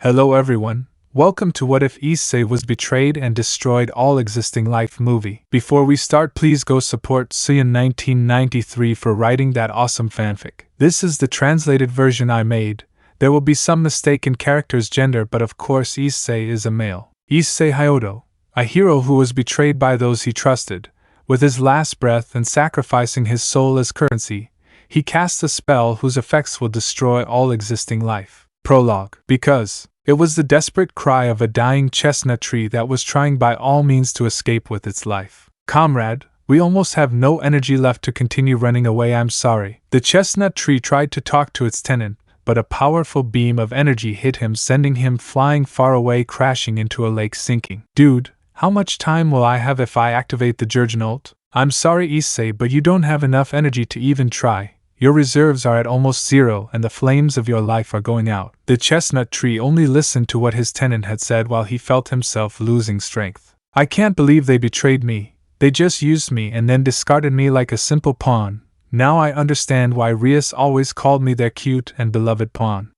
Hello everyone, welcome to What If Issei Was Betrayed and Destroyed All Existing Life movie. Before we start, please go support Issei in 1993 for writing that awesome fanfic. This is the translated version I made. There will be some mistake in character's gender, but of course Issei is a male. Iseei Hyodo, a hero who was betrayed by those he trusted. With his last breath and sacrificing his soul as currency, he casts a spell whose effects will destroy all existing life. Prologue. Because it was the desperate cry of a dying chestnut tree that was trying by all means to escape with its life. Comrade, we almost have no energy left to continue running away, I'm sorry. The chestnut tree tried to talk to its tenant, but a powerful beam of energy hit him, sending him flying far away, crashing into a lake, sinking. Dude, how much time will I have if I activate the Jurgen ult? I'm sorry Issei, but you don't have enough energy to even try. Your reserves are at almost zero and the flames of your life are going out. The chestnut tree only listened to what his tenant had said while he felt himself losing strength. I can't believe they betrayed me. They just used me and then discarded me like a simple pawn. Now I understand why Rias always called me their cute and beloved pawn.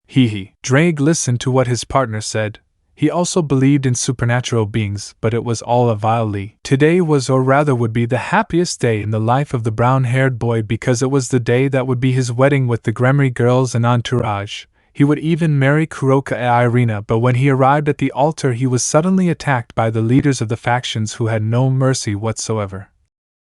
Hee. Drake listened to what his partner said. He also believed in supernatural beings, but it was all a vile lie. Today was, or rather would be, the happiest day in the life of the brown-haired boy, because it was the day that would be his wedding with the Gremory girls and entourage. He would even marry Kuroka e Irina, but when he arrived at the altar he was suddenly attacked by the leaders of the factions who had no mercy whatsoever.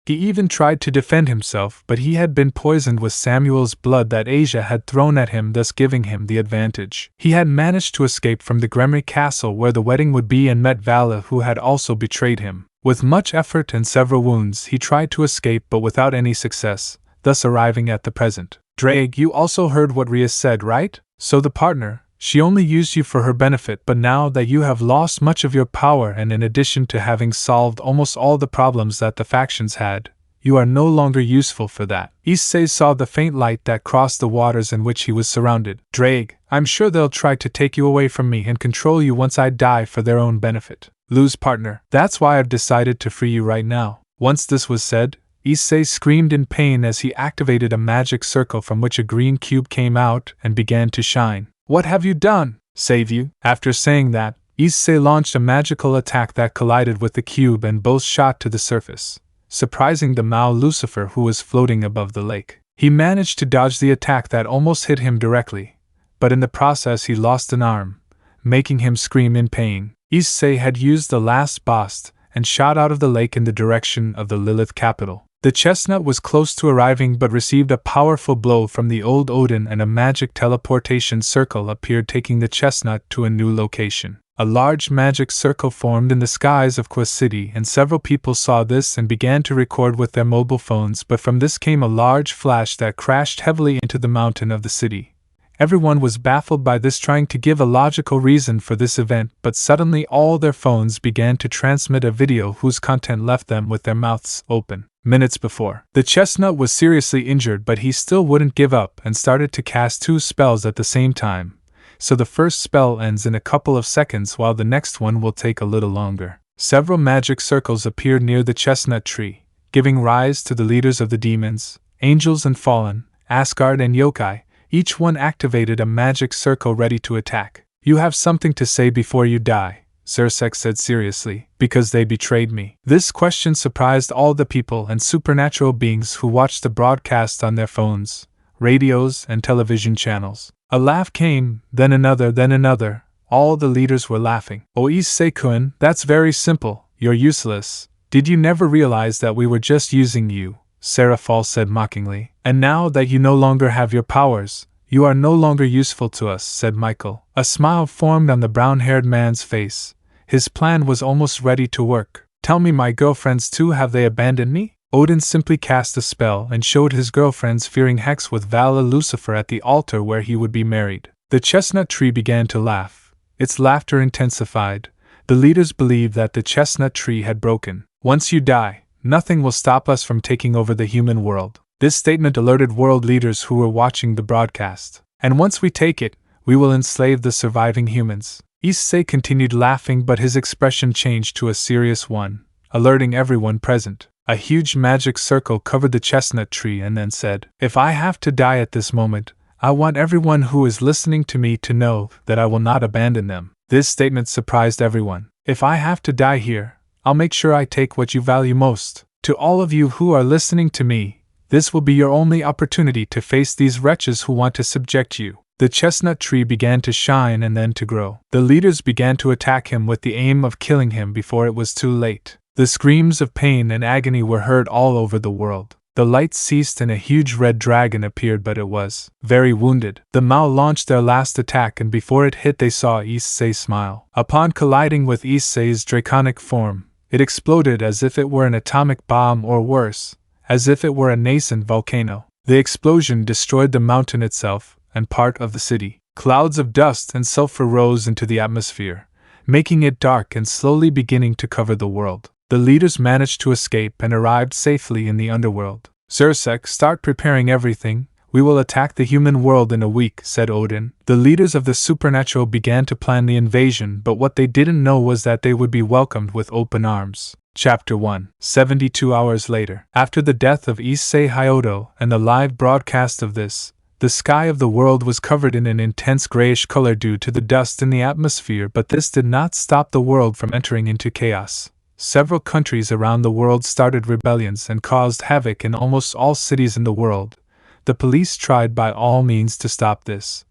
He even tried to defend himself, but he had been poisoned with Samuel's blood that Asia had thrown at him, thus giving him the advantage. He had managed to escape from the Gremory castle where the wedding would be and met Vala, who had also betrayed him. With much effort and several wounds he tried to escape, but without any success, thus arriving at the present. Drake, you also heard what Rias said, right? So the partner, she only used you for her benefit, but now that you have lost much of your power and in addition to having solved almost all the problems that the factions had, you are no longer useful for that. Issei saw the faint light that crossed the waters in which he was surrounded. Drake, I'm sure they'll try to take you away from me and control you once I die for their own benefit. Lose partner, that's why I've decided to free you right now. Once this was said, Issei screamed in pain as he activated a magic circle from which a green cube came out and began to shine. What have you done? Save you? After saying that, Issei launched a magical attack that collided with the cube and both shot to the surface, surprising the Mao Lucifer who was floating above the lake. He managed to dodge the attack that almost hit him directly, but in the process he lost an arm, making him scream in pain. Issei had used the last blast and shot out of the lake in the direction of the Lilith capital. The chestnut was close to arriving but received a powerful blow from the old Odin and a magic teleportation circle appeared, taking the chestnut to a new location. A large magic circle formed in the skies of Quest City and several people saw this and began to record with their mobile phones, but from this came a large flash that crashed heavily into the mountain of the city. Everyone was baffled by this, trying to give a logical reason for this event, but suddenly all their phones began to transmit a video whose content left them with their mouths open. Minutes before, the chestnut was seriously injured, but he still wouldn't give up and started to cast two spells at the same time. So the first spell ends in a couple of seconds while the next one will take a little longer. Several magic circles appeared near the chestnut tree, giving rise to the leaders of the demons, angels and fallen, Asgard and yokai. Each one activated a magic circle ready to attack. You have something to say before you die, Xerxes said seriously, because they betrayed me. This question surprised all the people and supernatural beings who watched the broadcast on their phones, radios, and television channels. A laugh came, then another. All the leaders were laughing. Oh Issei-kun, that's very simple, you're useless. Did you never realize that we were just using you? Seraphal said mockingly. And now that you no longer have your powers, you are no longer useful to us, said Michael. A smile formed on the brown-haired man's face. His plan was almost ready to work. Tell me, my girlfriends too, have they abandoned me? Odin simply cast a spell and showed his girlfriends fearing Hex with Vala Lucifer at the altar where he would be married. The chestnut tree began to laugh. Its laughter intensified. The leaders believed that the chestnut tree had broken. Once you die, nothing will stop us from taking over the human world. This statement alerted world leaders who were watching the broadcast. And once we take it, we will enslave the surviving humans. Issei continued laughing, but his expression changed to a serious one, alerting everyone present. A huge magic circle covered the chestnut tree and then said, If I have to die at this moment, I want everyone who is listening to me to know that I will not abandon them." This statement surprised everyone. "If I have to die here, I'll make sure I take what you value most. To all of you who are listening to me, this will be your only opportunity to face these wretches who want to subject you." The chestnut tree began to shine and then to grow. The leaders began to attack him with the aim of killing him before it was too late. The screams of pain and agony were heard all over the world. The lights ceased and a huge red dragon appeared, but it was very wounded. The Mao launched their last attack, and before it hit they saw Issei smile. Upon colliding with Issei's draconic form, it exploded as if it were an atomic bomb, or worse, as if it were a nascent volcano. The explosion destroyed the mountain itself and part of the city. Clouds of dust and sulfur rose into the atmosphere, making it dark and slowly beginning to cover the world. The leaders managed to escape and arrived safely in the underworld. "Zursek, start preparing everything. We will attack the human world in a week," said Odin. The leaders of the supernatural began to plan the invasion, but what they didn't know was that they would be welcomed with open arms. Chapter 1. 72 hours later. After the death of Iseei Hyodo and the live broadcast of this, the sky of the world was covered in an intense grayish color due to the dust in the atmosphere, but this did not stop the world from entering into chaos. Several countries around the world started rebellions and caused havoc in almost all cities in the world. The police tried by all means to stop this.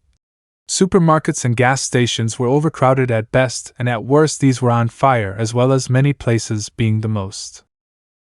Supermarkets and gas stations were overcrowded at best, and at worst these were on fire, as well as many places being the most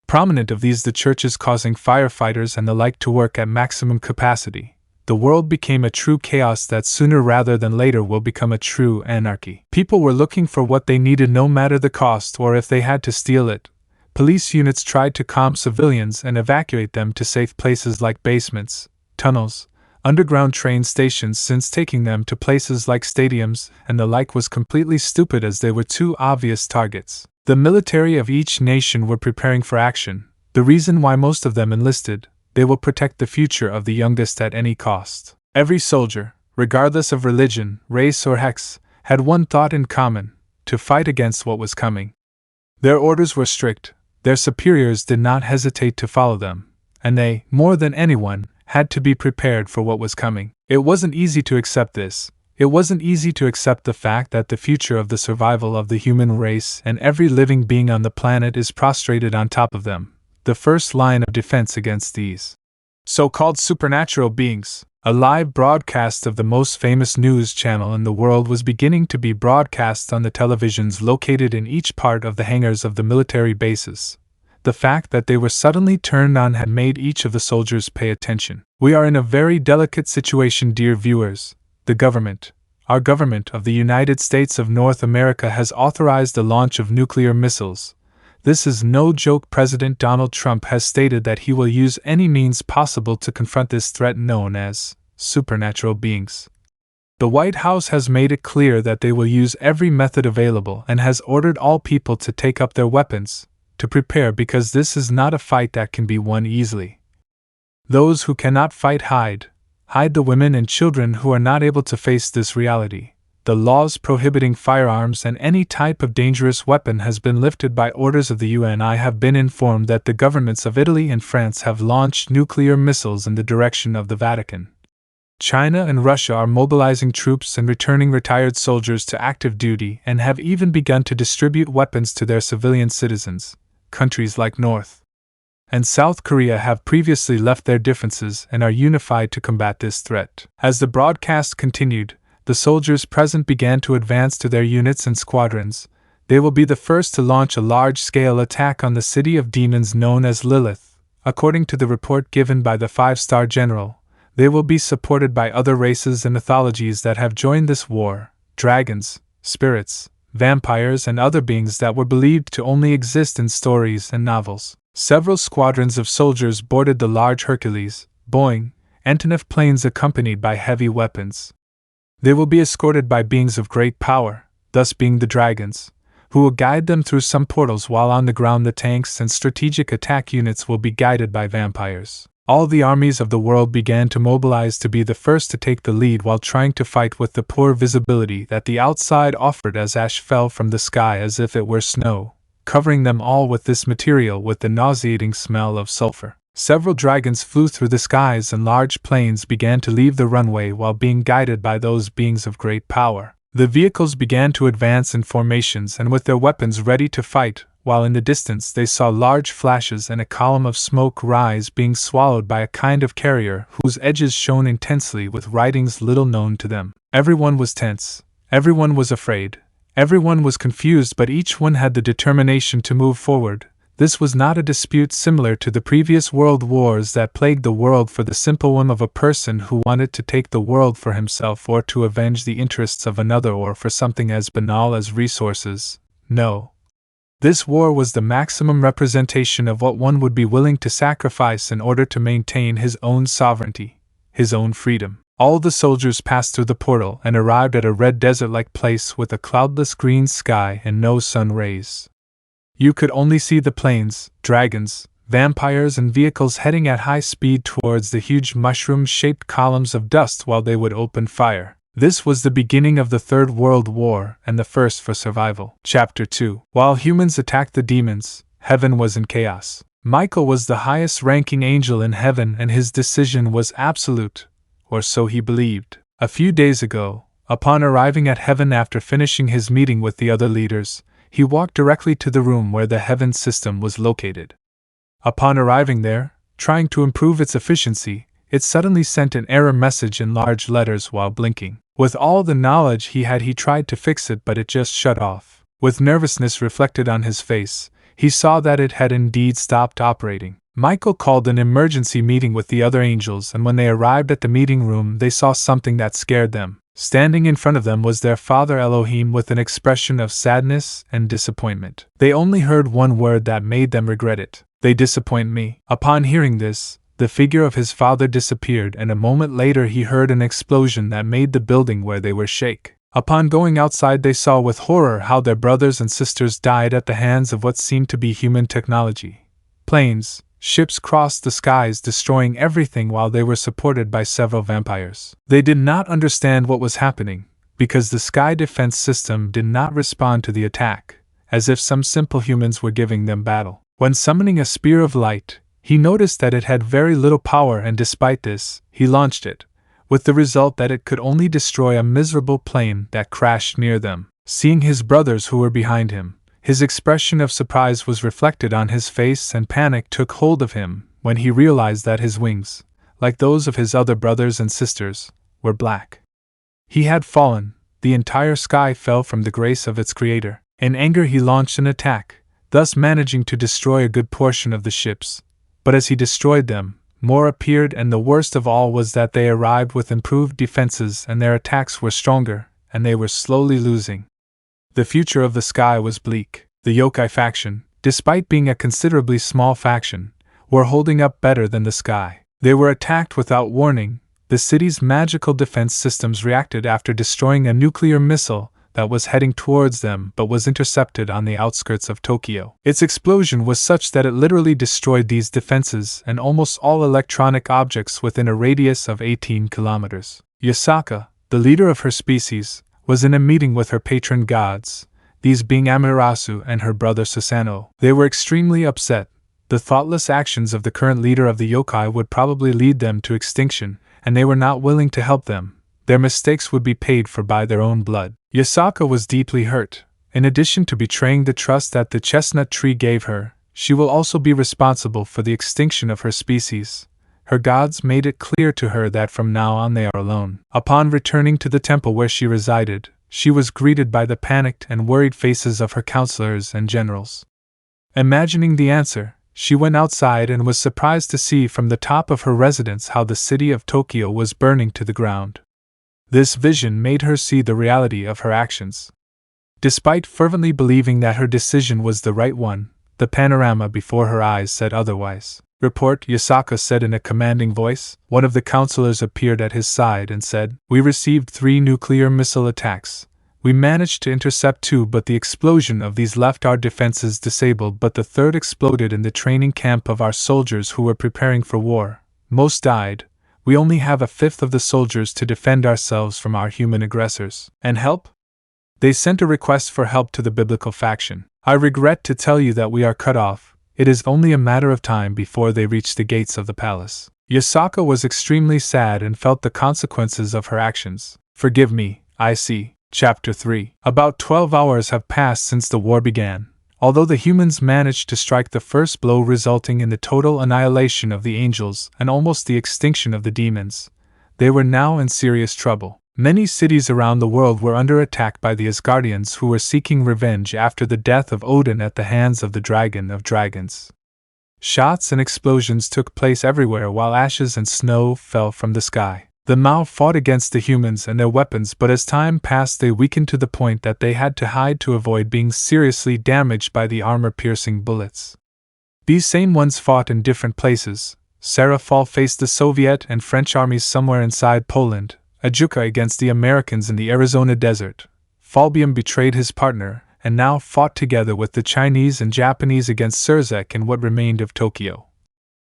prominent of these the churches, causing firefighters and the like to work at maximum capacity. The world became a true chaos that sooner rather than later will become a true anarchy. People were looking for what they needed no matter the cost, or if they had to steal it. Police units tried to calm civilians and evacuate them to safe places like basements, tunnels, underground train stations, since taking them to places like stadiums and the like was completely stupid as they were too obvious targets. The military of each nation were preparing for action. The reason why most of them enlisted: they will protect the future of the youngest at any cost. Every soldier, regardless of religion, race or hex, had one thought in common: to fight against what was coming. Their orders were strict, their superiors did not hesitate to follow them, and they, more than anyone, had to be prepared for what was coming. It wasn't easy to accept this. It wasn't easy to accept the fact that the future of the survival of the human race and every living being on the planet is prostrated on top of them. The first line of defense against these so-called supernatural beings. A live broadcast of the most famous news channel in the world was beginning to be broadcast on the televisions located in each part of the hangars of the military bases. The fact that they were suddenly turned on had made each of the soldiers pay attention. "We are in a very delicate situation, dear viewers. The government, our government of the United States of North America, has authorized the launch of nuclear missiles. This is no joke. President Donald Trump has stated that he will use any means possible to confront this threat known as supernatural beings. The White House has made it clear that they will use every method available and has ordered all people to take up their weapons, to prepare, because this is not a fight that can be won easily. Those who cannot fight hide the women and children who are not able to face this reality. The laws prohibiting firearms and any type of dangerous weapon has been lifted by orders of the UN. I have been informed that the governments of Italy and France have launched nuclear missiles in the direction of the Vatican. China and Russia are mobilizing troops and returning retired soldiers to active duty and have even begun to distribute weapons to their civilian citizens. Countries like North and South Korea have previously left their differences and are unified to combat this threat. As the broadcast continued, the soldiers present began to advance to their units and squadrons. They will be the first to launch a large-scale attack on the city of demons known as Lilith. According to the report given by the 5-star general, they will be supported by other races and mythologies that have joined this war: dragons, spirits, vampires, and other beings that were believed to only exist in stories and novels. Several squadrons of soldiers boarded the large Hercules, Boeing, Antonov planes accompanied by heavy weapons. They will be escorted by beings of great power, thus being the dragons, who will guide them through some portals, while on the ground the tanks and strategic attack units will be guided by vampires. All the armies of the world began to mobilize to be the first to take the lead while trying to fight with the poor visibility that the outside offered, as ash fell from the sky as if it were snow, covering them all with this material with the nauseating smell of sulfur. Several dragons flew through the skies and large planes began to leave the runway while being guided by those beings of great power. The vehicles began to advance in formations and with their weapons ready to fight, while in the distance they saw large flashes and a column of smoke rise being swallowed by a kind of carrier whose edges shone intensely with writings little known to them. Everyone was tense. Everyone was afraid. Everyone was confused, but each one had the determination to move forward. This was not a dispute similar to the previous world wars that plagued the world for the simple whim of a person who wanted to take the world for himself or to avenge the interests of another or for something as banal as resources. No. This war was the maximum representation of what one would be willing to sacrifice in order to maintain his own sovereignty, his own freedom. All the soldiers passed through the portal and arrived at a red desert-like place with a cloudless green sky and no sun rays. You could only see the planes, dragons, vampires and vehicles heading at high speed towards the huge mushroom-shaped columns of dust while they would open fire. This was the beginning of the Third World War and the first for survival. Chapter 2. While humans attacked the demons, heaven was in chaos. Michael was the highest-ranking angel in heaven and his decision was absolute, or so he believed. A few days ago, upon arriving at heaven after finishing his meeting with the other leaders, he walked directly to the room where the heaven system was located. Upon arriving there, trying to improve its efficiency, it suddenly sent an error message in large letters while blinking. With all the knowledge he had, he tried to fix it, but it just shut off. With nervousness reflected on his face, he saw that it had indeed stopped operating. Michael called an emergency meeting with the other angels, and when they arrived at the meeting room, they saw something that scared them. Standing in front of them was their father Elohim with an expression of sadness and disappointment. They only heard one word that made them regret it. "They disappoint me." Upon hearing this, the figure of his father disappeared, and a moment later he heard an explosion that made the building where they were shake. Upon going outside, they saw with horror how their brothers and sisters died at the hands of what seemed to be human technology. Planes, ships crossed the skies, destroying everything while they were supported by several vampires. They did not understand what was happening, because the sky defense system did not respond to the attack, as if some simple humans were giving them battle. When summoning a spear of light, he noticed that it had very little power, and despite this, he launched it, with the result that it could only destroy a miserable plane that crashed near them. Seeing his brothers who were behind him, his expression of surprise was reflected on his face, and panic took hold of him when he realized that his wings, like those of his other brothers and sisters, were black. He had fallen. The entire sky fell from the grace of its creator. In anger he launched an attack, thus managing to destroy a good portion of the ships. But as he destroyed them, more appeared, and the worst of all was that they arrived with improved defenses and their attacks were stronger, and they were slowly losing. The future of the sky was bleak. The yokai faction, despite being a considerably small faction, were holding up better than the sky. They were attacked without warning. The city's magical defense systems reacted after destroying a nuclear missile that was heading towards them but was intercepted on the outskirts of Tokyo. Its explosion was such that it literally destroyed these defenses and almost all electronic objects within a radius of 18 kilometers. Yasaka, the leader of her species, was in a meeting with her patron gods, these being Amaterasu and her brother Susanoo. They were extremely upset. The thoughtless actions of the current leader of the yokai would probably lead them to extinction, and they were not willing to help them. Their mistakes would be paid for by their own blood. Yasaka was deeply hurt. In addition to betraying the trust that the chestnut tree gave her, she will also be responsible for the extinction of her species. Her gods made it clear to her that from now on they are alone. Upon returning to the temple where she resided, she was greeted by the panicked and worried faces of her counselors and generals. Imagining the answer, she went outside and was surprised to see from the top of her residence how the city of Tokyo was burning to the ground. This vision made her see the reality of her actions. Despite fervently believing that her decision was the right one, the panorama before her eyes said otherwise. "Report," Yasaka said in a commanding voice. One of the counselors appeared at his side and said, "We received 3 nuclear missile attacks. We managed to intercept 2, but the explosion of these left our defenses disabled, but the 3rd exploded in the training camp of our soldiers who were preparing for war. Most died. We only have 1/5 of the soldiers to defend ourselves from our human aggressors." "And help?" They sent a request for help to the biblical faction. "I regret to tell you that we are cut off. It is only a matter of time before they reach the gates of the palace. Yasaka was extremely sad and felt the consequences of her actions. Forgive me, Issei. Chapter 3. About 12 hours have passed since the war began. Although the humans managed to strike the first blow, resulting in the total annihilation of the angels and almost the extinction of the demons, they were now in serious trouble. Many cities around the world were under attack by the Asgardians, who were seeking revenge after the death of Odin at the hands of the Dragon of Dragons. Shots and explosions took place everywhere while ashes and snow fell from the sky. The Mao fought against the humans and their weapons, but as time passed they weakened to the point that they had to hide to avoid being seriously damaged by the armor-piercing bullets. These same ones fought in different places. Sarafal faced the Soviet and French armies somewhere inside Poland, Ajuka against the Americans in the Arizona desert. Falbium betrayed his partner, and now fought together with the Chinese and Japanese against Surzek in what remained of Tokyo.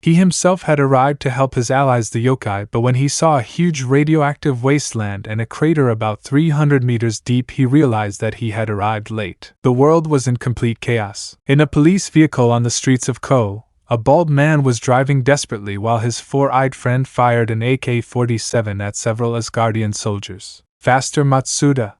He himself had arrived to help his allies the yokai, but when he saw a huge radioactive wasteland and a crater about 300 meters deep, he realized that he had arrived late. The world was in complete chaos. In a police vehicle on the streets of Ko, a bald man was driving desperately while his four-eyed friend fired an AK-47 at several Asgardian soldiers. Faster, Matsuda!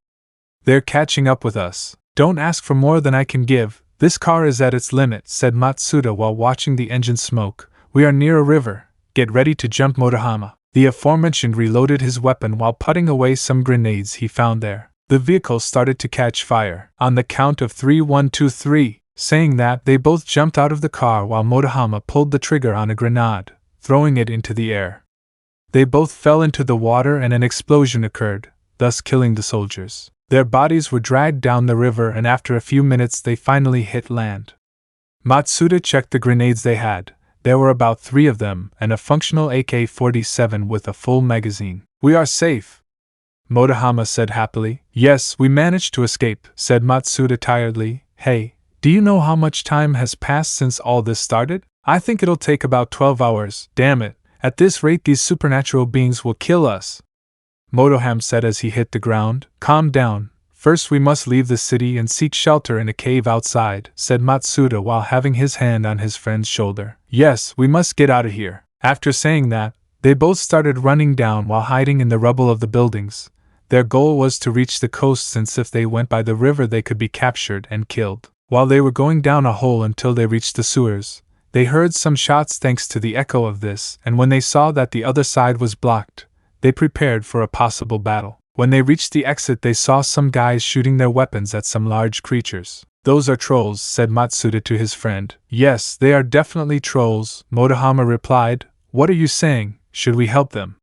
They're catching up with us. Don't ask for more than I can give. This car is at its limit, said Matsuda while watching the engine smoke. We are near a river. Get ready to jump, Motohama. The aforementioned reloaded his weapon while putting away some grenades he found there. The vehicle started to catch fire. On the count of 3, 1, 2, 3. Saying that, they both jumped out of the car while Motohama pulled the trigger on a grenade, throwing it into the air. They both fell into the water and an explosion occurred, thus killing the soldiers. Their bodies were dragged down the river, and after a few minutes they finally hit land. Matsuda checked the grenades they had. There were about 3 of them, and a functional AK-47 with a full magazine. We are safe, Motohama said happily. Yes, we managed to escape, said Matsuda tiredly. Hey, do you know how much time has passed since all this started? I think it'll take about 12 hours. Damn it, at this rate these supernatural beings will kill us, Motohama said as he hit the ground. Calm down. First we must leave the city and seek shelter in a cave outside, said Matsuda while having his hand on his friend's shoulder. Yes, we must get out of here. After saying that, they both started running down while hiding in the rubble of the buildings. Their goal was to reach the coast, since if they went by the river they could be captured and killed. While they were going down a hole until they reached the sewers, they heard some shots thanks to the echo of this, and when they saw that the other side was blocked, they prepared for a possible battle. When they reached the exit they saw some guys shooting their weapons at some large creatures. Those are trolls, said Matsuda to his friend. Yes, they are definitely trolls, Motohama replied. What are you saying? Should we help them?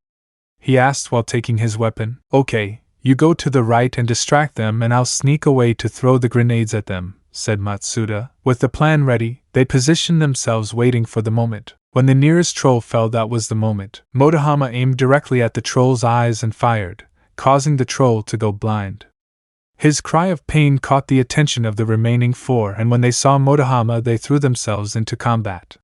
He asked while taking his weapon. Okay, you go to the right and distract them and I'll sneak away to throw the grenades at them, said Matsuda. With the plan ready, they positioned themselves waiting for the moment. When the nearest troll fell, that was the moment. Motohama aimed directly at the troll's eyes and fired, causing the troll to go blind. His cry of pain caught the attention of the remaining 4, and when they saw Motohama they threw themselves into combat.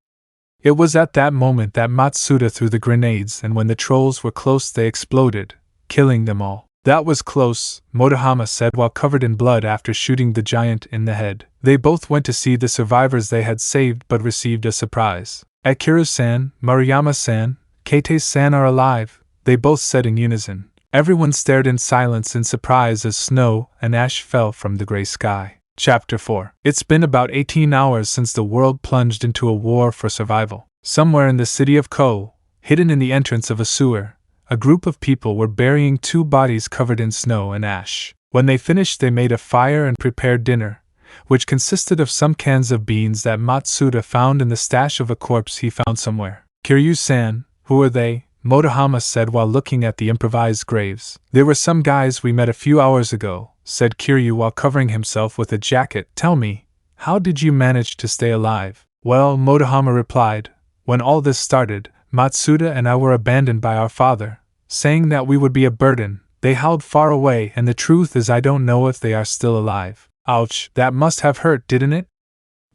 It was at that moment that Matsuda threw the grenades, and when the trolls were close they exploded, killing them all. That was close, Motohama said while covered in blood after shooting the giant in the head. They both went to see the survivors they had saved but received a surprise. Akiru-san, Maruyama-san, Kate-san are alive, they both said in unison. Everyone stared in silence in surprise as snow and ash fell from the gray sky. Chapter 4. It's been about 18 hours since the world plunged into a war for survival. Somewhere in the city of Ko, hidden in the entrance of a sewer, a group of people were burying 2 bodies covered in snow and ash. When they finished they made a fire and prepared dinner, which consisted of some cans of beans that Matsuda found in the stash of a corpse he found somewhere. Kiryu-san, who are they? Motohama said while looking at the improvised graves. They were some guys we met a few hours ago, said Kiryu while covering himself with a jacket. Tell me, how did you manage to stay alive? Well, Motohama replied, when all this started, Matsuda and I were abandoned by our father, saying that we would be a burden. They howled far away, and the truth is I don't know if they are still alive. Ouch, that must have hurt, didn't it?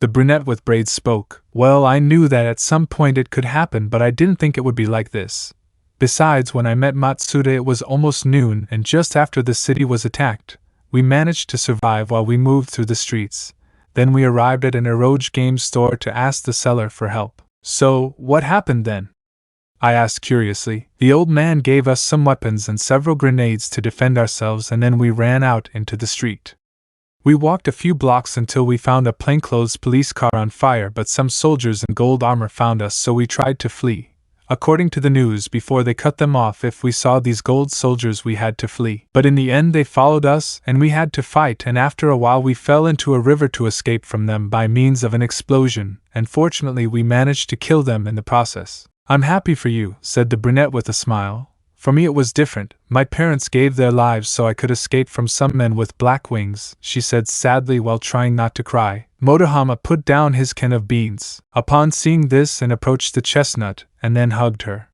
The brunette with braids spoke. Well, I knew that at some point it could happen, but I didn't think it would be like this. Besides, when I met Matsuda it was almost noon, and just after the city was attacked, we managed to survive while we moved through the streets. Then we arrived at an Eroge Games store to ask the seller for help. So, what happened then? I asked curiously. The old man gave us some weapons and several grenades to defend ourselves, and then we ran out into the street. We walked a few blocks until we found a plainclothes police car on fire, but some soldiers in gold armor found us, so we tried to flee. According to the news, before they cut them off, if we saw these gold soldiers we had to flee. But in the end they followed us, and we had to fight, and after a while we fell into a river to escape from them by means of an explosion, and fortunately we managed to kill them in the process. I'm happy for you, said the brunette with a smile. For me it was different. My parents gave their lives so I could escape from some men with black wings, she said sadly while trying not to cry. Motohama put down his can of beans upon seeing this and approached the chestnut, and then hugged her.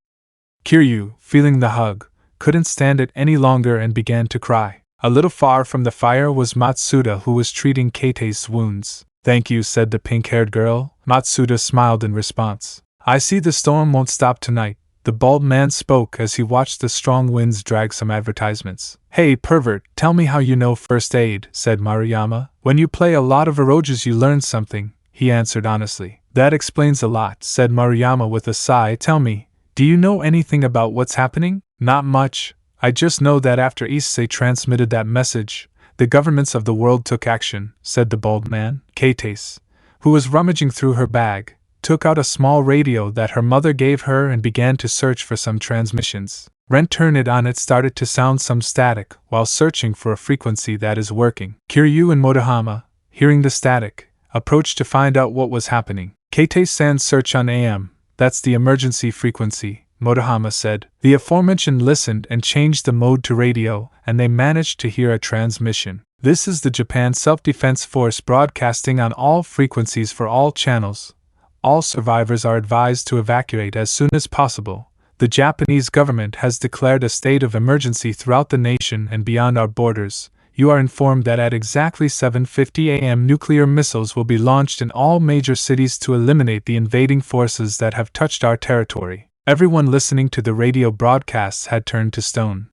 Kiryu, feeling the hug, couldn't stand it any longer and began to cry. A little far from the fire was Matsuda, who was treating Keitei's wounds. Thank you, said the pink-haired girl. Matsuda smiled in response. I see the storm won't stop tonight, the bald man spoke as he watched the strong winds drag some advertisements. Hey pervert, tell me how you know first aid, said Maruyama. When you play a lot of Eroges you learn something, he answered honestly. That explains a lot, said Maruyama with a sigh. Tell me, do you know anything about what's happening? Not much. I just know that after Issei transmitted that message, the governments of the world took action, said the bald man. Keitei, who was rummaging through her bag, took out a small radio that her mother gave her and began to search for some transmissions. Ren turned it on. It started to sound some static while searching for a frequency that is working. Kiryu and Motohama, hearing the static, approached to find out what was happening. Keitei-san, search on AM, that's the emergency frequency, Motohama said. The aforementioned listened and changed the mode to radio, and they managed to hear a transmission. This is the Japan Self-Defense Force broadcasting on all frequencies for all channels. All survivors are advised to evacuate as soon as possible. The Japanese government has declared a state of emergency throughout the nation and beyond our borders. You are informed that at exactly 7:50 a.m. nuclear missiles will be launched in all major cities to eliminate the invading forces that have touched our territory. Everyone listening to the radio broadcasts had turned to stone.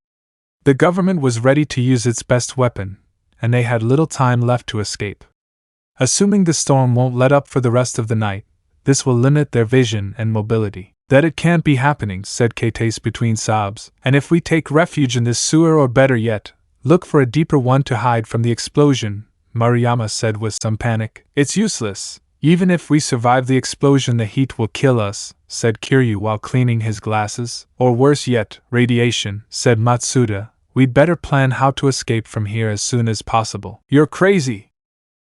The government was ready to use its best weapon, and they had little time left to escape. Assuming the storm won't let up for the rest of the night, this will limit their vision and mobility. That it can't be happening, said Keitei between sobs. And if we take refuge in this sewer, or better yet, look for a deeper one to hide from the explosion, Maruyama said with some panic. It's useless. Even if we survive the explosion, the heat will kill us, said Kiryu while cleaning his glasses. Or worse yet, radiation, said Matsuda. We'd better plan how to escape from here as soon as possible. You're crazy!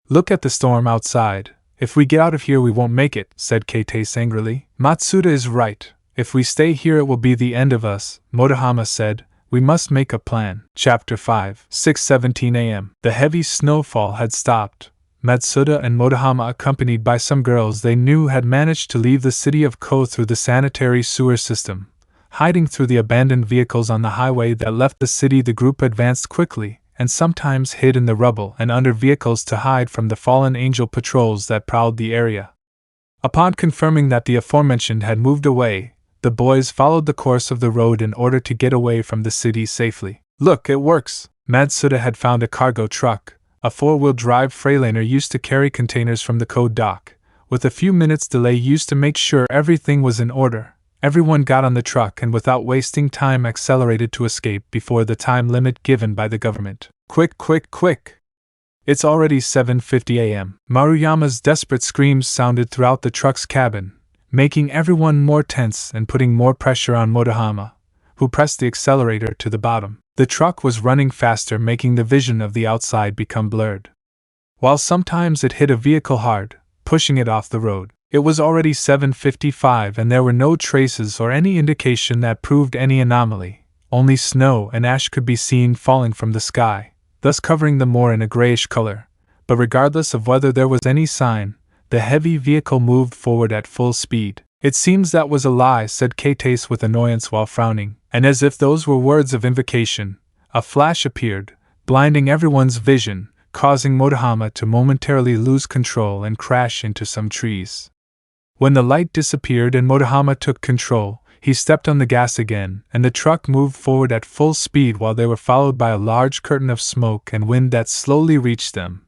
Look at the storm outside. If we get out of here we won't make it, said Keitei angrily. Matsuda is right. If we stay here it will be the end of us, Motohama said. We must make a plan. Chapter 5. 6:17 a.m. The heavy snowfall had stopped. Matsuda and Motohama, accompanied by some girls they knew, had managed to leave the city of Ko through the sanitary sewer system. Hiding through the abandoned vehicles on the highway that left the city, the group advanced quickly, and sometimes hid in the rubble and under vehicles to hide from the fallen angel patrols that prowled the area. Upon confirming that the aforementioned had moved away, the boys followed the course of the road in order to get away from the city safely. Look, it works! Matsuda had found a cargo truck, a four-wheel drive Freightliner used to carry containers from the Code dock. With a few minutes delay used to make sure everything was in order. Everyone got on the truck and without wasting time accelerated to escape before the time limit given by the government. Quick, quick, quick! It's already 7:50 a.m. Maruyama's desperate screams sounded throughout the truck's cabin, making everyone more tense and putting more pressure on Motohama, who pressed the accelerator to the bottom. The truck was running faster, making the vision of the outside become blurred. While sometimes it hit a vehicle hard, pushing it off the road. It was already 7:55 and there were no traces or any indication that proved any anomaly. Only snow and ash could be seen falling from the sky, thus covering the moor in a grayish color. But regardless of whether there was any sign, the heavy vehicle moved forward at full speed. It seems that was a lie, said Keitei with annoyance while frowning, and as if those were words of invocation, a flash appeared, blinding everyone's vision, causing Motohama to momentarily lose control and crash into some trees. When the light disappeared and Motohama took control, he stepped on the gas again, and the truck moved forward at full speed while they were followed by a large curtain of smoke and wind that slowly reached them.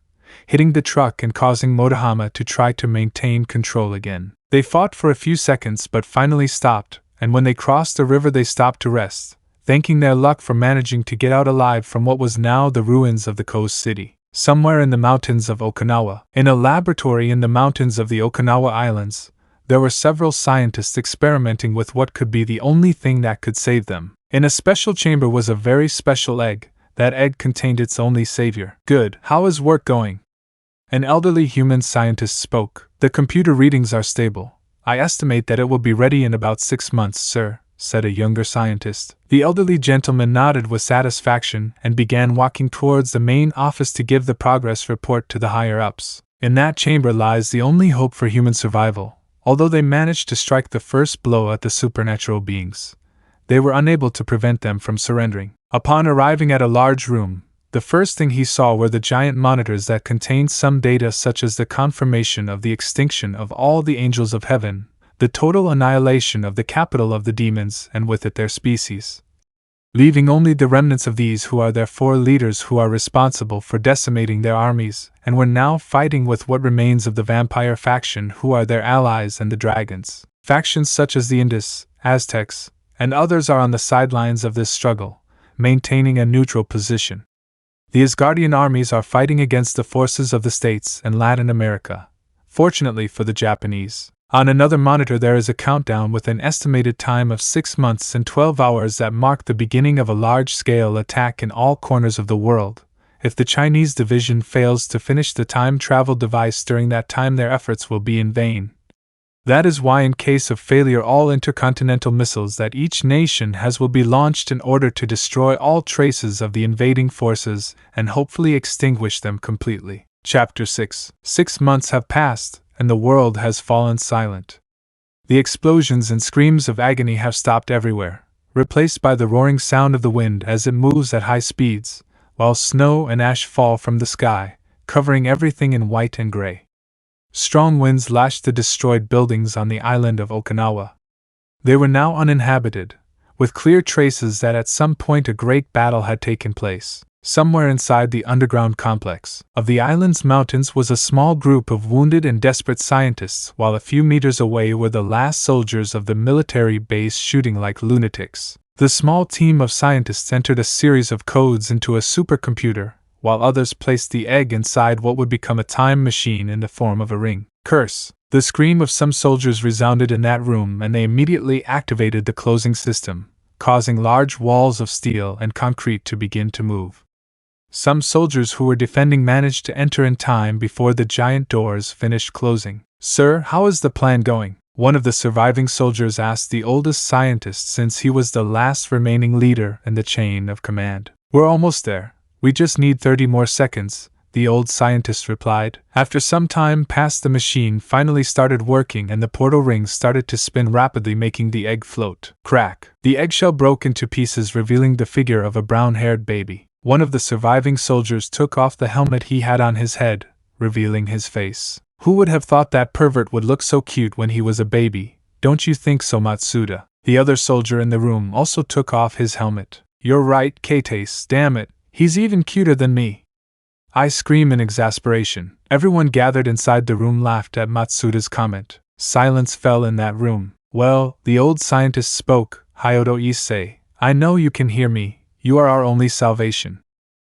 hitting the truck and causing Motohama to try to maintain control again. They fought for a few seconds but finally stopped, and when they crossed the river they stopped to rest, thanking their luck for managing to get out alive from what was now the ruins of the coast city. Somewhere in the mountains of Okinawa, in a laboratory in the mountains of the Okinawa Islands, there were several scientists experimenting with what could be the only thing that could save them. In a special chamber was a very special egg. That egg contained its only savior. Good. How is work going? An elderly human scientist spoke. The computer readings are stable. I estimate that it will be ready in about 6 months, sir, said a younger scientist. The elderly gentleman nodded with satisfaction and began walking towards the main office to give the progress report to the higher-ups. In that chamber lies the only hope for human survival. Although they managed to strike the first blow at the supernatural beings, they were unable to prevent them from surrendering. Upon arriving at a large room, the first thing he saw were the giant monitors that contained some data such as the confirmation of the extinction of all the angels of heaven, the total annihilation of the capital of the demons and with it their species, leaving only the remnants of these who are their 4 leaders who are responsible for decimating their armies and were now fighting with what remains of the vampire faction who are their allies and the dragons. Factions such as the Indus, Aztecs, and others are on the sidelines of this struggle, maintaining a neutral position. The Asgardian armies are fighting against the forces of the States and Latin America, fortunately for the Japanese. On another monitor there is a countdown with an estimated time of 6 months and 12 hours that mark the beginning of a large-scale attack in all corners of the world. If the Chinese division fails to finish the time-travel device during that time, their efforts will be in vain. That is why in case of failure all intercontinental missiles that each nation has will be launched in order to destroy all traces of the invading forces and hopefully extinguish them completely. Chapter 6. 6 months have passed, and the world has fallen silent. The explosions and screams of agony have stopped everywhere, replaced by the roaring sound of the wind as it moves at high speeds, while snow and ash fall from the sky, covering everything in white and gray. Strong winds lashed the destroyed buildings on the island of Okinawa. They were now uninhabited, with clear traces that at some point a great battle had taken place. Somewhere inside the underground complex of the island's mountains was a small group of wounded and desperate scientists, while a few meters away were the last soldiers of the military base shooting like lunatics. The small team of scientists entered a series of codes into a supercomputer, while others placed the egg inside what would become a time machine in the form of a ring. Curse! The scream of some soldiers resounded in that room, and they immediately activated the closing system, causing large walls of steel and concrete to begin to move. Some soldiers who were defending managed to enter in time before the giant doors finished closing. Sir, how is the plan going? One of the surviving soldiers asked the oldest scientist, since he was the last remaining leader in the chain of command. We're almost there. We just need 30 more seconds, the old scientist replied. After some time passed, the machine finally started working and the portal rings started to spin rapidly, making the egg float. Crack! The eggshell broke into pieces, revealing the figure of a brown-haired baby. One of the surviving soldiers took off the helmet he had on his head, revealing his face. Who would have thought that pervert would look so cute when he was a baby? Don't you think so, Matsuda? The other soldier in the room also took off his helmet. You're right, Kates, damn it. He's even cuter than me. I scream in exasperation. Everyone gathered inside the room laughed at Matsuda's comment. Silence fell in that room. Well, the old scientist spoke. Hyodo Issei, I know you can hear me. You are our only salvation.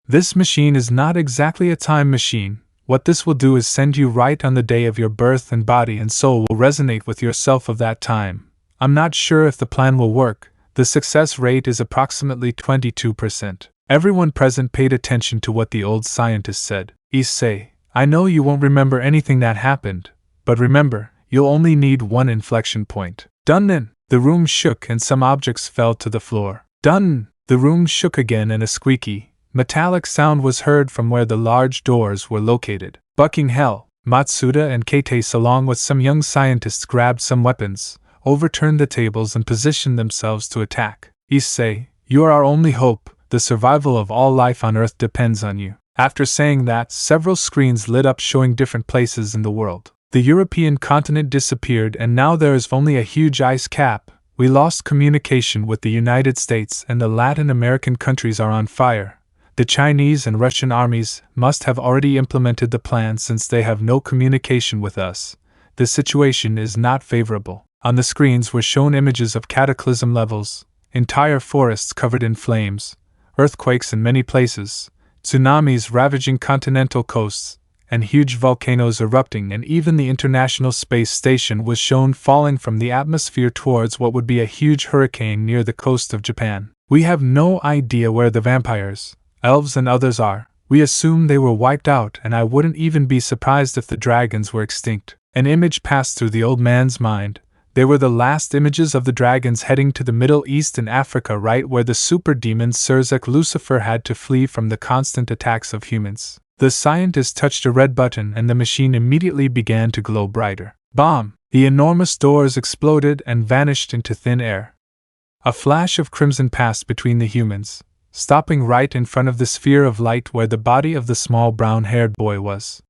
This machine is not exactly a time machine. What this will do is send you right on the day of your birth, and body and soul will resonate with yourself of that time. I'm not sure if the plan will work. The success rate is approximately 22%. Everyone present paid attention to what the old scientist said. Issei, I know you won't remember anything that happened, but remember, you'll only need one inflection point. Dun! The room shook and some objects fell to the floor. Dun! The room shook again and a squeaky, metallic sound was heard from where the large doors were located. Bucking hell! Matsuda and Kates along with some young scientists grabbed some weapons, overturned the tables and positioned themselves to attack. Issei, you are our only hope. The survival of all life on Earth depends on you. After saying that, several screens lit up showing different places in the world. The European continent disappeared and now there is only a huge ice cap. We lost communication with the United States and the Latin American countries are on fire. The Chinese and Russian armies must have already implemented the plan since they have no communication with us. The situation is not favorable. On the screens were shown images of cataclysm levels, entire forests covered in flames, earthquakes in many places, tsunamis ravaging continental coasts, and huge volcanoes erupting, and even the International Space Station was shown falling from the atmosphere towards what would be a huge hurricane near the coast of Japan. We have no idea where the vampires, elves and others are. We assume they were wiped out, and I wouldn't even be surprised if the dragons were extinct. An image passed through the old man's mind. They were the last images of the dragons heading to the Middle East and Africa, right where the super demon Surzek Lucifer had to flee from the constant attacks of humans. The scientist touched a red button and the machine immediately began to glow brighter. Bomb! The enormous doors exploded and vanished into thin air. A flash of crimson passed between the humans, stopping right in front of the sphere of light where the body of the small brown-haired boy was.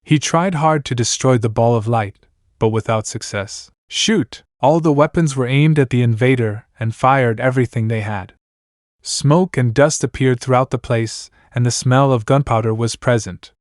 He tried hard to destroy the ball of light, but without success. Shoot! All the weapons were aimed at the invader and fired everything they had. Smoke and dust appeared throughout the place, and the smell of gunpowder was present.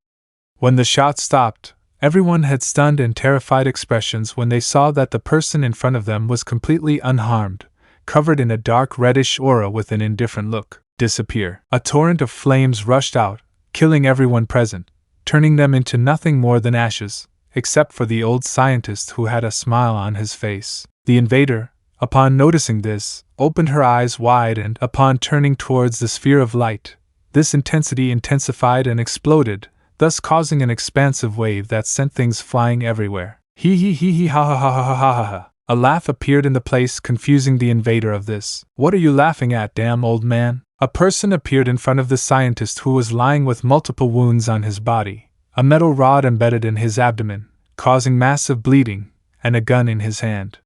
When the shot stopped, everyone had stunned and terrified expressions when they saw that the person in front of them was completely unharmed, covered in a dark reddish aura with an indifferent look. Disappear. A torrent of flames rushed out, killing everyone present, turning them into nothing more than ashes, except for the old scientist who had a smile on his face. The invader, upon noticing this, opened her eyes wide and, upon turning towards the sphere of light, this intensity intensified and exploded, thus causing an expansive wave that sent things flying everywhere. Hee hee hee hee ha ha ha ha ha ha ha. A laugh appeared in the place, confusing the invader of this. What are you laughing at, damn old man? A person appeared in front of the scientist who was lying with multiple wounds on his body, a metal rod embedded in his abdomen, causing massive bleeding, and a gun in his hand.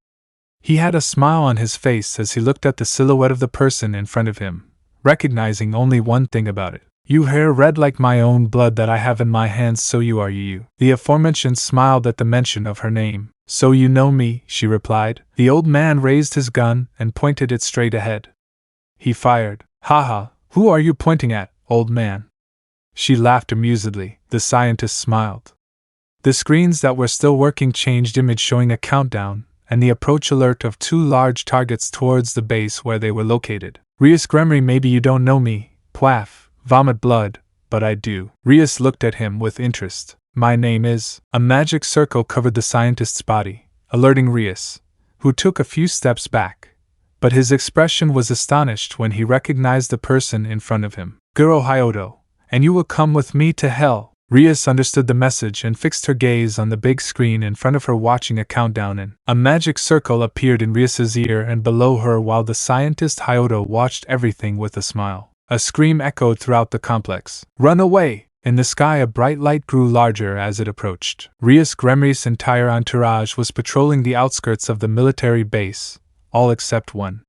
He had a smile on his face as he looked at the silhouette of the person in front of him, recognizing only one thing about it. You hair red like my own blood that I have in my hands, so you are you. The aforementioned smiled at the mention of her name. So you know me, she replied. The old man raised his gun and pointed it straight ahead. He fired. Haha, who are you pointing at, old man? She laughed amusedly. The scientist smiled. The screens that were still working changed image showing a countdown, and the approach alert of two large targets towards the base where they were located. Rias Grimary, maybe you don't know me, Pwaff, vomit blood, but I do. Rias looked at him with interest. My name is... A magic circle covered the scientist's body, alerting Rias, who took a few steps back. But his expression was astonished when he recognized the person in front of him. Iseei Hyodo, and you will come with me to hell. Rias understood the message and fixed her gaze on the big screen in front of her, watching a countdown in. A magic circle appeared in Rias's ear and below her while the scientist Hyodo watched everything with a smile. A scream echoed throughout the complex. Run away! In the sky a bright light grew larger as it approached. Rias Grimary's entire entourage was patrolling the outskirts of the military base, all except one.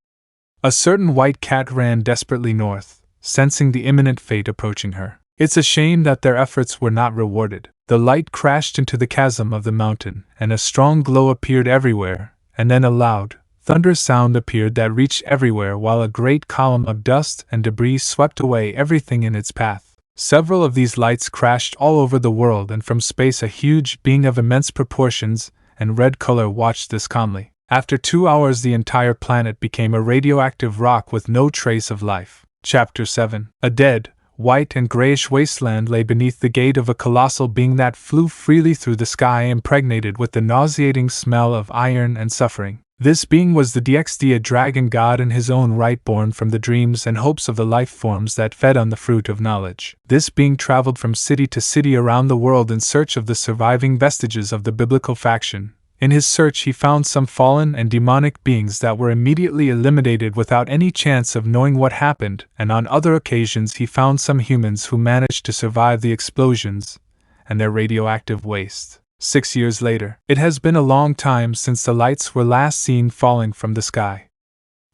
A certain white cat ran desperately north, sensing the imminent fate approaching her. It's a shame that their efforts were not rewarded. The light crashed into the chasm of the mountain, and a strong glow appeared everywhere, and then a loud, thunderous sound appeared that reached everywhere while a great column of dust and debris swept away everything in its path. Several of these lights crashed all over the world, and from space a huge being of immense proportions and red color watched this calmly. After 2 hours the entire planet became a radioactive rock with no trace of life. Chapter 7. A dead, white and grayish wasteland lay beneath the gate of a colossal being that flew freely through the sky, impregnated with the nauseating smell of iron and suffering. This being was the DXD, a dragon god in his own right, born from the dreams and hopes of the life forms that fed on the fruit of knowledge. This being traveled from city to city around the world in search of the surviving vestiges of the biblical faction. In his search he found some fallen and demonic beings that were immediately eliminated without any chance of knowing what happened, and on other occasions he found some humans who managed to survive the explosions and their radioactive waste. 6 years later, it has been a long time since the lights were last seen falling from the sky.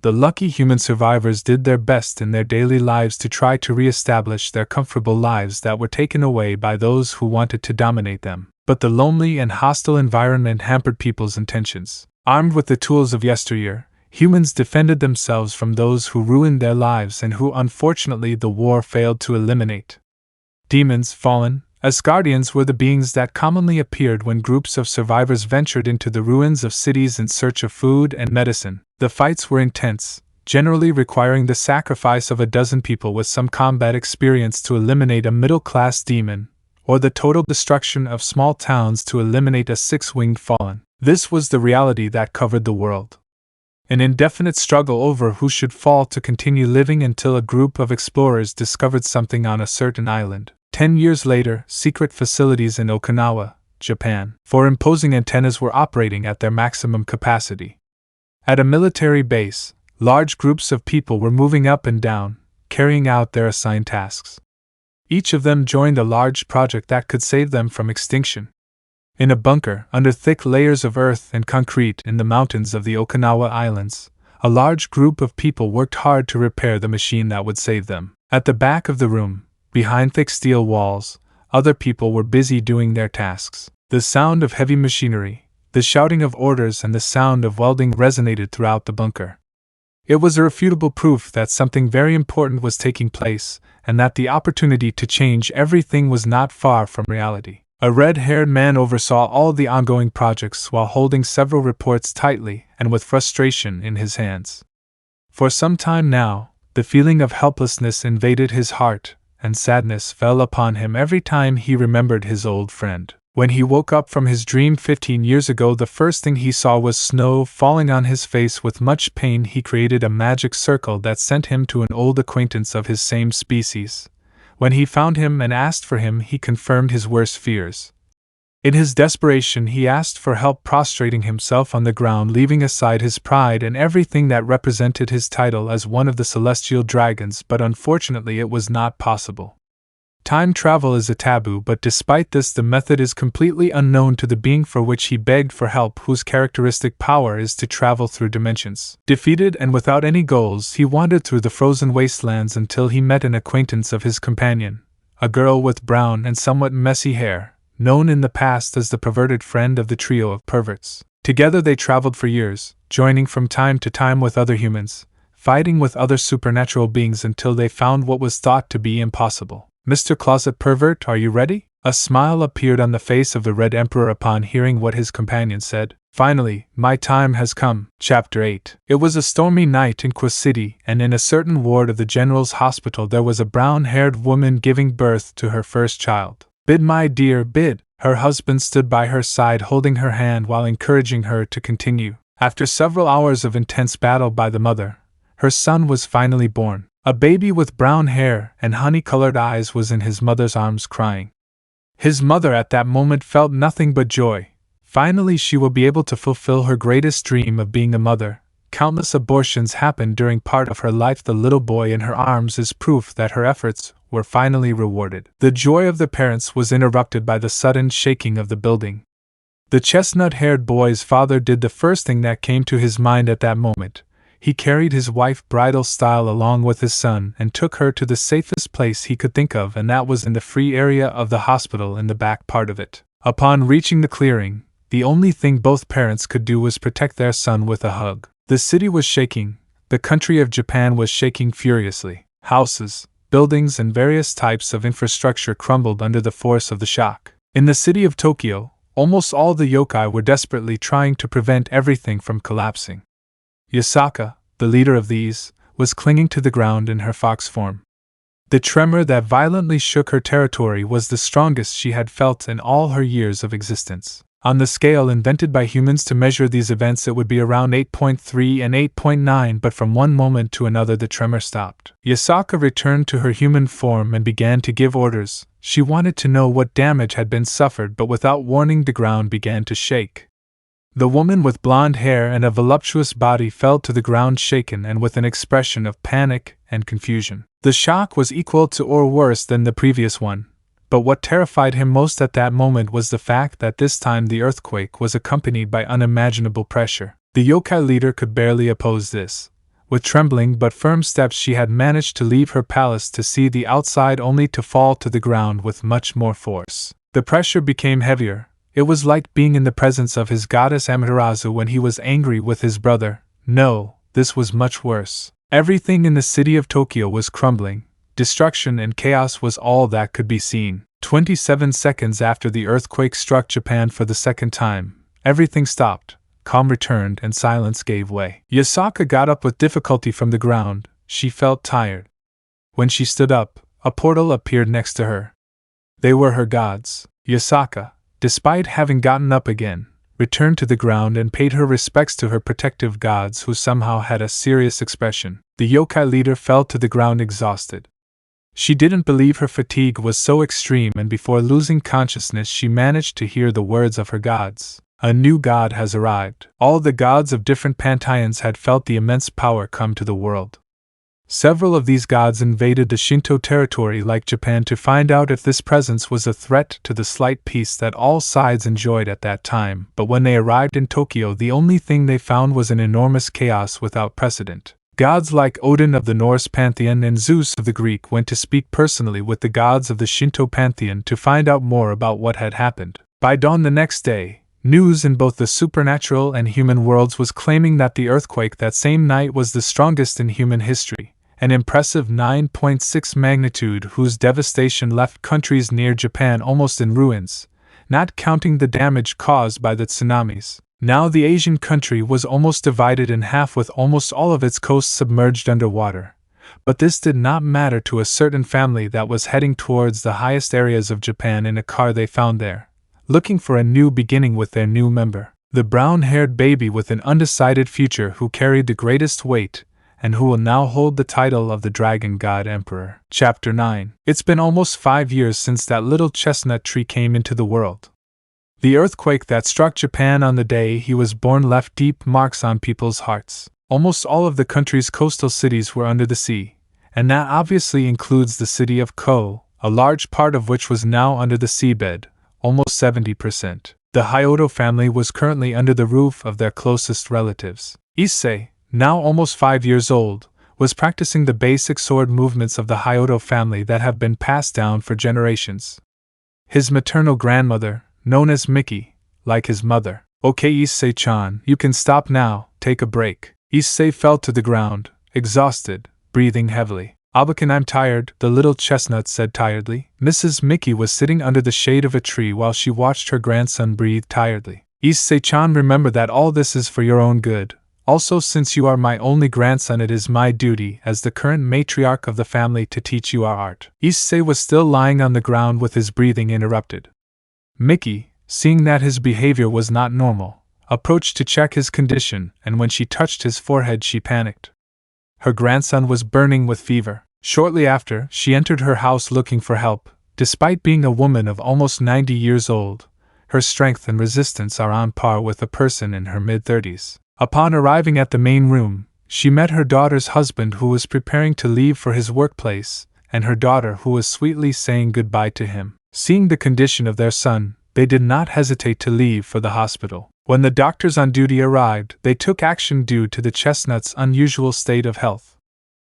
The lucky human survivors did their best in their daily lives to try to re-establish their comfortable lives that were taken away by those who wanted to dominate them. But the lonely and hostile environment hampered people's intentions. Armed with the tools of yesteryear, Humans defended themselves from those who ruined their lives and who unfortunately the war failed to eliminate. Demons, fallen, as guardians were the beings that commonly appeared when groups of survivors ventured into the ruins of cities in search of food and medicine. The fights were intense, generally requiring the sacrifice of a dozen people with some combat experience to eliminate a middle-class demon, or the total destruction of small towns to eliminate a six-winged fallen. This was the reality that covered the world. An indefinite struggle over who should fall to continue living until a group of explorers discovered something on a certain island. 10 years later, secret facilities in Okinawa, Japan, for imposing antennas were operating at their maximum capacity. At a military base, large groups of people were moving up and down, carrying out their assigned tasks. Each of them joined a large project that could save them from extinction. In a bunker, under thick layers of earth and concrete in the mountains of the Okinawa Islands, a large group of people worked hard to repair the machine that would save them. At the back of the room, behind thick steel walls, other people were busy doing their tasks. The sound of heavy machinery, the shouting of orders, and the sound of welding resonated throughout the bunker. It was irrefutable proof that something very important was taking place, and that the opportunity to change everything was not far from reality. A red-haired man oversaw all the ongoing projects while holding several reports tightly and with frustration in his hands. For some time now, the feeling of helplessness invaded his heart, and sadness fell upon him every time he remembered his old friend. When he woke up from his dream 15 years ago, the first thing he saw was snow falling on his face. With much pain, he created a magic circle that sent him to an old acquaintance of his same species. When he found him and asked for him, he confirmed his worst fears. In his desperation, he asked for help, prostrating himself on the ground, leaving aside his pride and everything that represented his title as one of the celestial dragons, but unfortunately it was not possible. Time travel is a taboo, but despite this, the method is completely unknown to the being for which he begged for help, whose characteristic power is to travel through dimensions. Defeated and without any goals, he wandered through the frozen wastelands until he met an acquaintance of his companion, a girl with brown and somewhat messy hair, known in the past as the perverted friend of the trio of perverts. Together they traveled for years, joining from time to time with other humans, fighting with other supernatural beings until they found what was thought to be impossible. "Mr. Closet Pervert, are you ready?" A smile appeared on the face of the Red Emperor upon hearing what his companion said. "Finally, my time has come." Chapter 8. It was a stormy night in Qua City, and in a certain ward of the General's Hospital there was a brown-haired woman giving birth to her first child. "Bid, my dear, bid." Her husband stood by her side holding her hand while encouraging her to continue. After several hours of intense battle by the mother, her son was finally born. A baby with brown hair and honey-colored eyes was in his mother's arms crying. His mother at that moment felt nothing but joy. Finally she will be able to fulfill her greatest dream of being a mother. Countless abortions happened during part of her life. The little boy in her arms is proof that her efforts were finally rewarded. The joy of the parents was interrupted by the sudden shaking of the building. The chestnut-haired boy's father did the first thing that came to his mind at that moment. He carried his wife bridal style along with his son and took her to the safest place he could think of, and that was in the free area of the hospital in the back part of it. Upon reaching the clearing, the only thing both parents could do was protect their son with a hug. The city was shaking. The country of Japan was shaking furiously. Houses, buildings, and various types of infrastructure crumbled under the force of the shock. In the city of Tokyo, almost all the yokai were desperately trying to prevent everything from collapsing. Yasaka, the leader of these, was clinging to the ground in her fox form. The tremor that violently shook her territory was the strongest she had felt in all her years of existence. On the scale invented by humans to measure these events, it would be around 8.3 and 8.9, but from one moment to another the tremor stopped. Yasaka returned to her human form and began to give orders. She wanted to know what damage had been suffered, but without warning the ground began to shake. The woman with blonde hair and a voluptuous body fell to the ground shaken and with an expression of panic and confusion. The shock was equal to or worse than the previous one, but what terrified him most at that moment was the fact that this time the earthquake was accompanied by unimaginable pressure. The yokai leader could barely oppose this. With trembling but firm steps she had managed to leave her palace to see the outside, only to fall to the ground with much more force. The pressure became heavier. It was like being in the presence of his goddess Amaterasu when he was angry with his brother. No, this was much worse. Everything in the city of Tokyo was crumbling. Destruction and chaos was all that could be seen. 27 seconds after the earthquake struck Japan for the second time, everything stopped, calm returned, and silence gave way. Yasaka got up with difficulty from the ground. She felt tired. When she stood up, a portal appeared next to her. They were her gods. Yasaka, despite having gotten up again, returned to the ground and paid her respects to her protective gods, who somehow had a serious expression. The yokai leader fell to the ground exhausted. She didn't believe her fatigue was so extreme, and before losing consciousness she managed to hear the words of her gods. A new god has arrived. All the gods of different pantheons had felt the immense power come to the world. Several of these gods invaded the Shinto territory like Japan to find out if this presence was a threat to the slight peace that all sides enjoyed at that time, but when they arrived in Tokyo the only thing they found was an enormous chaos without precedent. Gods like Odin of the Norse pantheon and Zeus of the Greek went to speak personally with the gods of the Shinto pantheon to find out more about what had happened. By dawn the next day, news in both the supernatural and human worlds was claiming that the earthquake that same night was the strongest in human history, an impressive 9.6 magnitude whose devastation left countries near Japan almost in ruins, not counting the damage caused by the tsunamis. Now the Asian country was almost divided in half with almost all of its coast submerged underwater. But this did not matter to a certain family that was heading towards the highest areas of Japan in a car they found there, looking for a new beginning with their new member. The brown-haired baby with an undecided future who carried the greatest weight, and who will now hold the title of the Dragon God Emperor. Chapter 9. It's been almost 5 years since that little chestnut tree came into the world. The earthquake that struck Japan on the day he was born left deep marks on people's hearts. Almost all of the country's coastal cities were under the sea, and that obviously includes the city of Ko, a large part of which was now under the seabed, almost 70%. The Hyodo family was currently under the roof of their closest relatives. Issei, now almost 5 years old, was practicing the basic sword movements of the Hyodo family that have been passed down for generations. His maternal grandmother, known as Miki, like his mother. "Okay, Issei-chan, you can stop now, take a break." Issei fell to the ground, exhausted, breathing heavily. "Abakan, I'm tired," the little chestnut said tiredly. Mrs. Miki was sitting under the shade of a tree while she watched her grandson breathe tiredly. "Issei-chan, remember that all this is for your own good. Also, since you are my only grandson, it is my duty as the current matriarch of the family to teach you our art." Issei was still lying on the ground with his breathing interrupted. Miki, seeing that his behavior was not normal, approached to check his condition, and when she touched his forehead she panicked. Her grandson was burning with fever. Shortly after, she entered her house looking for help. Despite being a woman of almost 90 years old, her strength and resistance are on par with a person in her mid-30s. Upon arriving at the main room, she met her daughter's husband, who was preparing to leave for his workplace, and her daughter, who was sweetly saying goodbye to him. Seeing the condition of their son, they did not hesitate to leave for the hospital. When the doctors on duty arrived, they took action due to the chestnut's unusual state of health.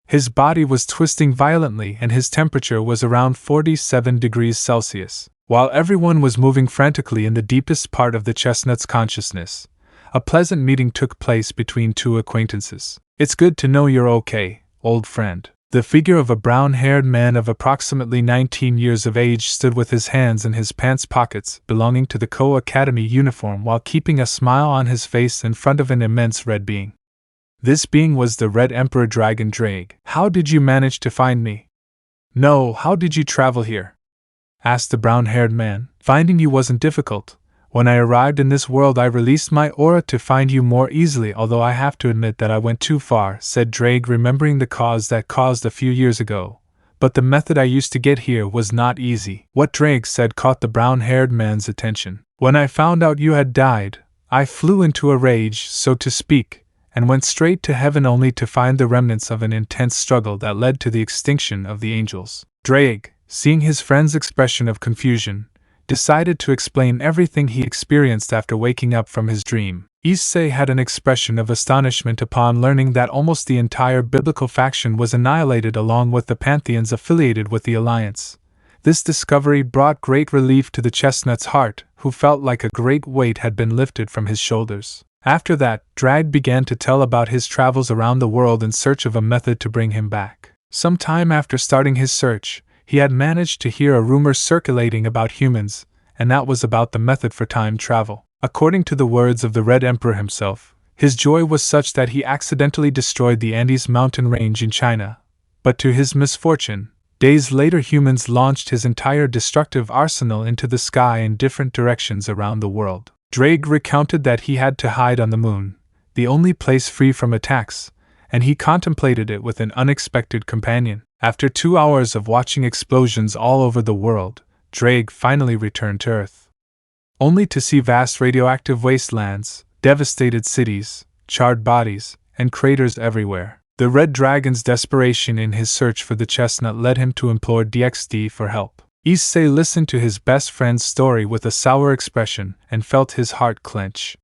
His body was twisting violently and his temperature was around 47 degrees Celsius. While everyone was moving frantically in the deepest part of the chestnut's consciousness, a pleasant meeting took place between two acquaintances. "It's good to know you're okay, old friend." The figure of a brown-haired man of approximately 19 years of age stood with his hands in his pants pockets belonging to the Ko Academy uniform while keeping a smile on his face in front of an immense red being. This being was the Red Emperor Dragon Drake. "How did you manage to find me?" "No, how did you travel here?" asked the brown-haired man. "Finding you wasn't difficult. When I arrived in this world I released my aura to find you more easily, although I have to admit that I went too far," said Drake, remembering the cause that caused a few years ago. "But the method I used to get here was not easy." What Drake said caught the brown-haired man's attention. "When I found out you had died, I flew into a rage, so to speak, and went straight to heaven only to find the remnants of an intense struggle that led to the extinction of the angels." Drake, seeing his friend's expression of confusion, decided to explain everything he experienced after waking up from his dream. Issei had an expression of astonishment upon learning that almost the entire biblical faction was annihilated along with the pantheons affiliated with the alliance. This discovery brought great relief to the chestnut's heart, who felt like a great weight had been lifted from his shoulders. After that, Drag began to tell about his travels around the world in search of a method to bring him back. Some time after starting his search, he had managed to hear a rumor circulating about humans, and that was about the method for time travel. According to the words of the Red Emperor himself, his joy was such that he accidentally destroyed the Andes mountain range in China. But to his misfortune, days later humans launched his entire destructive arsenal into the sky in different directions around the world. Drake recounted that he had to hide on the moon, the only place free from attacks, and he contemplated it with an unexpected companion. After 2 hours of watching explosions all over the world, Drake finally returned to Earth, only to see vast radioactive wastelands, devastated cities, charred bodies, and craters everywhere. The Red Dragon's desperation in his search for the chestnut led him to implore DXD for help. Issei listened to his best friend's story with a sour expression and felt his heart clench.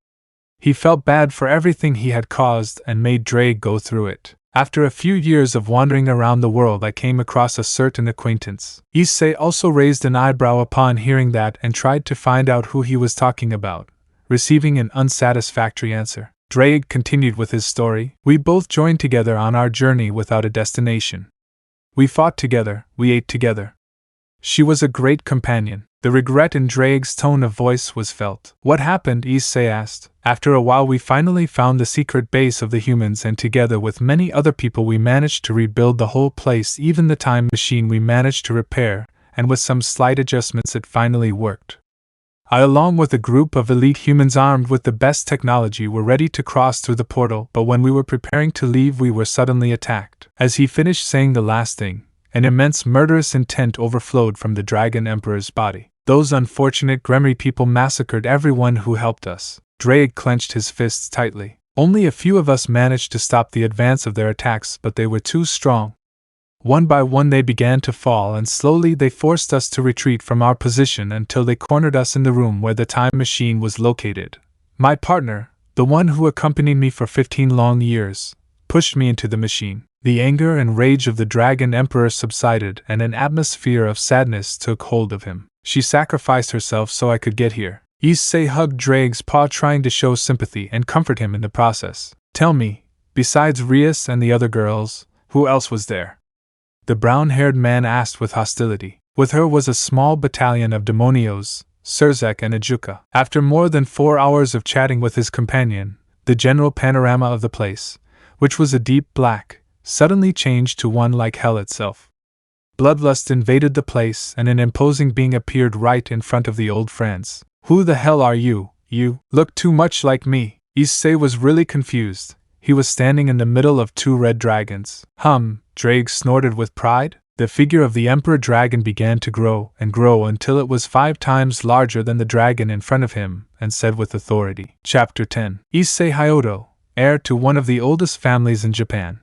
He felt bad for everything he had caused and made Drake go through it. After a few years of wandering around the world, I came across a certain acquaintance. Issei also raised an eyebrow upon hearing that and tried to find out who he was talking about, receiving an unsatisfactory answer. Drake continued with his story. We both joined together on our journey without a destination. We fought together, we ate together. She was a great companion. The regret in Drake's tone of voice was felt. What happened? Issei asked. After a while we finally found the secret base of the humans, and together with many other people we managed to rebuild the whole place, even the time machine we managed to repair, and with some slight adjustments it finally worked. I, along with a group of elite humans armed with the best technology, were ready to cross through the portal, but when we were preparing to leave we were suddenly attacked. As he finished saying the last thing, an immense murderous intent overflowed from the Dragon Emperor's body. Those unfortunate Grimary people massacred everyone who helped us. Drake clenched his fists tightly. Only a few of us managed to stop the advance of their attacks, but they were too strong. One by one they began to fall, and slowly they forced us to retreat from our position until they cornered us in the room where the time machine was located. My partner, the one who accompanied me for 15 long years, pushed me into the machine. The anger and rage of the Dragon Emperor subsided, and an atmosphere of sadness took hold of him. She sacrificed herself so I could get here. Issei hugged Drake's paw, trying to show sympathy and comfort him in the process. Tell me, besides Rias and the other girls, who else was there? The brown-haired man asked with hostility. With her was a small battalion of demonios, Surzek and Ajuka. After more than 4 hours of chatting with his companion, the general panorama of the place, which was a deep black, suddenly changed to one like hell itself. Bloodlust invaded the place, and an imposing being appeared right in front of the old friends. Who the hell are you? You look too much like me. Issei was really confused. He was standing in the middle of 2 red dragons. Drake snorted with pride. The figure of the Emperor Dragon began to grow and grow until it was 5 times larger than the dragon in front of him, and said with authority. Chapter 10. Iseei Hyodo, heir to one of the oldest families in Japan.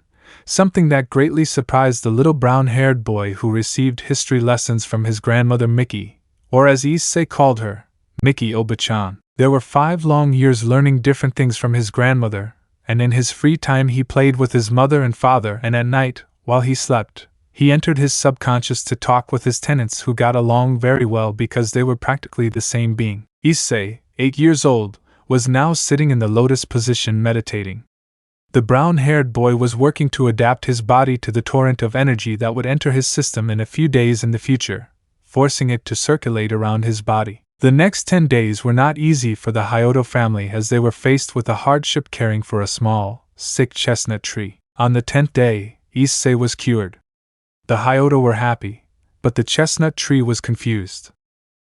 Something that greatly surprised the little brown-haired boy who received history lessons from his grandmother Miki, or as Issei called her, Miki Oba-chan. There were 5 long years learning different things from his grandmother, and in his free time he played with his mother and father, and at night, while he slept, he entered his subconscious to talk with his tenants, who got along very well because they were practically the same being. Issei, 8 years old, was now sitting in the lotus position meditating. The brown-haired boy was working to adapt his body to the torrent of energy that would enter his system in a few days in the future, forcing it to circulate around his body. The next 10 days were not easy for the Hyodo family, as they were faced with the hardship caring for a small, sick chestnut tree. On the 10th day, Issei was cured. The Hyodo were happy, but the chestnut tree was confused.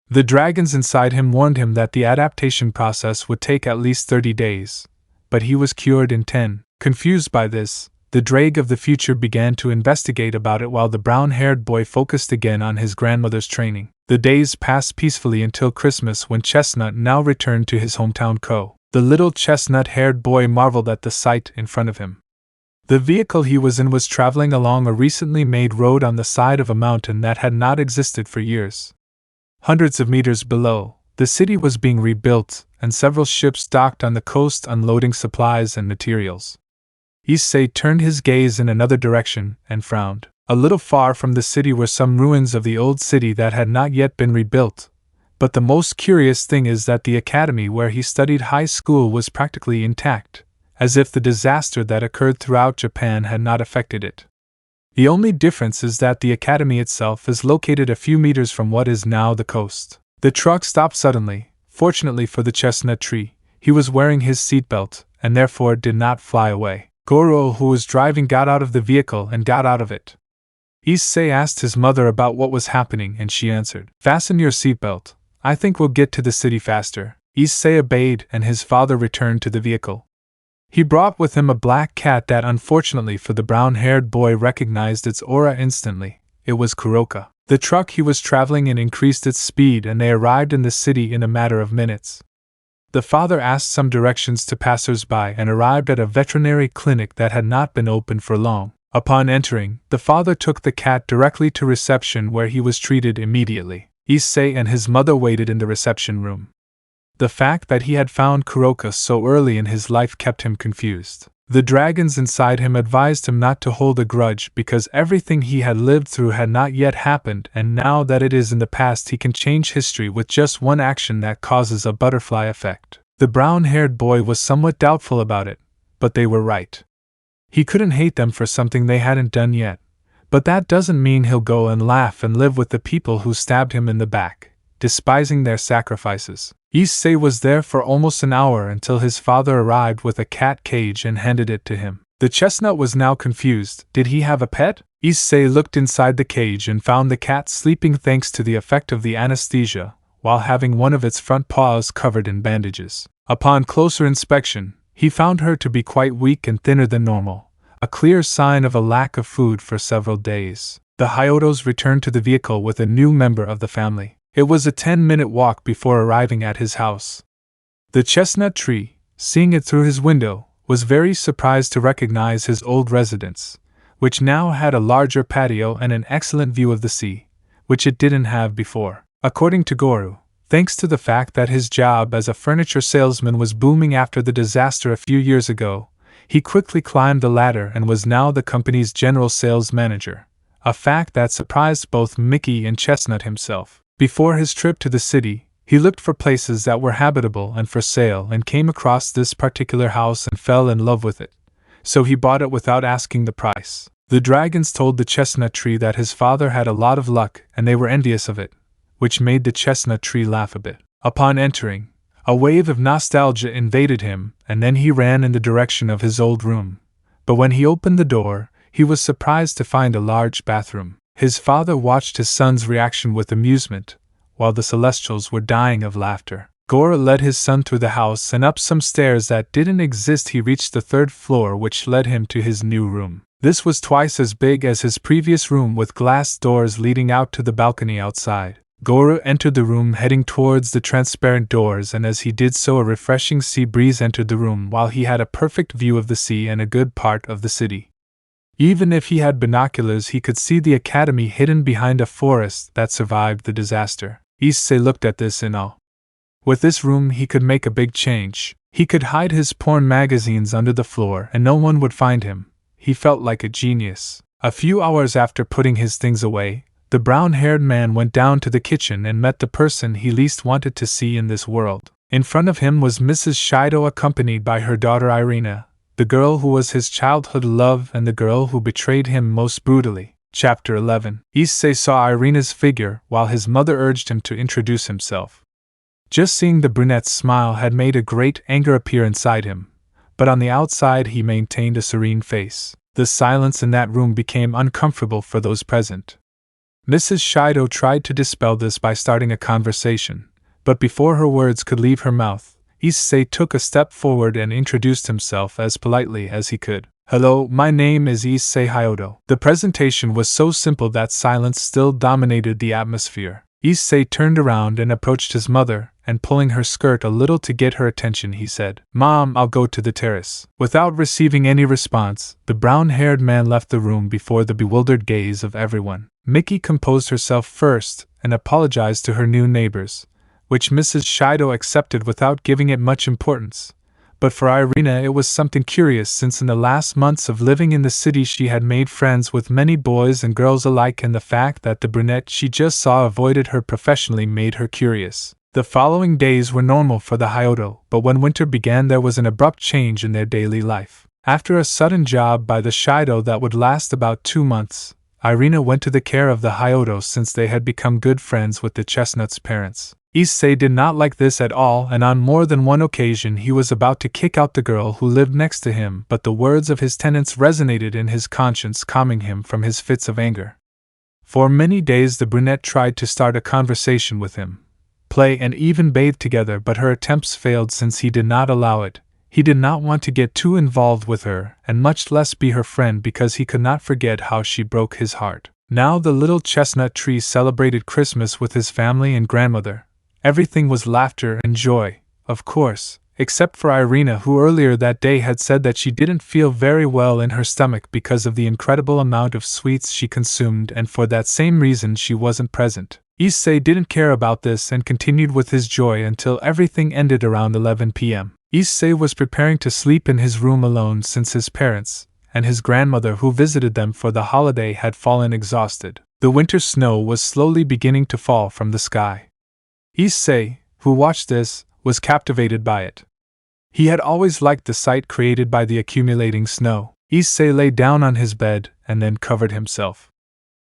The dragons inside him warned him that the adaptation process would take at least 30 days, but he was cured in 10. Confused by this, the Drake of the future began to investigate about it, while the brown-haired boy focused again on his grandmother's training. The days passed peacefully until Christmas, when Chestnut now returned to his hometown Ko. The little chestnut-haired boy marveled at the sight in front of him. The vehicle he was in was traveling along a recently made road on the side of a mountain that had not existed for years. Hundreds of meters below, the city was being rebuilt, and several ships docked on the coast unloading supplies and materials. Issei turned his gaze in another direction and frowned. A little far from the city were some ruins of the old city that had not yet been rebuilt, But the most curious thing is that the academy where he studied high school was practically intact, as if the disaster that occurred throughout Japan had not affected it. The only difference is that the academy itself is located a few meters from what is now the coast. The truck stopped suddenly. Fortunately for the chestnut tree, he was wearing his seatbelt, and therefore did not fly away. Goro, who was driving, got out of the vehicle and got out of it. Issei asked his mother about what was happening, and she answered, "Fasten your seatbelt. I think we'll get to the city faster." Issei obeyed, and his father returned to the vehicle. He brought with him a black cat that, unfortunately for the brown-haired boy, recognized its aura instantly. It was Kuroka. The truck he was traveling in increased its speed, and they arrived in the city in a matter of minutes. The father asked some directions to passers-by and arrived at a veterinary clinic that had not been open for long. Upon entering, the father took the cat directly to reception, where he was treated immediately. Issei and his mother waited in the reception room. The fact that he had found Kuroka so early in his life kept him confused. The dragons inside him advised him not to hold a grudge because everything he had lived through had not yet happened, and now that it is in the past he can change history with just one action that causes a butterfly effect. The brown-haired boy was somewhat doubtful about it, but they were right. He couldn't hate them for something they hadn't done yet, but that doesn't mean he'll go and laugh and live with the people who stabbed him in the back, despising their sacrifices. Issei was there for almost an hour until his father arrived with a cat cage and handed it to him. The chestnut was now confused. Did he have a pet? Issei looked inside the cage and found the cat sleeping thanks to the effect of the anesthesia, while having one of its front paws covered in bandages. Upon closer inspection, he found her to be quite weak and thinner than normal, a clear sign of a lack of food for several days. The Hyodos returned to the vehicle with a new member of the family. It was a 10-minute walk before arriving at his house. The chestnut tree, seeing it through his window, was very surprised to recognize his old residence, which now had a larger patio and an excellent view of the sea, which it didn't have before. According to Goro, thanks to the fact that his job as a furniture salesman was booming after the disaster a few years ago, he quickly climbed the ladder and was now the company's general sales manager, a fact that surprised both Mickey and Chestnut himself. Before his trip to the city, he looked for places that were habitable and for sale and came across this particular house and fell in love with it, so he bought it without asking the price. The dragons told the chestnut tree that his father had a lot of luck and they were envious of it, which made the chestnut tree laugh a bit. Upon entering, a wave of nostalgia invaded him, and then he ran in the direction of his old room. But when he opened the door, he was surprised to find a large bathroom. His father watched his son's reaction with amusement, while the Celestials were dying of laughter. Goro led his son through the house and up some stairs that didn't exist. He reached the 3rd floor, which led him to his new room. This was twice as big as his previous room, with glass doors leading out to the balcony outside. Goro entered the room heading towards the transparent doors, and as he did so a refreshing sea breeze entered the room, while he had a perfect view of the sea and a good part of the city. Even if he had binoculars, he could see the academy hidden behind a forest that survived the disaster. Issei looked at this in awe. With this room he could make a big change. He could hide his porn magazines under the floor and no one would find him. He felt like a genius. A few hours after putting his things away, the brown-haired man went down to the kitchen and met the person he least wanted to see in this world. In front of him was Mrs. Shido, accompanied by her daughter Irina, the girl who was his childhood love and the girl who betrayed him most brutally. Chapter 11. Issei saw Irina's figure while his mother urged him to introduce himself. Just seeing the brunette's smile had made a great anger appear inside him, but on the outside he maintained a serene face. The silence in that room became uncomfortable for those present. Mrs. Shido tried to dispel this by starting a conversation, but before her words could leave her mouth, Issei took a step forward and introduced himself as politely as he could. "Hello, my name is Iseei Hyodo." The presentation was so simple that silence still dominated the atmosphere. Issei turned around and approached his mother, and pulling her skirt a little to get her attention, he said, "Mom, I'll go to the terrace." Without receiving any response, the brown-haired man left the room before the bewildered gaze of everyone. Mickey composed herself first and apologized to her new neighbors, which Mrs. Shido accepted without giving it much importance, But for Irina it was something curious, since in the last months of living in the city she had made friends with many boys and girls alike, and the fact that the brunette she just saw avoided her professionally made her curious. The following days were normal for the Hyodo, but when winter began there was an abrupt change in their daily life. After a sudden job by the Shido that would last about 2 months, Irina went to the care of the Hyodo since they had become good friends with the chestnut's parents. Issei did not like this at all, and on more than one occasion he was about to kick out the girl who lived next to him, but the words of his tenants resonated in his conscience, calming him from his fits of anger. For many days the brunette tried to start a conversation with him, play and even bathe together, but her attempts failed since he did not allow it. He did not want to get too involved with her, and much less be her friend, because he could not forget how she broke his heart. Now the little chestnut tree celebrated Christmas with his family and grandmother. Everything was laughter and joy, of course, except for Irina, who earlier that day had said that she didn't feel very well in her stomach because of the incredible amount of sweets she consumed, and for that same reason she wasn't present. Issei didn't care about this and continued with his joy until everything ended around 11 p.m. Issei was preparing to sleep in his room alone since his parents and his grandmother who visited them for the holiday had fallen exhausted. The winter snow was slowly beginning to fall from the sky. Issei, who watched this, was captivated by it. He had always liked the sight created by the accumulating snow. Issei lay down on his bed and then covered himself.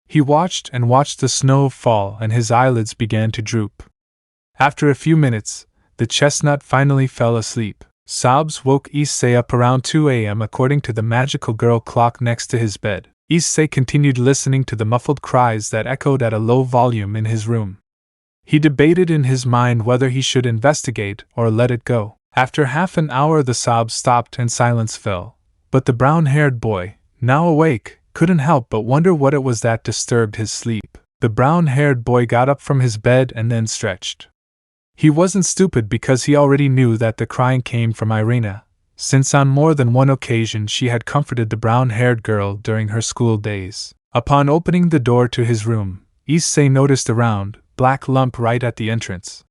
He watched and watched the snow fall, and his eyelids began to droop. After a few minutes, the chestnut finally fell asleep. Sobs woke Issei up around 2 a.m. according to the magical girl clock next to his bed. Issei continued listening to the muffled cries that echoed at a low volume in his room. He debated in his mind whether he should investigate or let it go. After half an hour the sobs stopped and silence fell, but the brown-haired boy, now awake, couldn't help but wonder what it was that disturbed his sleep. The brown-haired boy got up from his bed and then stretched. He wasn't stupid, because he already knew that the crying came from Irina, since on more than one occasion she had comforted the brown-haired girl during her school days. Upon opening the door to his room, Issei noticed a round, black lump right at the entrance.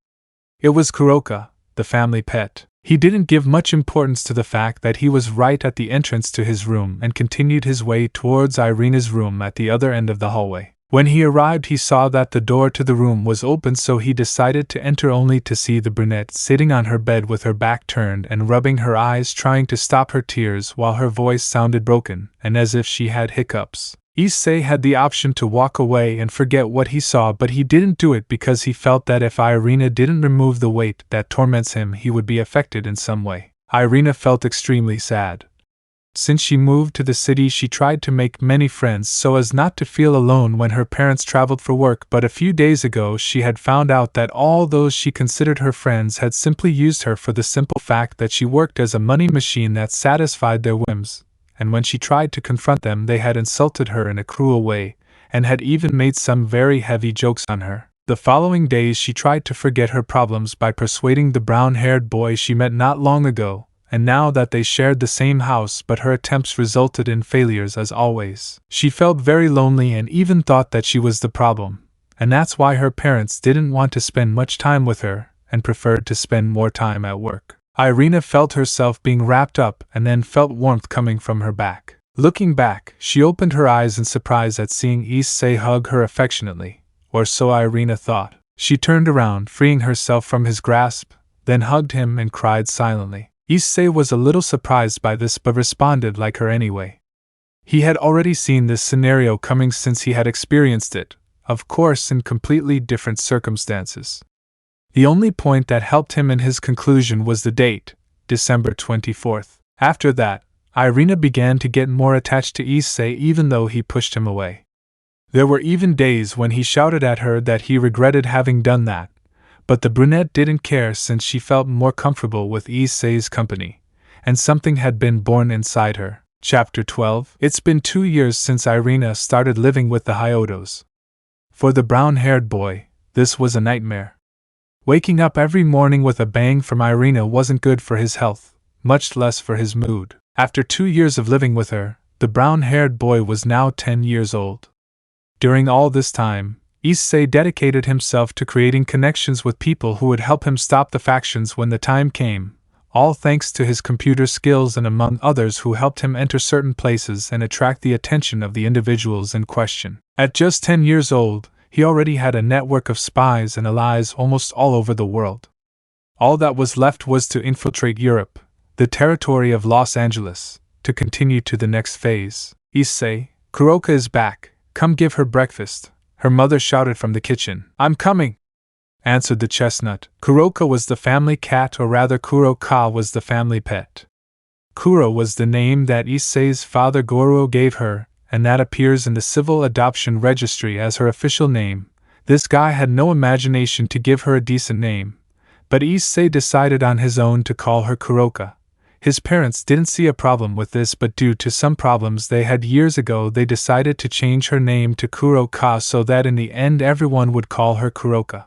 It was Kuroka, the family pet. He didn't give much importance to the fact that he was right at the entrance to his room and continued his way towards Irina's room at the other end of the hallway. When he arrived he saw that the door to the room was open, so he decided to enter only to see the brunette sitting on her bed with her back turned and rubbing her eyes, trying to stop her tears while her voice sounded broken and as if she had hiccups. Issei had the option to walk away and forget what he saw, but he didn't do it because he felt that if Irina didn't remove the weight that torments him he would be affected in some way. Irina felt extremely sad. Since she moved to the city she tried to make many friends so as not to feel alone when her parents traveled for work, but a few days ago she had found out that all those she considered her friends had simply used her for the simple fact that she worked as a money machine that satisfied their whims, and when she tried to confront them they had insulted her in a cruel way, and had even made some very heavy jokes on her. The following days she tried to forget her problems by persuading the brown-haired boy she met not long ago, and now that they shared the same house, but her attempts resulted in failures as always. She felt very lonely and even thought that she was the problem, and that's why her parents didn't want to spend much time with her, and preferred to spend more time at work. Irina felt herself being wrapped up and then felt warmth coming from her back. Looking back, she opened her eyes in surprise at seeing Issei hug her affectionately, or so Irina thought. She turned around, freeing herself from his grasp, then hugged him and cried silently. Issei was a little surprised by this but responded like her anyway. He had already seen this scenario coming since he had experienced it, of course in completely different circumstances. The only point that helped him in his conclusion was the date, December 24th. After that, Irina began to get more attached to Issei even though he pushed him away. There were even days when he shouted at her that he regretted having done that, but the brunette didn't care since she felt more comfortable with Issei's company, and something had been born inside her. Chapter 12. It's been 2 years since Irina started living with the Hyodos. For the brown-haired boy, this was a nightmare. Waking up every morning with a bang from Irina wasn't good for his health, much less for his mood. After 2 years of living with her, the brown-haired boy was now 10 years old. During all this time, Issei dedicated himself to creating connections with people who would help him stop the factions when the time came, all thanks to his computer skills and among others who helped him enter certain places and attract the attention of the individuals in question. At just 10 years old, he already had a network of spies and allies almost all over the world. All that was left was to infiltrate Europe, the territory of Los Angeles, to continue to the next phase. Issei, Kuroka is back, come give her breakfast, her mother shouted from the kitchen. I'm coming, answered the chestnut. Kuroka was the family cat, or rather Kuroka was the family pet. Kuro was the name that Issei's father Goro gave her, and that appears in the civil adoption registry as her official name. This guy had no imagination to give her a decent name, but Issei decided on his own to call her Kuroka. His parents didn't see a problem with this, but due to some problems they had years ago, they decided to change her name to Kuroka so that in the end everyone would call her Kuroka.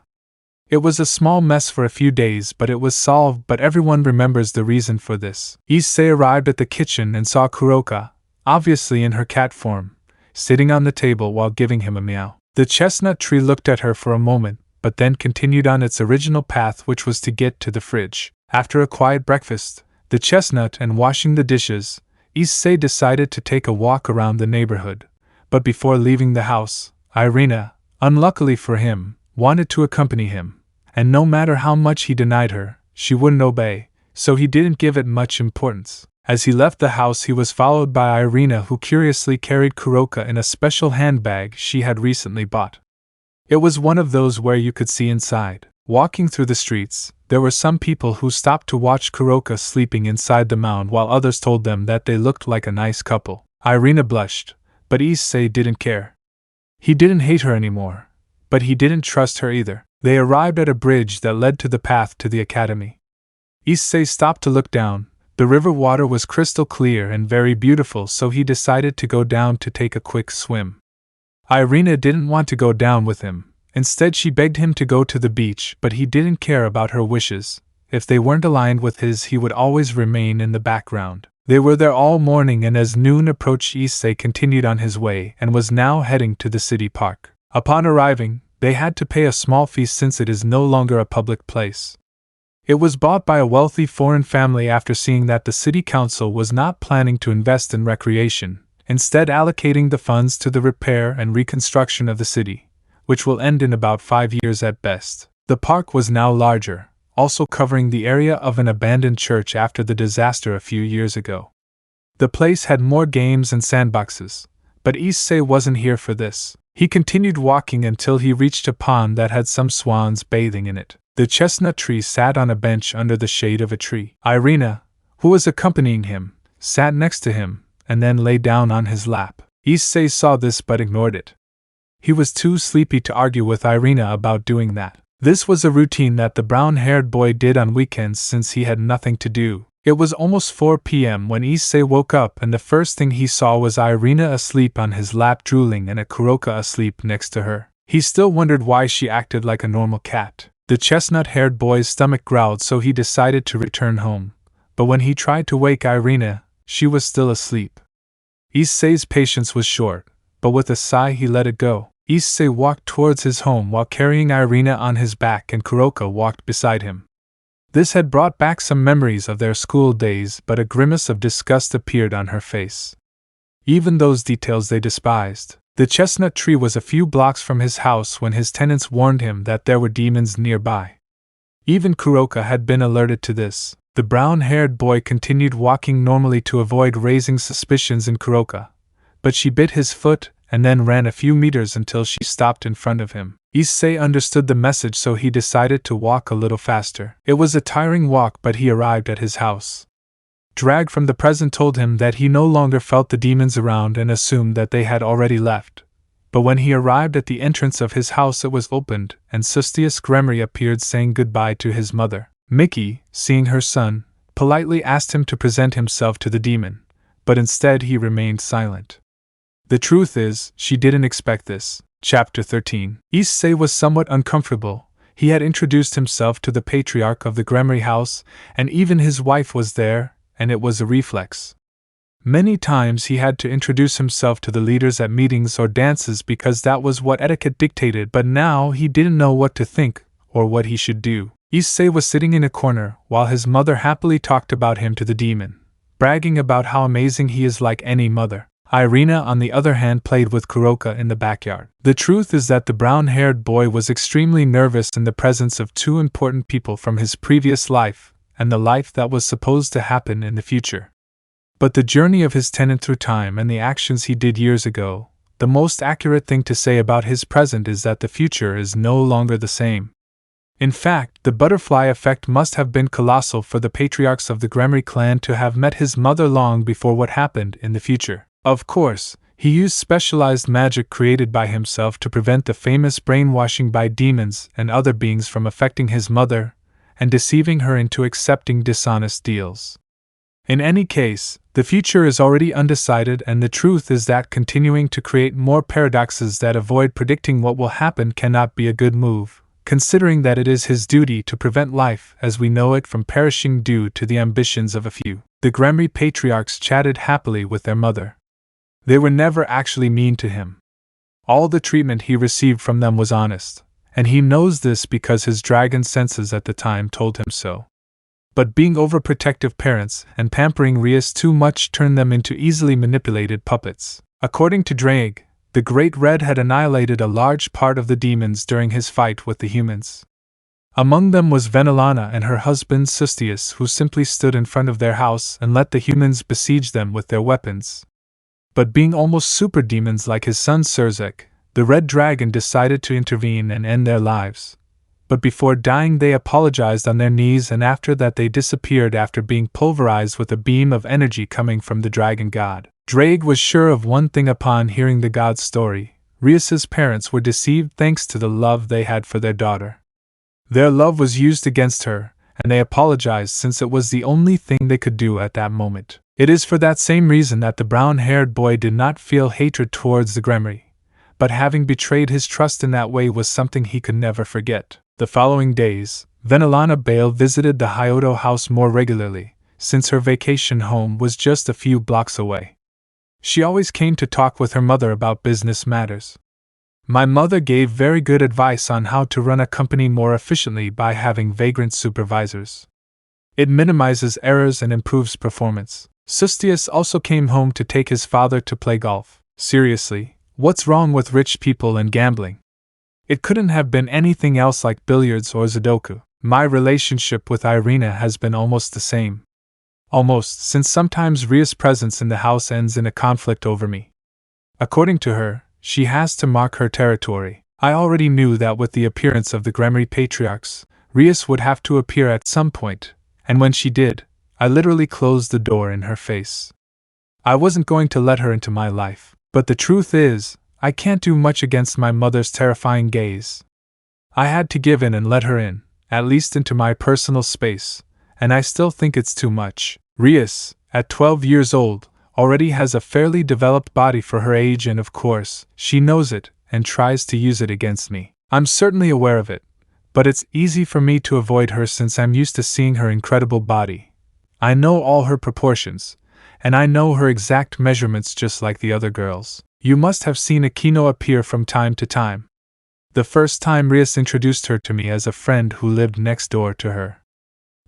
It was a small mess for a few days, but it was solved, but everyone remembers the reason for this. Issei arrived at the kitchen and saw Kuroka, obviously in her cat form, sitting on the table while giving him a meow. The chestnut tree looked at her for a moment, but then continued on its original path, which was to get to the fridge. After a quiet breakfast, the chestnut and washing the dishes, Issei decided to take a walk around the neighborhood. But before leaving the house, Irina, unluckily for him, wanted to accompany him, and no matter how much he denied her, she wouldn't obey, so he didn't give it much importance. As he left the house, he was followed by Irina, who curiously carried Kuroka in a special handbag she had recently bought. It was one of those where you could see inside. Walking through the streets, there were some people who stopped to watch Kuroka sleeping inside the mound, while others told them that they looked like a nice couple. Irina blushed, but Issei didn't care. He didn't hate her anymore, but he didn't trust her either. They arrived at a bridge that led to the path to the academy. Issei stopped to look down. The river water was crystal clear and very beautiful, so he decided to go down to take a quick swim. Irina didn't want to go down with him. Instead, she begged him to go to the beach, but he didn't care about her wishes. If they weren't aligned with his, he would always remain in the background. They were there all morning, and as noon approached, Issei continued on his way and was now heading to the city park. Upon arriving, they had to pay a small fee since it is no longer a public place. It was bought by a wealthy foreign family after seeing that the city council was not planning to invest in recreation, instead allocating the funds to the repair and reconstruction of the city, which will end in about 5 years at best. The park was now larger, also covering the area of an abandoned church after the disaster a few years ago. The place had more games and sandboxes, but Issei wasn't here for this. He continued walking until he reached a pond that had some swans bathing in it. The chestnut tree sat on a bench under the shade of a tree. Irina, who was accompanying him, sat next to him, and then lay down on his lap. Issei saw this but ignored it. He was too sleepy to argue with Irina about doing that. This was a routine that the brown-haired boy did on weekends since he had nothing to do. It was almost 4 p.m. when Issei woke up, and the first thing he saw was Irina asleep on his lap drooling and a Kuroka asleep next to her. He still wondered why she acted like a normal cat. The chestnut-haired boy's stomach growled, so he decided to return home. But when he tried to wake Irina, she was still asleep. Issei's patience was short, but with a sigh he let it go. Issei walked towards his home while carrying Irina on his back, and Kuroka walked beside him. This had brought back some memories of their school days, but a grimace of disgust appeared on her face. Even those details they despised. The chestnut tree was a few blocks from his house when his tenants warned him that there were demons nearby. Even Kuroka had been alerted to this. The brown-haired boy continued walking normally to avoid raising suspicions in Kuroka, but she bit his foot and then ran a few meters until she stopped in front of him. Issei understood the message, so he decided to walk a little faster. It was a tiring walk, but he arrived at his house. Drag from the present told him that he no longer felt the demons around and assumed that they had already left. But when he arrived at the entrance of his house, it was opened, and Sustius Grimary appeared saying goodbye to his mother. Mickey, seeing her son, politely asked him to present himself to the demon, but instead he remained silent. The truth is, she didn't expect this. Chapter 13. Issei was somewhat uncomfortable. He had introduced himself to the patriarch of the Gremory house, and even his wife was there, and it was a reflex. Many times he had to introduce himself to the leaders at meetings or dances because that was what etiquette dictated, but now he didn't know what to think or what he should do. Issei was sitting in a corner while his mother happily talked about him to the demon, bragging about how amazing he is like any mother. Irina, on the other hand, played with Kuroka in the backyard. The truth is that the brown-haired boy was extremely nervous in the presence of two important people from his previous life and the life that was supposed to happen in the future. But the journey of his tenant through time and the actions he did years ago, the most accurate thing to say about his present is that the future is no longer the same. In fact, the butterfly effect must have been colossal for the patriarchs of the Gremory clan to have met his mother long before what happened in the future. Of course, he used specialized magic created by himself to prevent the famous brainwashing by demons and other beings from affecting his mother and deceiving her into accepting dishonest deals. In any case, the future is already undecided, and the truth is that continuing to create more paradoxes that avoid predicting what will happen cannot be a good move, considering that it is his duty to prevent life as we know it from perishing due to the ambitions of a few. The Gremory patriarchs chatted happily with their mother. They were never actually mean to him. All the treatment he received from them was honest, and he knows this because his dragon senses at the time told him so. But being overprotective parents and pampering Rias too much turned them into easily manipulated puppets. According to Drake, the Great Red had annihilated a large part of the demons during his fight with the humans. Among them was Venelana and her husband Sustius, who simply stood in front of their house and let the humans besiege them with their weapons. But being almost super demons like his son Surzek, the Red Dragon decided to intervene and end their lives. But before dying they apologized on their knees, and after that they disappeared after being pulverized with a beam of energy coming from the dragon god. Drake was sure of one thing upon hearing the god's story: Rias's parents were deceived thanks to the love they had for their daughter. Their love was used against her, and they apologized since it was the only thing they could do at that moment. It is for that same reason that the brown-haired boy did not feel hatred towards the Gremory, but having betrayed his trust in that way was something he could never forget. The following days, Venelana Bale visited the Hyodo house more regularly, since her vacation home was just a few blocks away. She always came to talk with her mother about business matters. My mother gave very good advice on how to run a company more efficiently by having vagrant supervisors. It minimizes errors and improves performance. Sustius also came home to take his father to play golf. Seriously, what's wrong with rich people and gambling? It couldn't have been anything else like billiards or Sudoku. My relationship with Irina has been almost the same. Almost, since sometimes Ria's presence in the house ends in a conflict over me. According to her, she has to mark her territory. I already knew that with the appearance of the Gremory patriarchs, Rias would have to appear at some point, and when she did, I literally closed the door in her face. I wasn't going to let her into my life, but the truth is, I can't do much against my mother's terrifying gaze. I had to give in and let her in, at least into my personal space, and I still think it's too much. Rias, at 12 years old, already has a fairly developed body for her age, and of course, she knows it and tries to use it against me. I'm certainly aware of it, but it's easy for me to avoid her since I'm used to seeing her incredible body. I know all her proportions, and I know her exact measurements just like the other girls. You must have seen Akino appear from time to time. The first time Rias introduced her to me as a friend who lived next door to her.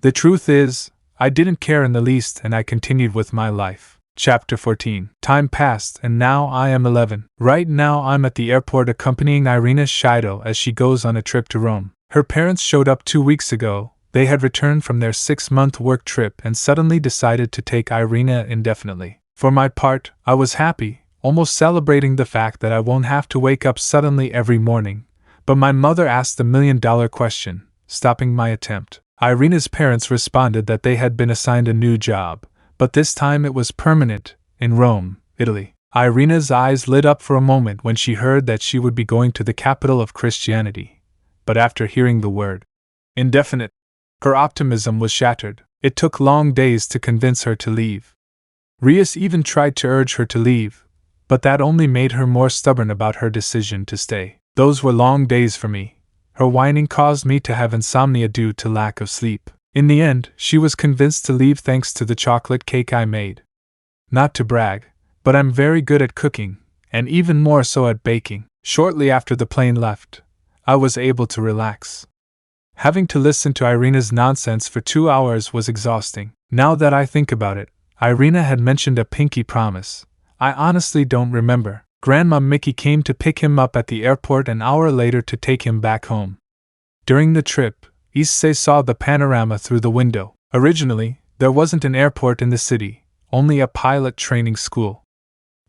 The truth is, I didn't care in the least, and I continued with my life. Chapter 14. Time passed, and now I am 11. Right now I'm at the airport accompanying Irina Shido as she goes on a trip to Rome. Her parents showed up 2 weeks ago. They had returned from their 6-month work trip and suddenly decided to take Irina indefinitely. For my part, I was happy, almost celebrating the fact that I won't have to wake up suddenly every morning. But my mother asked the million-dollar question, stopping my attempt. Irina's parents responded that they had been assigned a new job, but this time it was permanent, in Rome, Italy. Irina's eyes lit up for a moment when she heard that she would be going to the capital of Christianity. But after hearing the word indefinite, her optimism was shattered. It took long days to convince her to leave. Rias even tried to urge her to leave, but that only made her more stubborn about her decision to stay. Those were long days for me. Her whining caused me to have insomnia due to lack of sleep. In the end, she was convinced to leave thanks to the chocolate cake I made. Not to brag, but I'm very good at cooking, and even more so at baking. Shortly after the plane left, I was able to relax. Having to listen to Irina's nonsense for 2 hours was exhausting. Now that I think about it, Irina had mentioned a pinky promise. I honestly don't remember. Grandma Mickey came to pick him up at the airport an hour later to take him back home. During the trip, Issei saw the panorama through the window. Originally, there wasn't an airport in the city, only a pilot training school.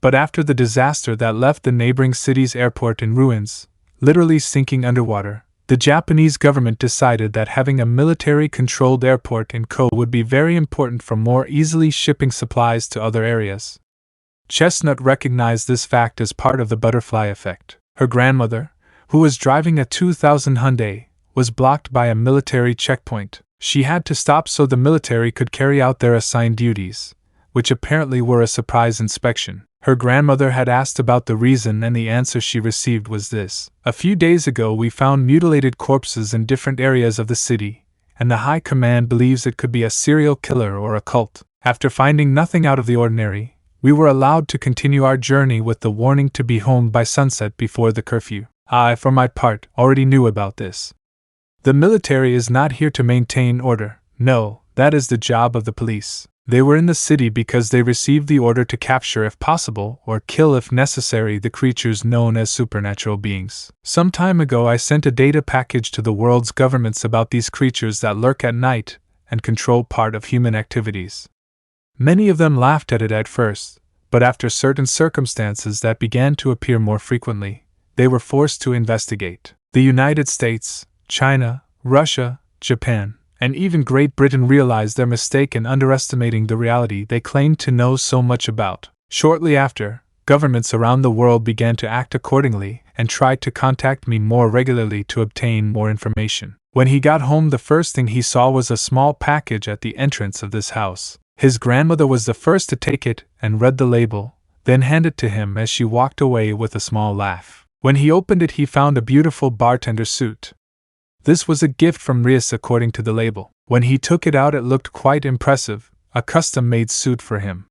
But after the disaster that left the neighboring city's airport in ruins, literally sinking underwater, the Japanese government decided that having a military-controlled airport in Ko would be very important for more easily shipping supplies to other areas. Chestnut recognized this fact as part of the butterfly effect. Her grandmother, who was driving a 2000 Hyundai, was blocked by a military checkpoint. She had to stop so the military could carry out their assigned duties, which apparently were a surprise inspection. Her grandmother had asked about the reason, and the answer she received was this: "A few days ago we found mutilated corpses in different areas of the city, and the High Command believes it could be a serial killer or a cult. After finding nothing out of the ordinary, we were allowed to continue our journey with the warning to be home by sunset before the curfew. I, for my part, already knew about this. The military is not here to maintain order. No, that is the job of the police. They were in the city because they received the order to capture if possible, or kill if necessary, the creatures known as supernatural beings. Some time ago I sent a data package to the world's governments about these creatures that lurk at night and control part of human activities. Many of them laughed at it at first, but after certain circumstances that began to appear more frequently, they were forced to investigate. The United States, China, Russia, Japan, and even Great Britain realized their mistake in underestimating the reality they claimed to know so much about. Shortly after, governments around the world began to act accordingly and tried to contact me more regularly to obtain more information. When he got home, the first thing he saw was a small package at the entrance of this house. His grandmother was the first to take it and read the label, then handed it to him as she walked away with a small laugh. When he opened it, he found a beautiful bartender suit. This was a gift from Rias according to the label. When he took it out, it looked quite impressive, a custom-made suit for him.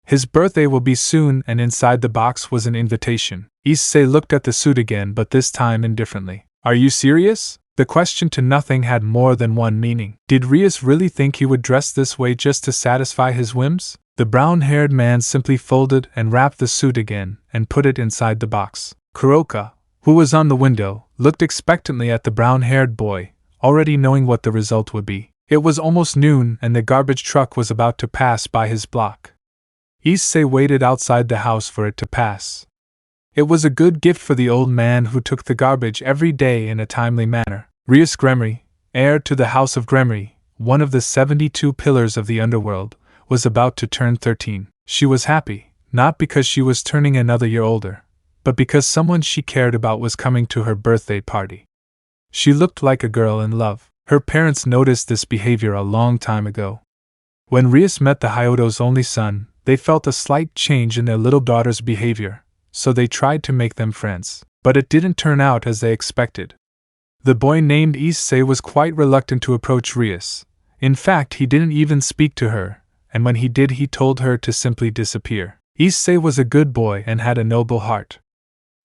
His birthday will be soon, and inside the box was an invitation. Issei looked at the suit again, but this time indifferently. Are you serious? The question to nothing had more than one meaning. Did Rias really think he would dress this way just to satisfy his whims? The brown-haired man simply folded and wrapped the suit again and put it inside the box. Kuroka, who was on the window, looked expectantly at the brown-haired boy, already knowing what the result would be. It was almost noon, and the garbage truck was about to pass by his block. Issei waited outside the house for it to pass. It was a good gift for the old man who took the garbage every day in a timely manner. Rias Grimary, heir to the house of Grimary, one of the 72 pillars of the underworld, was about to turn 13. She was happy, not because she was turning another year older, but because someone she cared about was coming to her birthday party. She looked like a girl in love. Her parents noticed this behavior a long time ago. When Rias met the Hyodo's only son, they felt a slight change in their little daughter's behavior, so they tried to make them friends. But it didn't turn out as they expected. The boy named Issei was quite reluctant to approach Rias. In fact, he didn't even speak to her, and when he did, he told her to simply disappear. Issei was a good boy and had a noble heart.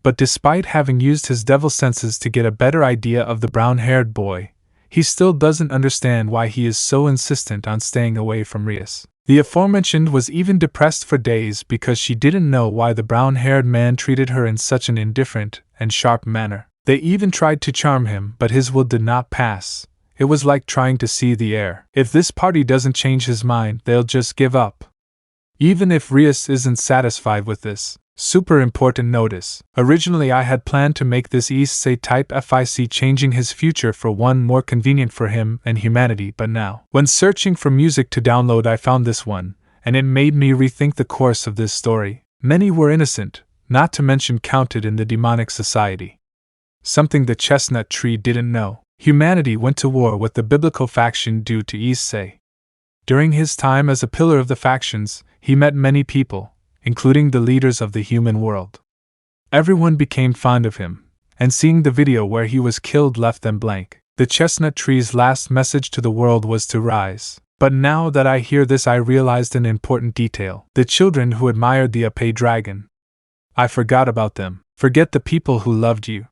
But despite having used his devil senses to get a better idea of the brown-haired boy, he still doesn't understand why he is so insistent on staying away from Rias. The aforementioned was even depressed for days because she didn't know why the brown-haired man treated her in such an indifferent and sharp manner. They even tried to charm him, but his will did not pass. It was like trying to see the air. If this party doesn't change his mind, they'll just give up. Even if Rias isn't satisfied with this. Super important notice. Originally I had planned to make this Issei type FIC, changing his future for one more convenient for him and humanity, but now, when searching for music to download, I found this one, and it made me rethink the course of this story. Many were innocent, not to mention counted in the demonic society. Something the chestnut tree didn't know. Humanity went to war with the biblical faction due to Issei. During his time as a pillar of the factions, he met many people, including the leaders of the human world. Everyone became fond of him, and seeing the video where he was killed left them blank. The chestnut tree's last message to the world was to rise. But now that I hear this, I realized an important detail. The children who admired the Issei dragon. I forgot about them. Forget the people who loved you.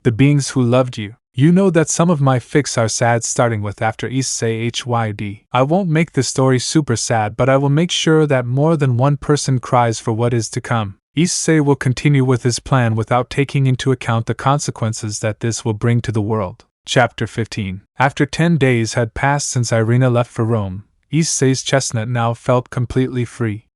The beings who loved you. You know that some of my fics are sad, starting with after Issei Hyodo. I won't make the story super sad, but I will make sure that more than one person cries for what is to come. Issei will continue with his plan without taking into account the consequences that this will bring to the world. Chapter 15. After 10 days had passed since Irina left for Rome, Issei's chestnut now felt completely free.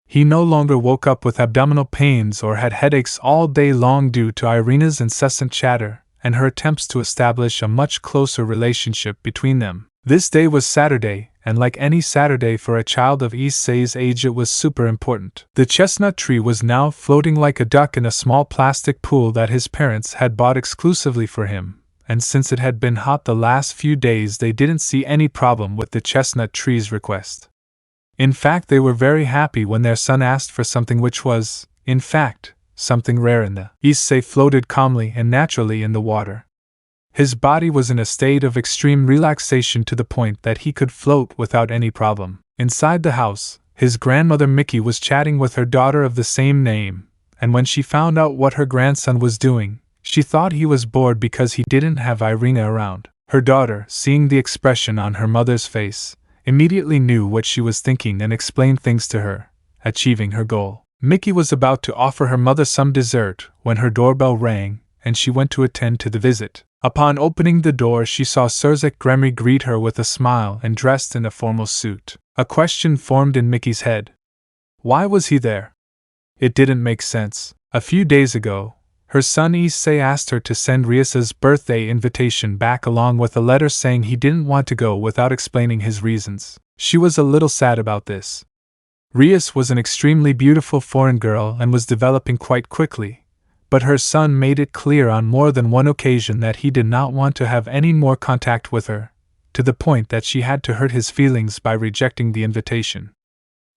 He no longer woke up with abdominal pains or had headaches all day long due to Irina's incessant chatter and her attempts to establish a much closer relationship between them. This day was Saturday, and like any Saturday for a child of Issei's age, it was super important. The chestnut tree was now floating like a duck in a small plastic pool that his parents had bought exclusively for him, and since it had been hot the last few days, they didn't see any problem with the chestnut tree's request. In fact, they were very happy when their son asked for something which was, in fact, something rare in the Issei floated calmly and naturally in the water. His body was in a state of extreme relaxation to the point that he could float without any problem. Inside the house, his grandmother Mickey was chatting with her daughter of the same name, and when she found out what her grandson was doing, she thought he was bored because he didn't have Irina around. Her daughter, seeing the expression on her mother's face, immediately knew what she was thinking and explained things to her, achieving her goal. Mickey was about to offer her mother some dessert when her doorbell rang, and she went to attend to the visit. Upon opening the door, she saw Sirzek Grimary greet her with a smile and dressed in a formal suit. A question formed in Mickey's head. Why was he there? It didn't make sense. A few days ago, her son Issei asked her to send Rias's birthday invitation back along with a letter saying he didn't want to go without explaining his reasons. She was a little sad about this. Rias was an extremely beautiful foreign girl and was developing quite quickly, but her son made it clear on more than one occasion that he did not want to have any more contact with her, to the point that she had to hurt his feelings by rejecting the invitation.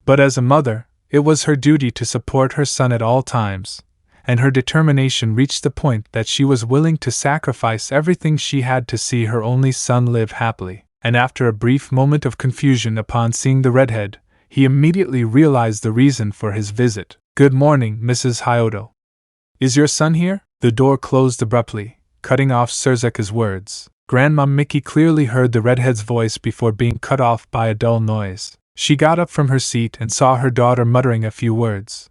But as a mother, it was her duty to support her son at all times, and her determination reached the point that she was willing to sacrifice everything she had to see her only son live happily. And after a brief moment of confusion upon seeing the redhead, he immediately realized the reason for his visit. "Good morning, Mrs. Hyodo. Is your son here?" The door closed abruptly, cutting off Sirzek's words. Grandma Mickey clearly heard the redhead's voice before being cut off by a dull noise. She got up from her seat and saw her daughter muttering a few words.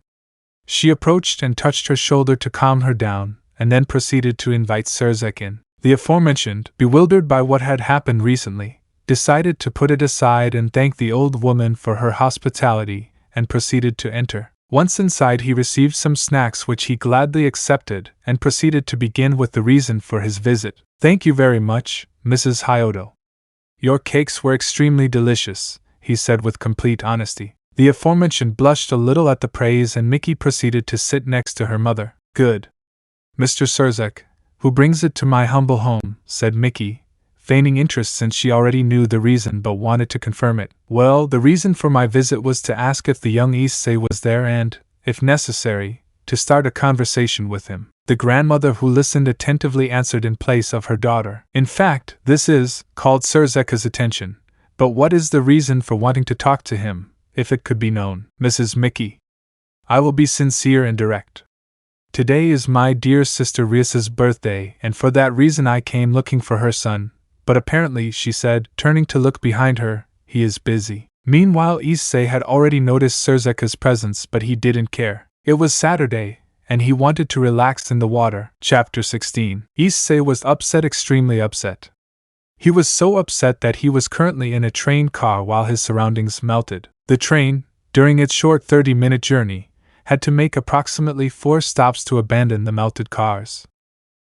She approached and touched her shoulder to calm her down, and then proceeded to invite Sirzek in. The aforementioned, bewildered by what had happened recently, decided to put it aside and thank the old woman for her hospitality, and proceeded to enter. Once inside, he received some snacks which he gladly accepted, and proceeded to begin with the reason for his visit. "Thank you very much, Mrs. Hyodo. Your cakes were extremely delicious," he said with complete honesty. The aforementioned blushed a little at the praise, and Mickey proceeded to sit next to her mother. "Good. Mr. Sirzek, who brings it to my humble home," said Mickey, feigning interest since she already knew the reason but wanted to confirm it. "Well, the reason for my visit was to ask if the young Issei was there and, if necessary, to start a conversation with him." The grandmother, who listened attentively, answered in place of her daughter. "In fact, this is," called Sirzek's attention. "But what is the reason for wanting to talk to him, if it could be known?" "Mrs. Mickey, I will be sincere and direct. Today is my dear sister Rias's birthday, and for that reason I came looking for her son. But apparently," she said, turning to look behind her, "he is busy." Meanwhile, Issei had already noticed Sirzek's presence, but he didn't care. It was Saturday, and he wanted to relax in the water. Chapter 16. Issei was upset, extremely upset. He was so upset that he was currently in a train car while his surroundings melted. The train, during its short 30-minute journey, had to make approximately 4 stops to abandon the melted cars.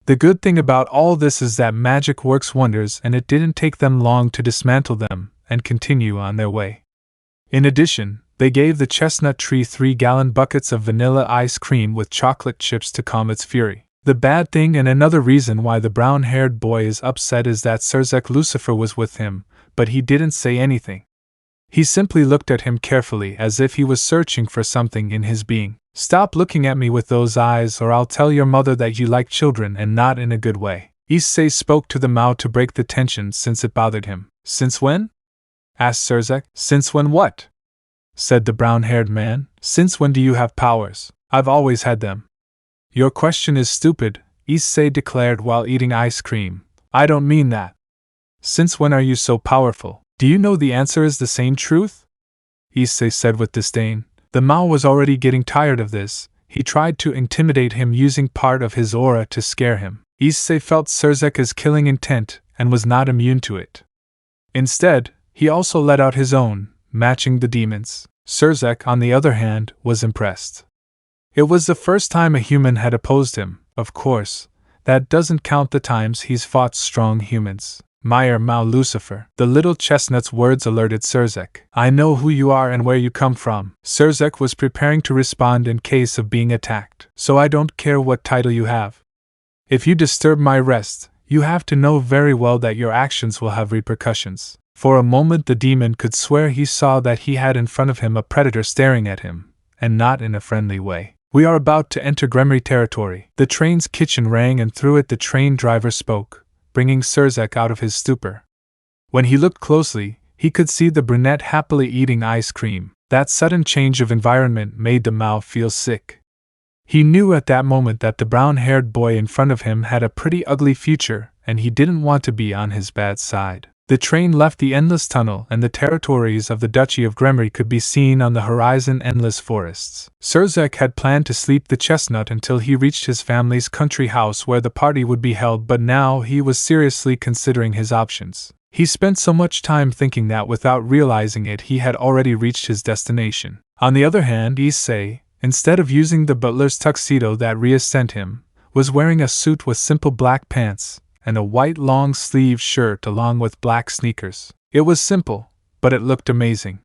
The good thing about all this is that magic works wonders, and it didn't take them long to dismantle them and continue on their way. In addition, they gave the chestnut tree 3-gallon buckets of vanilla ice cream with chocolate chips to calm its fury. The bad thing, and another reason why the brown-haired boy is upset, is that Sirzek Lucifer was with him, but he didn't say anything. He simply looked at him carefully as if he was searching for something in his being. "Stop looking at me with those eyes, or I'll tell your mother that you like children and not in a good way." Issei spoke to the Mao to break the tension since it bothered him. "Since when?" asked Sirzek. "Since when what?" said the brown-haired man. "Since when do you have powers?" "I've always had them." "Your question is stupid," Issei declared while eating ice cream, I don't mean that. Since when are you so powerful? Do you know the answer is the same truth? Issei said with disdain. The Mao was already getting tired of this. He tried to intimidate him using part of his aura to scare him. Issei felt Surzek's killing intent and was not immune to it. Instead, he also let out his own, matching the demons. Surzek, on the other hand, was impressed. It was the first time a human had opposed him, of course. That doesn't count the times he's fought strong humans. Meyer Mao Lucifer. The little chestnut's words alerted Surzek. I know who you are and where you come from. Surzek was preparing to respond in case of being attacked. So I don't care what title you have. If you disturb my rest, you have to know very well that your actions will have repercussions. For a moment the demon could swear he saw that he had in front of him a predator staring at him, and not in a friendly way. We are about to enter Grimary territory. The train's kitchen rang and through it the train driver spoke, bringing Surzek out of his stupor. When he looked closely, he could see the brunette happily eating ice cream. That sudden change of environment made the Mao feel sick. He knew at that moment that the brown-haired boy in front of him had a pretty ugly future, and he didn't want to be on his bad side. The train left the endless tunnel and the territories of the Duchy of Grimary could be seen on the horizon. Endless forests. Surzek had planned to sleep the chestnut until he reached his family's country house where the party would be held, but now he was seriously considering his options. He spent so much time thinking that without realizing it he had already reached his destination. On the other hand, Issei, instead of using the butler's tuxedo that Rias sent him, was wearing a suit with simple black pants and a white long-sleeved shirt along with black sneakers. It was simple, but it looked amazing.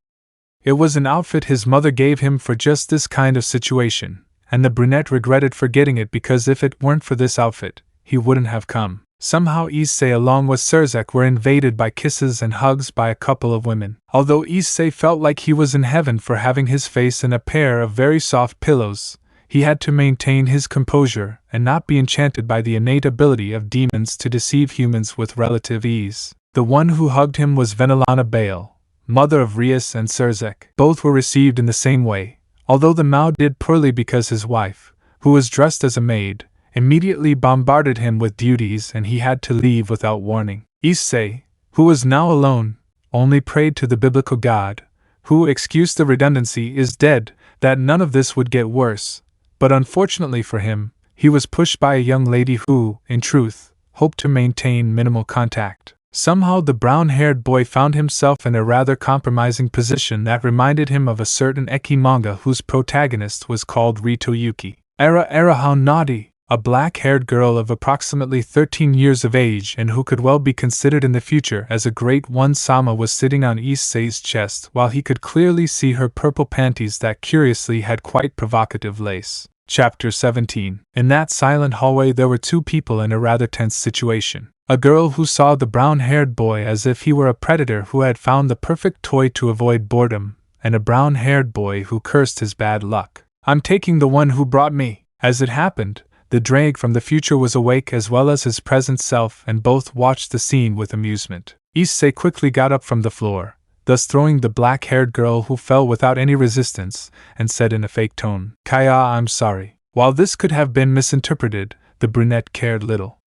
It was an outfit his mother gave him for just this kind of situation, and the brunette regretted forgetting it because if it weren't for this outfit, he wouldn't have come. Somehow Issei along with Surzek were invaded by kisses and hugs by a couple of women. Although Issei felt like he was in heaven for having his face in a pair of very soft pillows, he had to maintain his composure and not be enchanted by the innate ability of demons to deceive humans with relative ease. The one who hugged him was Venelana Bale, mother of Rias and Surzek. Both were received in the same way, although the Mao did poorly because his wife, who was dressed as a maid, immediately bombarded him with duties and he had to leave without warning. Issei, who was now alone, only prayed to the biblical God, who, excuse the redundancy, is dead, that none of this would get worse. But unfortunately for him, he was pushed by a young lady who, in truth, hoped to maintain minimal contact. Somehow the brown-haired boy found himself in a rather compromising position that reminded him of a certain eki manga whose protagonist was called Rito Yuki. Era how naughty! A black-haired girl of approximately 13 years of age and who could well be considered in the future as a great one Sama was sitting on Issei's chest while he could clearly see her purple panties that curiously had quite provocative lace. Chapter 17. In that silent hallway there were two people in a rather tense situation. A girl who saw the brown-haired boy as if he were a predator who had found the perfect toy to avoid boredom, and a brown-haired boy who cursed his bad luck. I'm taking the one who brought me. As it happened, the drake from the future was awake as well as his present self and both watched the scene with amusement. Issei quickly got up from the floor, thus throwing the black-haired girl who fell without any resistance, and said in a fake tone, Kaya, I'm sorry. While this could have been misinterpreted, the brunette cared little.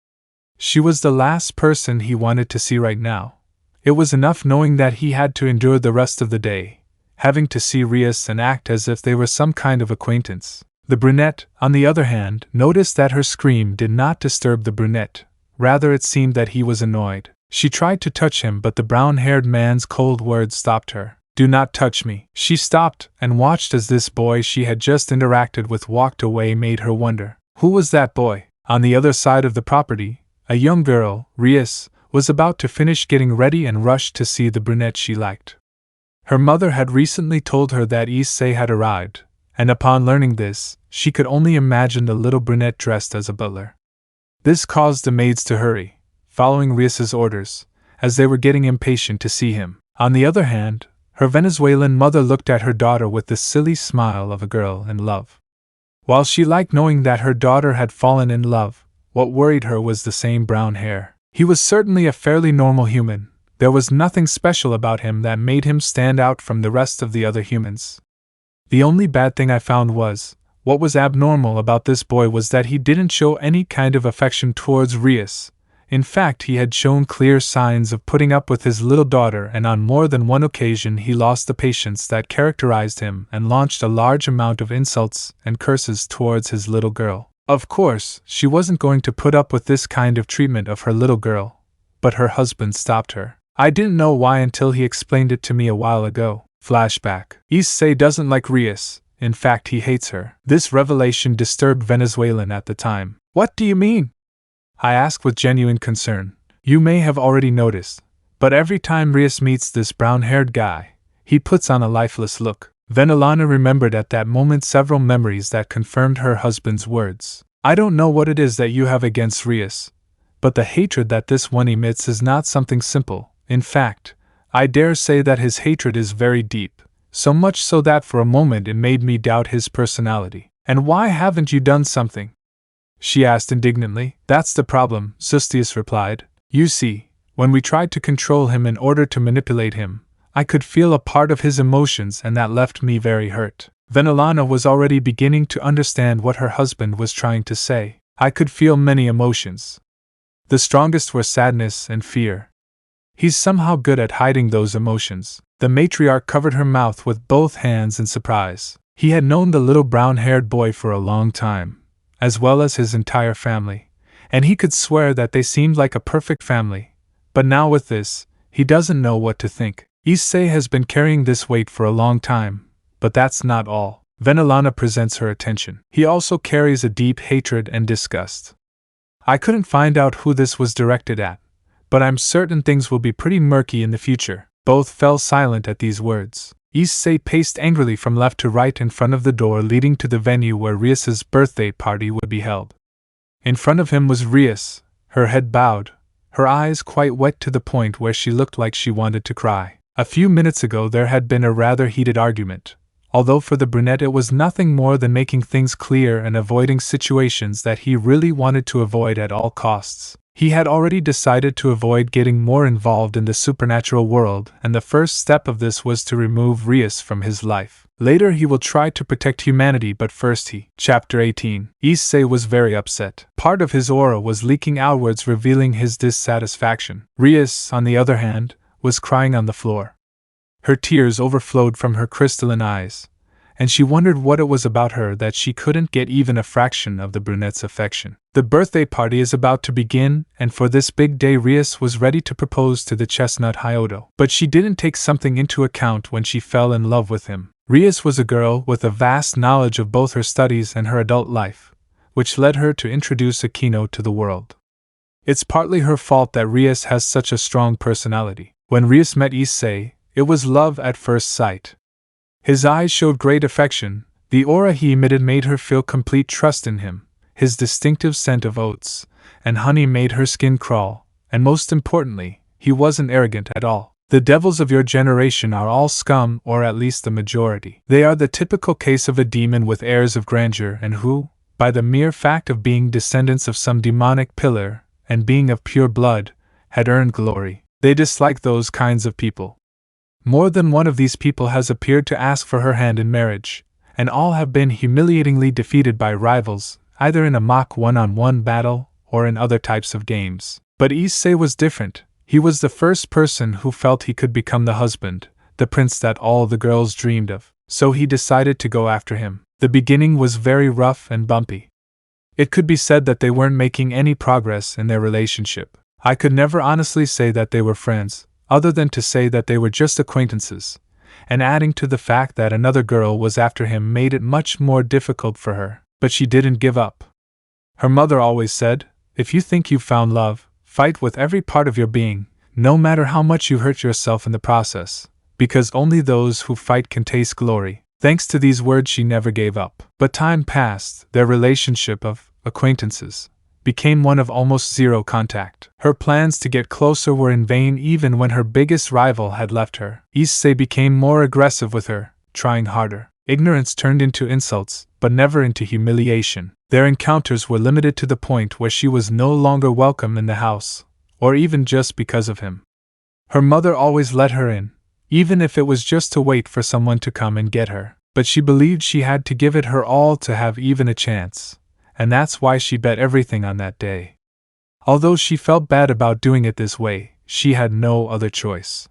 She was the last person he wanted to see right now. It was enough knowing that he had to endure the rest of the day, having to see Rias and act as if they were some kind of acquaintance. The brunette, on the other hand, noticed that her scream did not disturb the brunette, rather it seemed that he was annoyed. She tried to touch him but the brown-haired man's cold words stopped her. Do not touch me. She stopped and watched as this boy she had just interacted with walked away made her wonder. Who was that boy? On the other side of the property, a young girl, Rias, was about to finish getting ready and rushed to see the brunette she liked. Her mother had recently told her that Issei had arrived, and upon learning this, she could only imagine the little brunette dressed as a butler. This caused the maids to hurry, following Rias's orders, as they were getting impatient to see him. On the other hand, her Venezuelan mother looked at her daughter with the silly smile of a girl in love. While she liked knowing that her daughter had fallen in love, what worried her was the same brown hair. He was certainly a fairly normal human. There was nothing special about him that made him stand out from the rest of the other humans. The only bad thing I found was, what was abnormal about this boy was that he didn't show any kind of affection towards Rias. In fact, he had shown clear signs of putting up with his little daughter, and on more than one occasion he lost the patience that characterized him and launched a large amount of insults and curses towards his little girl. Of course, she wasn't going to put up with this kind of treatment of her little girl, but her husband stopped her. I didn't know why until he explained it to me a while ago. Flashback. Issei doesn't like Rias. In fact, he hates her. This revelation disturbed Venezuelan at the time. What do you mean? I asked with genuine concern. You may have already noticed, but every time Rias meets this brown-haired guy, he puts on a lifeless look. Venelana remembered at that moment several memories that confirmed her husband's words. I don't know what it is that you have against Rias, but the hatred that this one emits is not something simple. In fact, I dare say that his hatred is very deep, so much so that for a moment it made me doubt his personality. And why haven't you done something? She asked indignantly. That's the problem, Sustius replied. You see, when we tried to control him in order to manipulate him, I could feel a part of his emotions, and that left me very hurt. Venelana was already beginning to understand what her husband was trying to say. I could feel many emotions. The strongest were sadness and fear. He's somehow good at hiding those emotions. The matriarch covered her mouth with both hands in surprise. He had known the little brown-haired boy for a long time, as well as his entire family, and he could swear that they seemed like a perfect family. But now with this, he doesn't know what to think. Issei has been carrying this weight for a long time, but that's not all. Venelana presents her attention. He also carries a deep hatred and disgust. I couldn't find out who this was directed at, but I'm certain things will be pretty murky in the future. Both fell silent at these words. Issei paced angrily from left to right in front of the door leading to the venue where Rias's birthday party would be held. In front of him was Rias, her head bowed, her eyes quite wet to the point where she looked like she wanted to cry. A few minutes ago there had been a rather heated argument, although for the brunette it was nothing more than making things clear and avoiding situations that he really wanted to avoid at all costs. He had already decided to avoid getting more involved in the supernatural world, and the first step of this was to remove Rias from his life. Later he will try to protect humanity, but first he... Chapter 18. Issei was very upset. Part of his aura was leaking outwards, revealing his dissatisfaction. Rias, on the other hand, was crying on the floor. Her tears overflowed from her crystalline eyes, and she wondered what it was about her that she couldn't get even a fraction of the brunette's affection. The birthday party is about to begin, and for this big day Rias was ready to propose to the chestnut Hyodo. But she didn't take something into account when she fell in love with him. Rias was a girl with a vast knowledge of both her studies and her adult life, which led her to introduce Aquino to the world. It's partly her fault that Rias has such a strong personality. When Rias met Issei, it was love at first sight. His eyes showed great affection, the aura he emitted made her feel complete trust in him, his distinctive scent of oats and honey made her skin crawl, and most importantly, he wasn't arrogant at all. The devils of your generation are all scum, or at least the majority. They are the typical case of a demon with airs of grandeur and who, by the mere fact of being descendants of some demonic pillar and being of pure blood, had earned glory. They dislike those kinds of people. More than one of these people has appeared to ask for her hand in marriage, and all have been humiliatingly defeated by rivals, either in a mock one-on-one battle or in other types of games. But Issei was different. He was the first person who felt he could become the husband, the prince that all the girls dreamed of, so he decided to go after him. The beginning was very rough and bumpy. It could be said that they weren't making any progress in their relationship. I could never honestly say that they were friends, other than to say that they were just acquaintances, and adding to the fact that another girl was after him made it much more difficult for her. But she didn't give up. Her mother always said, if you think you've found love, fight with every part of your being, no matter how much you hurt yourself in the process, because only those who fight can taste glory. Thanks to these words she never gave up. But time passed, their relationship of acquaintances became one of almost zero contact. Her plans to get closer were in vain even when her biggest rival had left her. Issei became more aggressive with her, trying harder. Ignorance turned into insults, but never into humiliation. Their encounters were limited to the point where she was no longer welcome in the house, or even just because of him. Her mother always let her in, even if it was just to wait for someone to come and get her. But she believed she had to give it her all to have even a chance, and that's why she bet everything on that day. Although she felt bad about doing it this way, she had no other choice.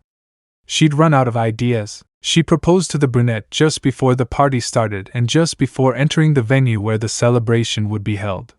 She'd run out of ideas. She proposed to the brunette just before the party started and just before entering the venue where the celebration would be held.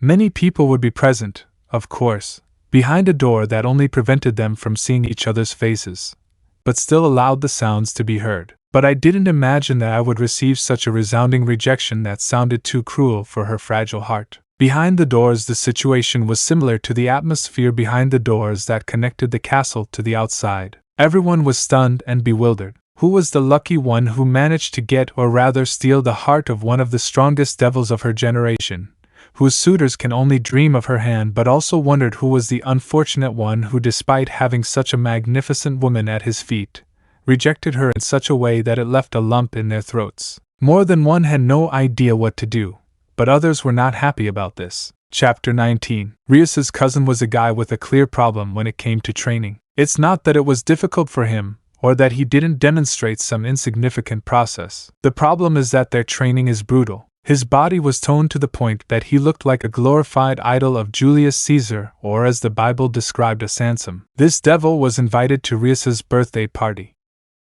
Many people would be present, of course, behind a door that only prevented them from seeing each other's faces, but still allowed the sounds to be heard. But I didn't imagine that I would receive such a resounding rejection that sounded too cruel for her fragile heart. Behind the doors, the situation was similar to the atmosphere behind the doors that connected the castle to the outside. Everyone was stunned and bewildered. Who was the lucky one who managed to get, or rather steal, the heart of one of the strongest devils of her generation, whose suitors can only dream of her hand, but also wondered who was the unfortunate one who, despite having such a magnificent woman at his feet, rejected her in such a way that it left a lump in their throats. More than one had no idea what to do, but others were not happy about this. Chapter 19. Rias's cousin was a guy with a clear problem when it came to training. It's not that it was difficult for him, or that he didn't demonstrate some insignificant process. The problem is that their training is brutal. His body was toned to the point that he looked like a glorified idol of Julius Caesar, or as the Bible described, a Samson. This devil was invited to Rias's birthday party.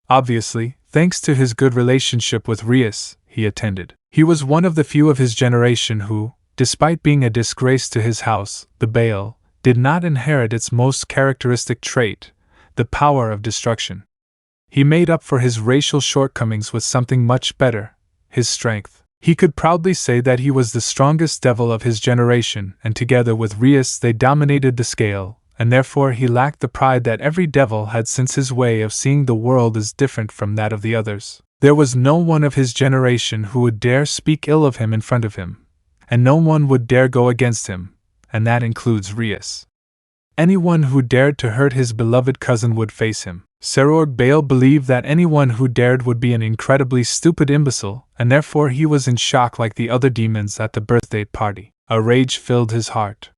Obviously, thanks to his good relationship with Rias, he attended. He was one of the few of his generation who, despite being a disgrace to his house, the Baal, did not inherit its most characteristic trait, the power of destruction. He made up for his racial shortcomings with something much better, his strength. He could proudly say that he was the strongest devil of his generation, and together with Rias they dominated the scale, and therefore he lacked the pride that every devil had, since his way of seeing the world is different from that of the others. There was no one of his generation who would dare speak ill of him in front of him, and no one would dare go against him, and that includes Rias. Anyone who dared to hurt his beloved cousin would face him. Sairaorg Baal believed that anyone who dared would be an incredibly stupid imbecile, and therefore he was in shock like the other demons at the birthday party. A rage filled his heart.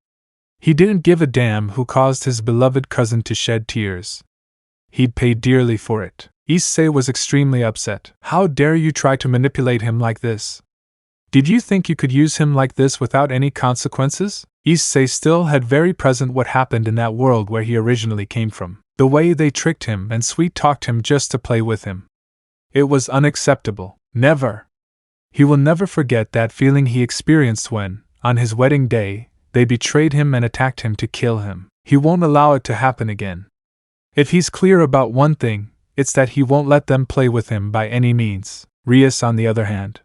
He didn't give a damn who caused his beloved cousin to shed tears. He'd pay dearly for it. Issei was extremely upset. How dare you try to manipulate him like this? Did you think you could use him like this without any consequences? Issei still had very present what happened in that world where he originally came from. The way they tricked him and sweet-talked him just to play with him. It was unacceptable. Never. He will never forget that feeling he experienced when, on his wedding day, they betrayed him and attacked him to kill him. He won't allow it to happen again. If he's clear about one thing, it's that he won't let them play with him by any means. Rias, on the other hand.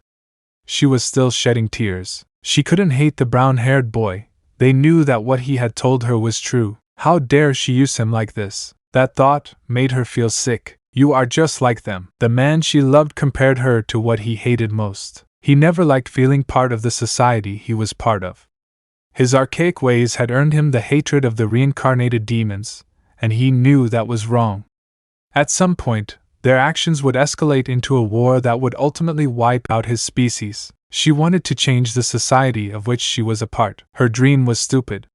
She was still shedding tears. She couldn't hate the brown-haired boy. They knew that what he had told her was true. How dare she use him like this? That thought made her feel sick. You are just like them. The man she loved compared her to what he hated most. He never liked feeling part of the society he was part of. His archaic ways had earned him the hatred of the reincarnated demons, and he knew that was wrong. At some point, their actions would escalate into a war that would ultimately wipe out his species. She wanted to change the society of which she was a part. Her dream was stupid.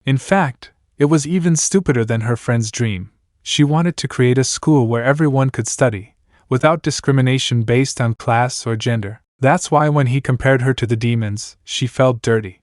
In fact, it was even stupider than her friend's dream. She wanted to create a school where everyone could study, without discrimination based on class or gender. That's why when he compared her to the demons, she felt dirty.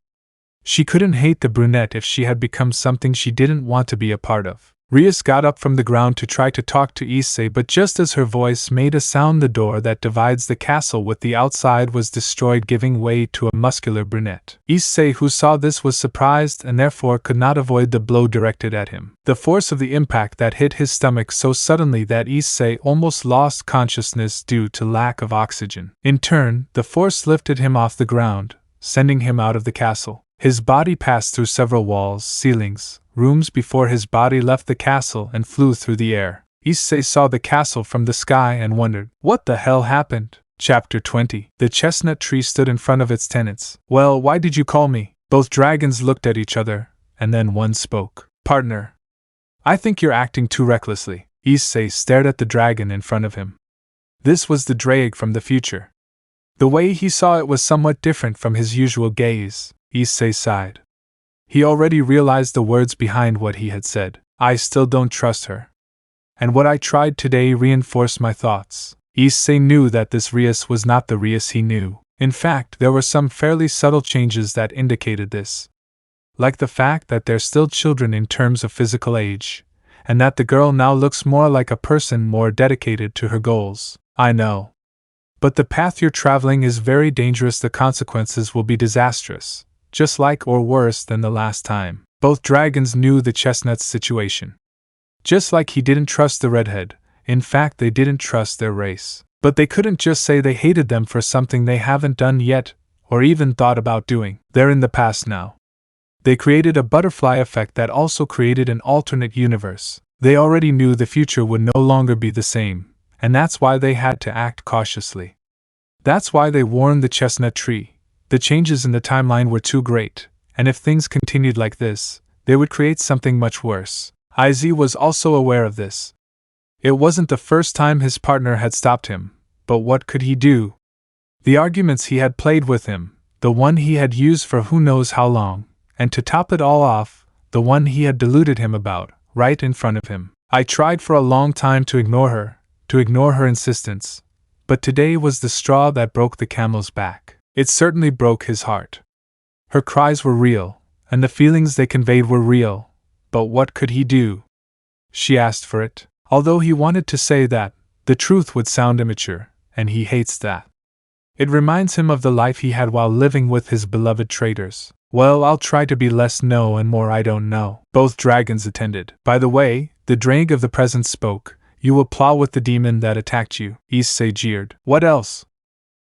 She couldn't hate the brunette if she had become something she didn't want to be a part of. Rias got up from the ground to try to talk to Issei, but just as her voice made a sound, the door that divides the castle with the outside was destroyed, giving way to a muscular brunette. Issei, who saw this, was surprised and therefore could not avoid the blow directed at him. The force of the impact that hit his stomach so suddenly that Issei almost lost consciousness due to lack of oxygen. In turn, the force lifted him off the ground, sending him out of the castle. His body passed through several walls, ceilings, rooms before his body left the castle and flew through the air. Issei saw the castle from the sky and wondered, what the hell happened? Chapter 20. The chestnut tree stood in front of its tenants. Well, why did you call me? Both dragons looked at each other, and then one spoke. Partner. I think you're acting too recklessly. Issei stared at the dragon in front of him. This was the Drake from the future. The way he saw it was somewhat different from his usual gaze. Issei sighed. He already realized the words behind what he had said. I still don't trust her. And what I tried today reinforced my thoughts. Issei knew that this Rias was not the Rias he knew. In fact, there were some fairly subtle changes that indicated this. like the fact that they're still children in terms of physical age, and that the girl now looks more like a person more dedicated to her goals. I know. But the path you're traveling is very dangerous. The consequences will be disastrous, just like or worse than the last time. Both dragons knew the chestnut's situation. Just like he didn't trust the redhead, in fact they didn't trust their race. But they couldn't just say they hated them for something they haven't done yet, or even thought about doing. They're in the past now. They created a butterfly effect that also created an alternate universe. They already knew the future would no longer be the same, and that's why they had to act cautiously. That's why they warned the chestnut tree. The changes in the timeline were too great, and if things continued like this, they would create something much worse. Issei was also aware of this. It wasn't the first time his partner had stopped him, but what could he do? The arguments he had played with him, the one he had used for who knows how long, and to top it all off, the one he had deluded him about, right in front of him. I tried for a long time to ignore her insistence, but today was the straw that broke the camel's back. It certainly broke his heart. Her cries were real, and the feelings they conveyed were real, but what could he do? She asked for it, although he wanted to say that the truth would sound immature, and he hates that. It reminds him of the life he had while living with his beloved traders. Well, I'll try to be less no and more I don't know. Both dragons attended. By the way, the drake of the present spoke. You will plow with the demon that attacked you, Issei jeered. What else?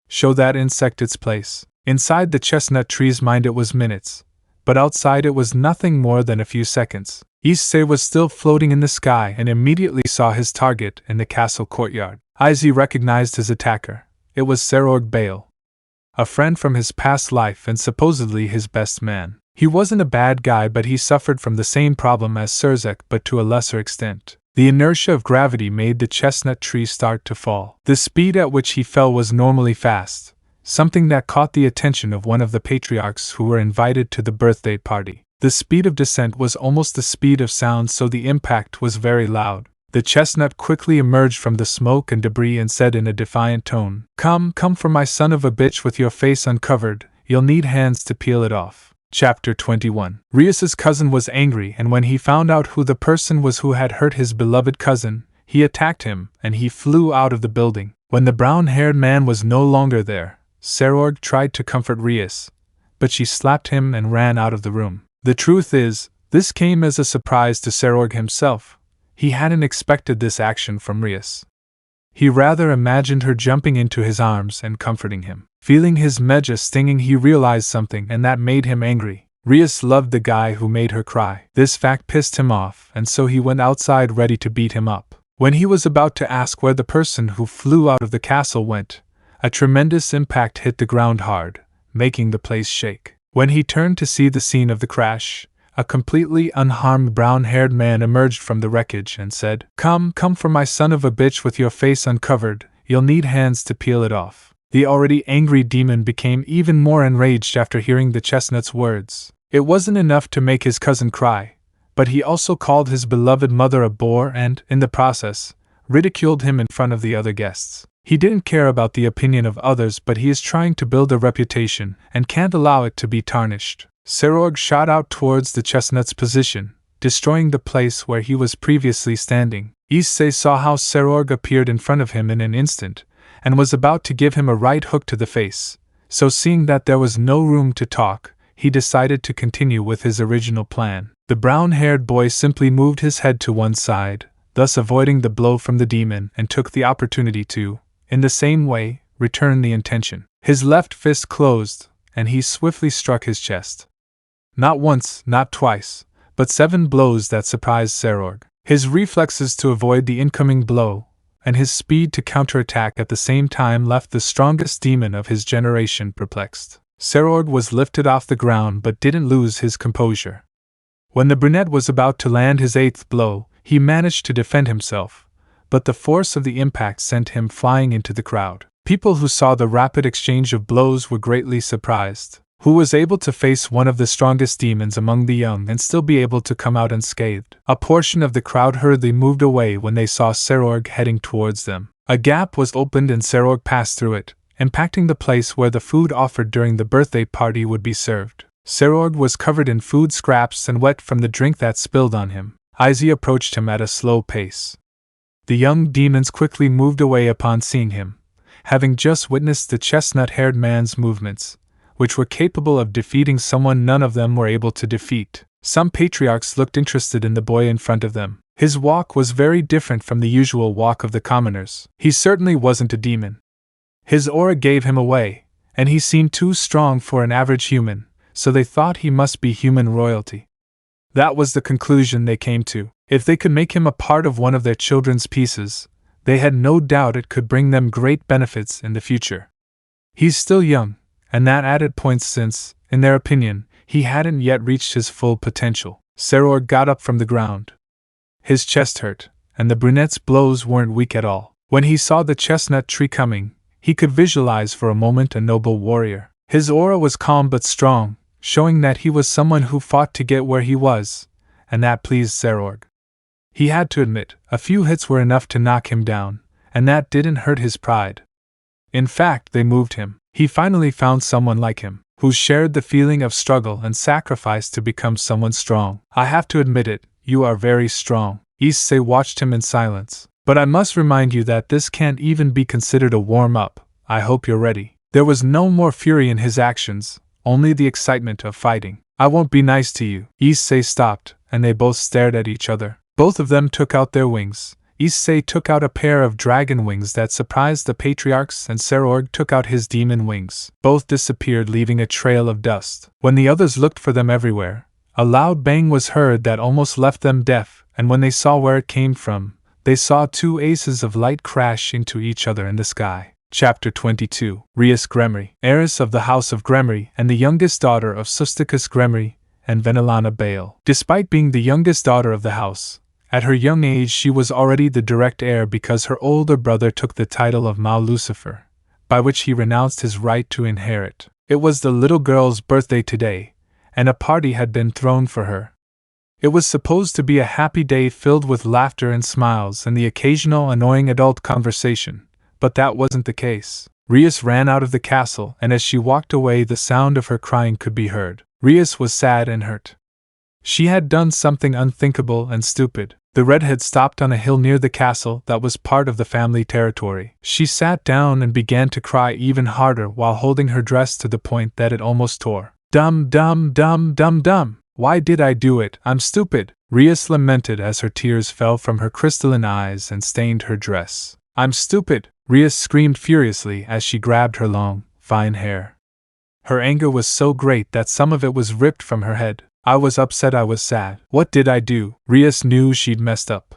Show that insect its place. Inside the chestnut tree's mind it was minutes, but outside it was nothing more than a few seconds. Issei was still floating in the sky and immediately saw his target in the castle courtyard. Issei recognized his attacker. It was Sairaorg Bale, a friend from his past life and supposedly his best man. He wasn't a bad guy, but he suffered from the same problem as Surzek, but to a lesser extent. The inertia of gravity made the chestnut tree start to fall. The speed at which he fell was normally fast, something that caught the attention of one of the patriarchs who were invited to the birthday party. The speed of descent was almost the speed of sound, so the impact was very loud. The chestnut quickly emerged from the smoke and debris and said in a defiant tone, Come for my son of a bitch with your face uncovered, you'll need hands to peel it off. Chapter 21. Rias's cousin was angry, and when he found out who the person was who had hurt his beloved cousin, he attacked him, and he flew out of the building. When the brown-haired man was no longer there, Sairaorg tried to comfort Rias, but she slapped him and ran out of the room. The truth is, this came as a surprise to Sairaorg himself. He hadn't expected this action from Rias. He rather imagined her jumping into his arms and comforting him. Feeling his meja stinging, he realized something, and that made him angry. Rias loved the guy who made her cry. This fact pissed him off, and so he went outside ready to beat him up. When he was about to ask where the person who flew out of the castle went, a tremendous impact hit the ground hard, making the place shake. When he turned to see the scene of the crash, a completely unharmed brown-haired man emerged from the wreckage and said, Come for my son of a bitch with your face uncovered, you'll need hands to peel it off. The already angry demon became even more enraged after hearing the chestnut's words. It wasn't enough to make his cousin cry, but he also called his beloved mother a bore and, in the process, ridiculed him in front of the other guests. He didn't care about the opinion of others, but he is trying to build a reputation and can't allow it to be tarnished. Sairaorg shot out towards the chestnut's position, destroying the place where he was previously standing. Issei saw how Sairaorg appeared in front of him in an instant, and was about to give him a right hook to the face, so seeing that there was no room to talk, he decided to continue with his original plan. The brown-haired boy simply moved his head to one side, thus avoiding the blow from the demon, and took the opportunity to, in the same way, return the intention. His left fist closed, and he swiftly struck his chest. Not once, not twice, but 7 blows that surprised Sairaorg. His reflexes to avoid the incoming blow, and his speed to counterattack at the same time left the strongest demon of his generation perplexed. Sairaorg was lifted off the ground but didn't lose his composure. When the brunette was about to land his 8th blow, he managed to defend himself, but the force of the impact sent him flying into the crowd. People who saw the rapid exchange of blows were greatly surprised. Who was able to face one of the strongest demons among the young and still be able to come out unscathed? A portion of the crowd hurriedly moved away when they saw Sairaorg heading towards them. A gap was opened and Sairaorg passed through it, impacting the place where the food offered during the birthday party would be served. Sairaorg was covered in food scraps and wet from the drink that spilled on him. Issei approached him at a slow pace. The young demons quickly moved away upon seeing him, having just witnessed the chestnut-haired man's movements, which were capable of defeating someone none of them were able to defeat. Some patriarchs looked interested in the boy in front of them. His walk was very different from the usual walk of the commoners. He certainly wasn't a demon. His aura gave him away, and he seemed too strong for an average human, so they thought he must be human royalty. That was the conclusion they came to. If they could make him a part of one of their children's pieces, they had no doubt it could bring them great benefits in the future. He's still young, and that added points since, in their opinion, he hadn't yet reached his full potential. Sairaorg got up from the ground. His chest hurt, and the brunette's blows weren't weak at all. When he saw the chestnut tree coming, he could visualize for a moment a noble warrior. His aura was calm but strong, showing that he was someone who fought to get where he was, and that pleased Sairaorg. He had to admit, a few hits were enough to knock him down, and that didn't hurt his pride. In fact, they moved him. He finally found someone like him, who shared the feeling of struggle and sacrifice to become someone strong. I have to admit it, you are very strong. Issei watched him in silence. But I must remind you that this can't even be considered a warm-up. I hope you're ready. There was no more fury in his actions, only the excitement of fighting. I won't be nice to you. Issei stopped, and they both stared at each other. Both of them took out their wings. Issei took out a pair of dragon wings that surprised the patriarchs, and Sairaorg took out his demon wings. Both disappeared, leaving a trail of dust. When the others looked for them everywhere, a loud bang was heard that almost left them deaf, and when they saw where it came from, they saw two aces of light crash into each other in the sky. Chapter 22. Rias Grimary, heiress of the House of Grimary and the youngest daughter of Susticus Grimary and Venelana Baal. Despite being the youngest daughter of the house, at her young age she was already the direct heir because her older brother took the title of Mal Lucifer, by which he renounced his right to inherit. It was the little girl's birthday today, and a party had been thrown for her. It was supposed to be a happy day filled with laughter and smiles and the occasional annoying adult conversation. But that wasn't the case. Rias ran out of the castle, and as she walked away the sound of her crying could be heard. Rias was sad and hurt. She had done something unthinkable and stupid. The redhead stopped on a hill near the castle that was part of the family territory. She sat down and began to cry even harder while holding her dress to the point that it almost tore. Dum dum dum dum dum! Why did I do it? I'm stupid! Rias lamented as her tears fell from her crystalline eyes and stained her dress. I'm stupid! Rias screamed furiously as she grabbed her long, fine hair. Her anger was so great that some of it was ripped from her head. I was upset, I was sad. What did I do? Rias knew she'd messed up.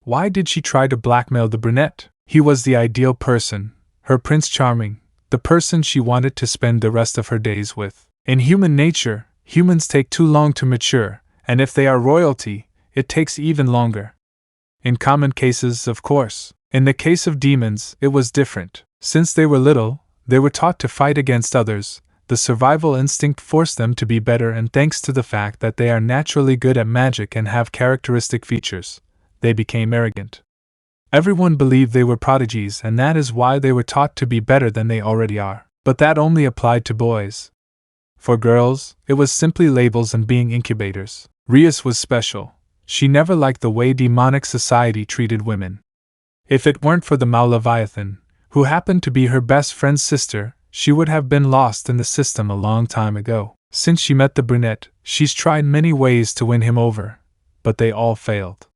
Why did she try to blackmail the brunette? He was the ideal person, her Prince Charming, the person she wanted to spend the rest of her days with. In human nature, humans take too long to mature, and if they are royalty, it takes even longer. In common cases, of course. In the case of demons, it was different. Since they were little, they were taught to fight against others. The survival instinct forced them to be better, and thanks to the fact that they are naturally good at magic and have characteristic features, they became arrogant. Everyone believed they were prodigies, and that is why they were taught to be better than they already are. But that only applied to boys. For girls, it was simply labels and being incubators. Rias was special. She never liked the way demonic society treated women. If it weren't for the Mal-Leviathan, who happened to be her best friend's sister, she would have been lost in the system a long time ago. Since she met the brunette, she's tried many ways to win him over, but they all failed.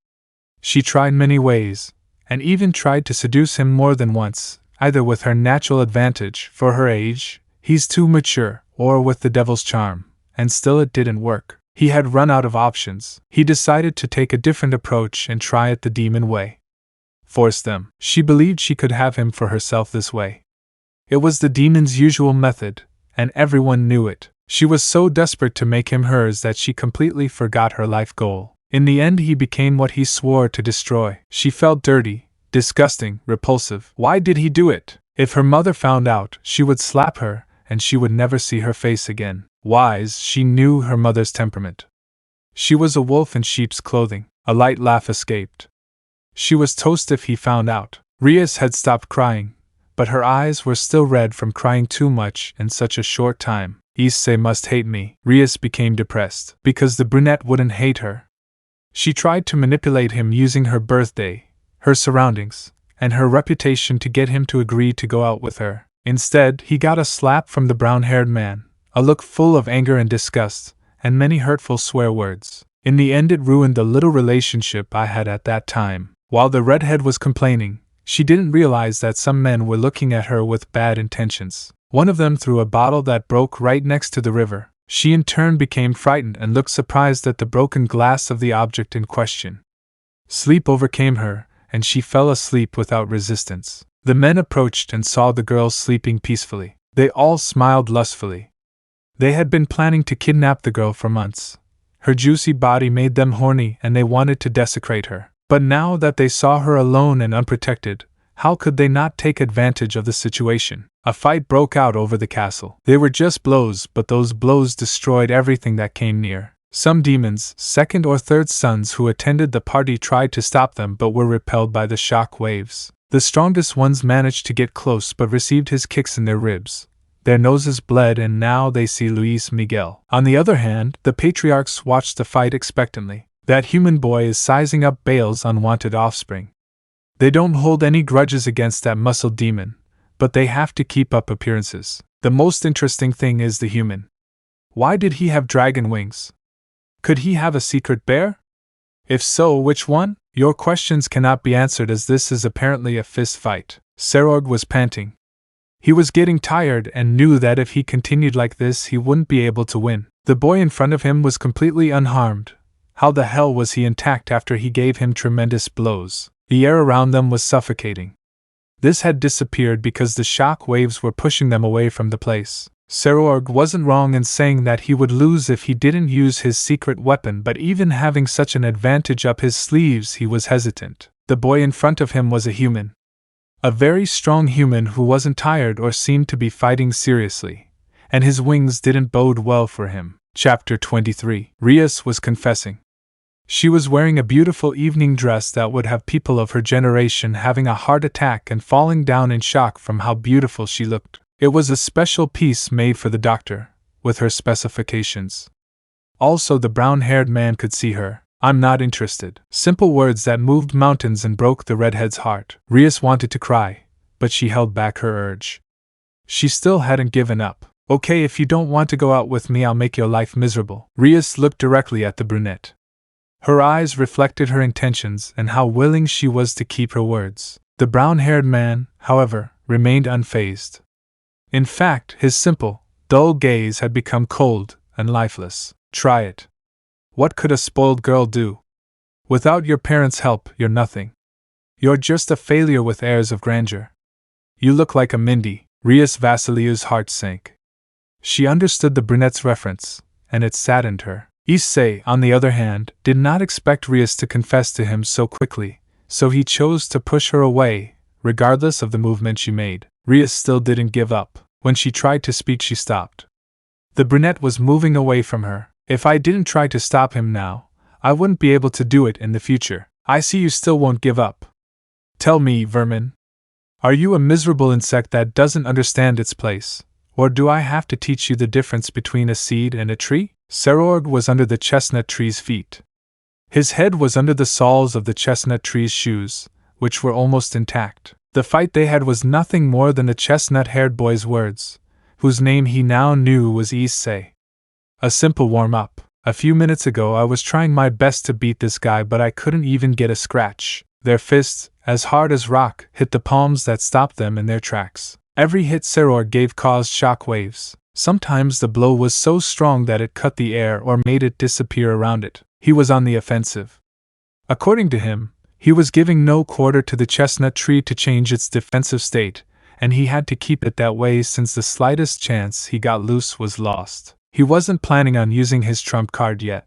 She tried many ways, and even tried to seduce him more than once, either with her natural advantage for her age, he's too mature, or with the devil's charm, and still it didn't work. He had run out of options. He decided to take a different approach and try it the demon way. Force them. She believed she could have him for herself this way. It was the demon's usual method, and everyone knew it. She was so desperate to make him hers that she completely forgot her life goal. In the end, he became what he swore to destroy. She felt dirty, disgusting, repulsive. Why did he do it? If her mother found out, she would slap her, and she would never see her face again. Wise, she knew her mother's temperament. She was a wolf in sheep's clothing. A light laugh escaped. She was toast if he found out. Rias had stopped crying, but her eyes were still red from crying too much in such a short time. Issei must hate me. Rias became depressed, because the brunette wouldn't hate her. She tried to manipulate him using her birthday, her surroundings, and her reputation to get him to agree to go out with her. Instead, he got a slap from the brown-haired man, a look full of anger and disgust, and many hurtful swear words. In the end, it ruined the little relationship I had at that time. While the redhead was complaining, she didn't realize that some men were looking at her with bad intentions. One of them threw a bottle that broke right next to the river. She in turn became frightened and looked surprised at the broken glass of the object in question. Sleep overcame her, and she fell asleep without resistance. The men approached and saw the girl sleeping peacefully. They all smiled lustfully. They had been planning to kidnap the girl for months. Her juicy body made them horny and they wanted to desecrate her. But now that they saw her alone and unprotected, how could they not take advantage of the situation? A fight broke out over the castle. They were just blows, but those blows destroyed everything that came near. Some demons, second or third sons who attended the party tried to stop them but were repelled by the shock waves. The strongest ones managed to get close but received his kicks in their ribs. Their noses bled and now they see Luis Miguel. On the other hand, the patriarchs watched the fight expectantly. That human boy is sizing up Baal's unwanted offspring. They don't hold any grudges against that muscled demon, but they have to keep up appearances. The most interesting thing is the human. Why did he have dragon wings? Could he have a secret bear? If so, which one? Your questions cannot be answered as this is apparently a fist fight. Sairaorg was panting. He was getting tired and knew that if he continued like this he wouldn't be able to win. The boy in front of him was completely unharmed. How the hell was he intact after he gave him tremendous blows? The air around them was suffocating. This had disappeared because the shock waves were pushing them away from the place. Sairaorg wasn't wrong in saying that he would lose if he didn't use his secret weapon, but even having such an advantage up his sleeves he was hesitant. The boy in front of him was a human. A very strong human who wasn't tired or seemed to be fighting seriously, and his wings didn't bode well for him. Chapter 23. Rias was confessing. She was wearing a beautiful evening dress that would have people of her generation having a heart attack and falling down in shock from how beautiful she looked. It was a special piece made for the doctor, with her specifications. Also, the brown-haired man could see her. I'm not interested. Simple words that moved mountains and broke the redhead's heart. Rias wanted to cry, but she held back her urge. She still hadn't given up. Okay, if you don't want to go out with me, I'll make your life miserable. Rias looked directly at the brunette. Her eyes reflected her intentions and how willing she was to keep her words. The brown-haired man, however, remained unfazed. In fact, his simple, dull gaze had become cold and lifeless. Try it. What could a spoiled girl do? Without your parents' help, you're nothing. You're just a failure with airs of grandeur. You look like a Mindy. Rias Vasiliou's heart sank. She understood the brunette's reference, and it saddened her. Issei, on the other hand, did not expect Rias to confess to him so quickly, so he chose to push her away, regardless of the movement she made. Rias still didn't give up. When she tried to speak, she stopped. The brunette was moving away from her. If I didn't try to stop him now, I wouldn't be able to do it in the future. I see you still won't give up. Tell me, vermin. Are you a miserable insect that doesn't understand its place? Or do I have to teach you the difference between a seed and a tree? Sairaorg was under the chestnut tree's feet. His head was under the soles of the chestnut tree's shoes, which were almost intact. The fight they had was nothing more than the chestnut-haired boy's words, whose name he now knew was Issei. A simple warm-up. A few minutes ago I was trying my best to beat this guy, but I couldn't even get a scratch. Their fists, as hard as rock, hit the palms that stopped them in their tracks. Every hit Sairaorg gave caused shock waves. Sometimes the blow was so strong that it cut the air or made it disappear around it. He was on the offensive. According to him, he was giving no quarter to the chestnut tree to change its defensive state, and he had to keep it that way since the slightest chance he got loose was lost. He wasn't planning on using his trump card yet.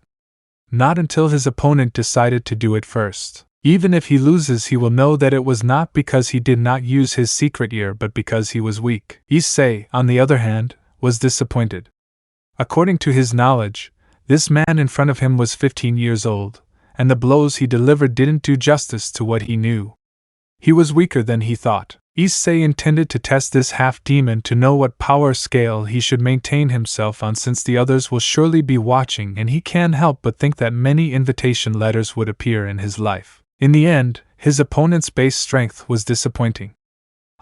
Not until his opponent decided to do it first. Even if he loses, he will know that it was not because he did not use his secret ear but because he was weak. Issei, on the other hand, was disappointed. According to his knowledge, this man in front of him was 15 years old, and the blows he delivered didn't do justice to what he knew. He was weaker than he thought. Issei intended to test this half-demon to know what power scale he should maintain himself on, since the others will surely be watching, and he can't help but think that many invitation letters would appear in his life. In the end, his opponent's base strength was disappointing.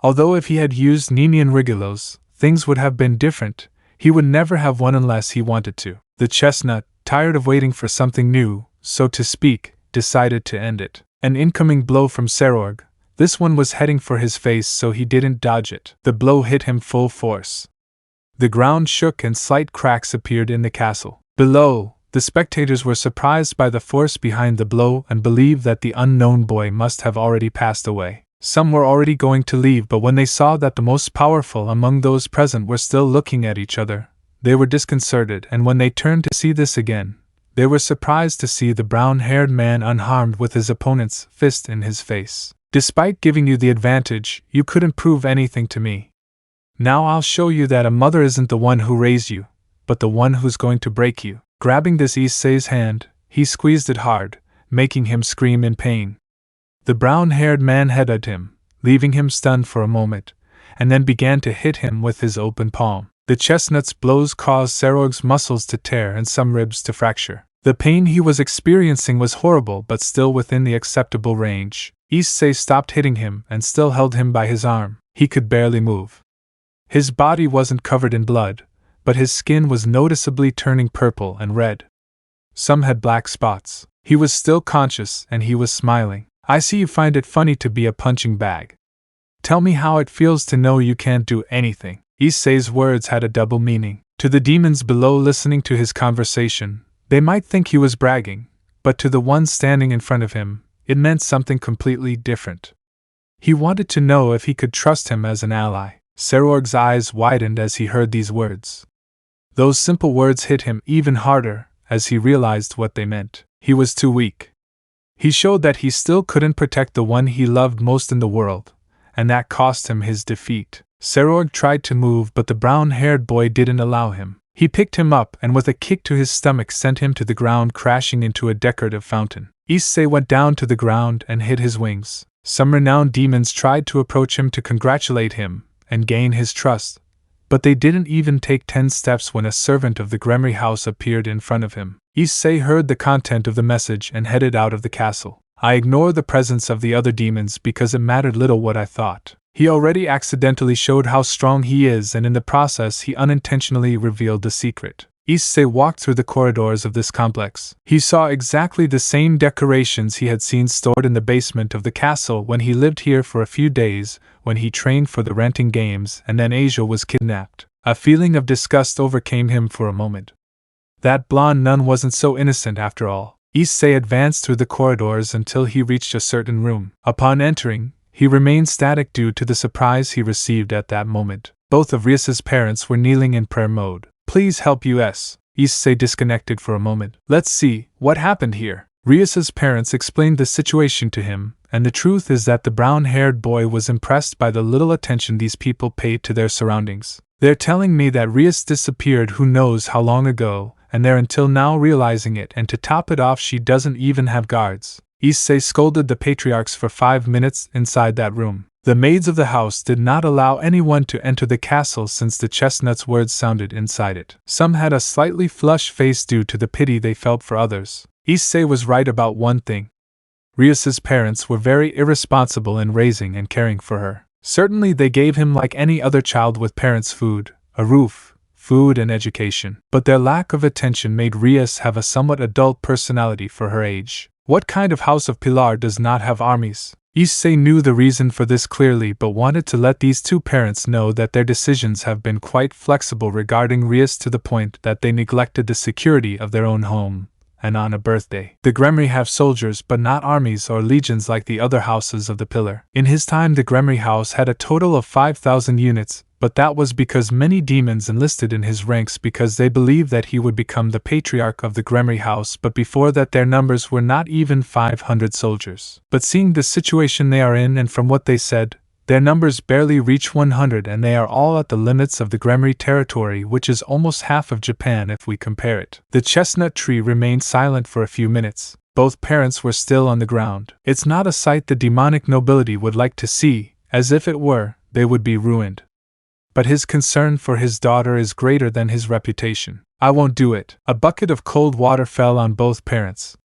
Although if he had used Ninian Rigolos, things would have been different, he would never have won unless he wanted to. The chestnut, tired of waiting for something new, so to speak, decided to end it. An incoming blow from Sairaorg. This one was heading for his face, so he didn't dodge it. The blow hit him full force. The ground shook and slight cracks appeared in the castle. Below, the spectators were surprised by the force behind the blow and believed that the unknown boy must have already passed away. Some were already going to leave, but when they saw that the most powerful among those present were still looking at each other, they were disconcerted, and when they turned to see this again, they were surprised to see the brown-haired man unharmed with his opponent's fist in his face. Despite giving you the advantage, you couldn't prove anything to me. Now I'll show you that a mother isn't the one who raised you, but the one who's going to break you. Grabbing this Issei's hand, he squeezed it hard, making him scream in pain. The brown-haired man headed him, leaving him stunned for a moment, and then began to hit him with his open palm. The chestnut's blows caused Sairaorg's muscles to tear and some ribs to fracture. The pain he was experiencing was horrible but still within the acceptable range. Issei stopped hitting him and still held him by his arm. He could barely move. His body wasn't covered in blood, but his skin was noticeably turning purple and red. Some had black spots. He was still conscious and he was smiling. I see you find it funny to be a punching bag. Tell me how it feels to know you can't do anything. Issei's words had a double meaning. To the demons below listening to his conversation, they might think he was bragging, but to the one standing in front of him, it meant something completely different. He wanted to know if he could trust him as an ally. Sairaorg's eyes widened as he heard these words. Those simple words hit him even harder as he realized what they meant. He was too weak. He showed that he still couldn't protect the one he loved most in the world, and that cost him his defeat. Sairaorg tried to move, but the brown-haired boy didn't allow him. He picked him up and with a kick to his stomach sent him to the ground, crashing into a decorative fountain. Issei went down to the ground and hid his wings. Some renowned demons tried to approach him to congratulate him and gain his trust, but they didn't even take 10 steps when a servant of the Grimary house appeared in front of him. Issei heard the content of the message and headed out of the castle. I ignore the presence of the other demons because it mattered little what I thought. He already accidentally showed how strong he is, and in the process he unintentionally revealed the secret. Issei walked through the corridors of this complex. He saw exactly the same decorations he had seen stored in the basement of the castle when he lived here for a few days, when he trained for the renting games, and then Asia was kidnapped. A feeling of disgust overcame him for a moment. That blonde nun wasn't so innocent after all. Issei advanced through the corridors until he reached a certain room. Upon entering, he remained static due to the surprise he received at that moment. Both of Rias's parents were kneeling in prayer mode. Please help us. Issei disconnected for a moment. Let's see, what happened here? Rias's parents explained the situation to him, and the truth is that the brown-haired boy was impressed by the little attention these people paid to their surroundings. They're telling me that Rias disappeared who knows how long ago, and they're until now realizing it, and to top it off she doesn't even have guards. Issei scolded the patriarchs for 5 minutes inside that room. The maids of the house did not allow anyone to enter the castle since the chestnut's words sounded inside it. Some had a slightly flushed face due to the pity they felt for others. Issei was right about one thing. Rias's parents were very irresponsible in raising and caring for her. Certainly they gave him, like any other child with parents, food, a roof, food and education. But their lack of attention made Rias have a somewhat adult personality for her age. What kind of house of Pilar does not have armies? Issei knew the reason for this clearly, but wanted to let these two parents know that their decisions have been quite flexible regarding Rias, to the point that they neglected the security of their own home. And on a birthday, the Gremory have soldiers but not armies or legions like the other houses of the Pillar. In his time the Gremory house had a total of 5,000 units, but that was because many demons enlisted in his ranks because they believed that he would become the patriarch of the Gremory house, but before that their numbers were not even 500 soldiers. But seeing the situation they are in, and from what they said, their numbers barely reach 100, and they are all at the limits of the Gremory territory, which is almost half of Japan if we compare it. The chestnut tree remained silent for a few minutes. Both parents were still on the ground. It's not a sight the demonic nobility would like to see, As if it were, they would be ruined. But his concern for his daughter is greater than his reputation. I won't do it. A bucket of cold water fell on both parents.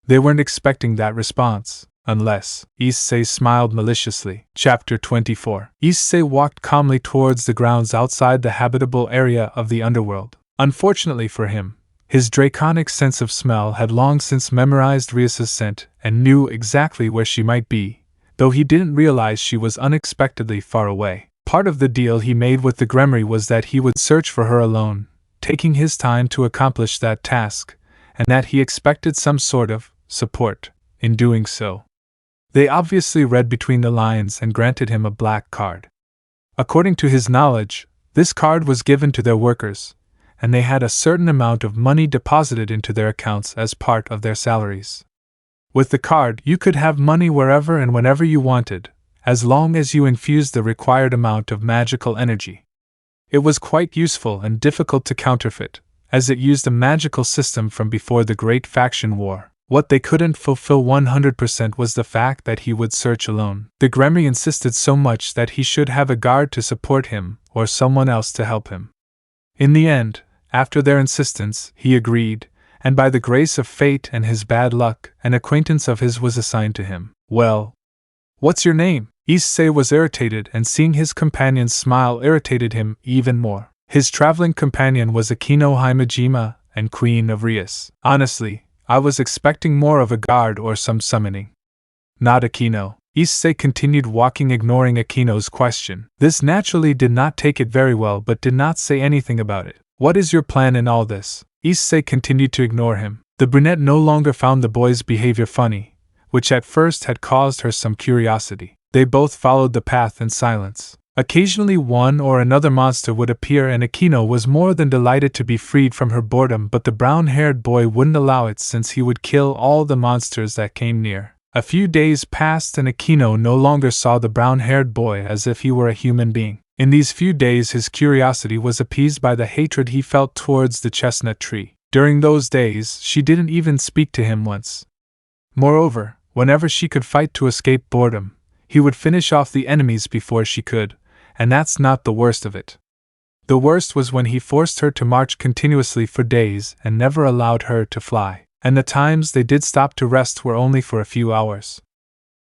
They weren't expecting that response. Unless, Issei smiled maliciously. Chapter 24. Issei walked calmly towards the grounds outside the habitable area of the underworld. Unfortunately for him, his draconic sense of smell had long since memorized Rias's scent and knew exactly where she might be, though he didn't realize she was unexpectedly far away. Part of the deal he made with the Grimary was that he would search for her alone, taking his time to accomplish that task, and that he expected some sort of support in doing so. They obviously read between the lines and granted him a black card. According to his knowledge, this card was given to their workers, and they had a certain amount of money deposited into their accounts as part of their salaries. With the card, you could have money wherever and whenever you wanted, as long as you infused the required amount of magical energy. It was quite useful and difficult to counterfeit, as it used a magical system from before the Great Faction War. What they couldn't fulfill 100% was the fact that he would search alone. The Grimary insisted so much that he should have a guard to support him, or someone else to help him. In the end, after their insistence, he agreed, and by the grace of fate and his bad luck, an acquaintance of his was assigned to him. Well, what's your name? Issei was irritated, and seeing his companion's smile irritated him even more. His traveling companion was Aino Himejima and Queen of Rias. Honestly, I was expecting more of a guard or some summoning. Not Aino. Issei continued walking, ignoring Akino's question. This naturally did not take it very well, but did not say anything about it. What is your plan in all this? Issei continued to ignore him. The brunette no longer found the boy's behavior funny, which at first had caused her some curiosity. They both followed the path in silence. Occasionally one or another monster would appear, and Akino was more than delighted to be freed from her boredom, but the brown-haired boy wouldn't allow it, since he would kill all the monsters that came near. A few days passed and Akino no longer saw the brown-haired boy as if he were a human being. In these few days his curiosity was appeased by the hatred he felt towards the chestnut tree. During those days she didn't even speak to him once. Moreover, whenever she could fight to escape boredom, he would finish off the enemies before she could. And that's not the worst of it. The worst was when he forced her to march continuously for days and never allowed her to fly, and the times they did stop to rest were only for a few hours.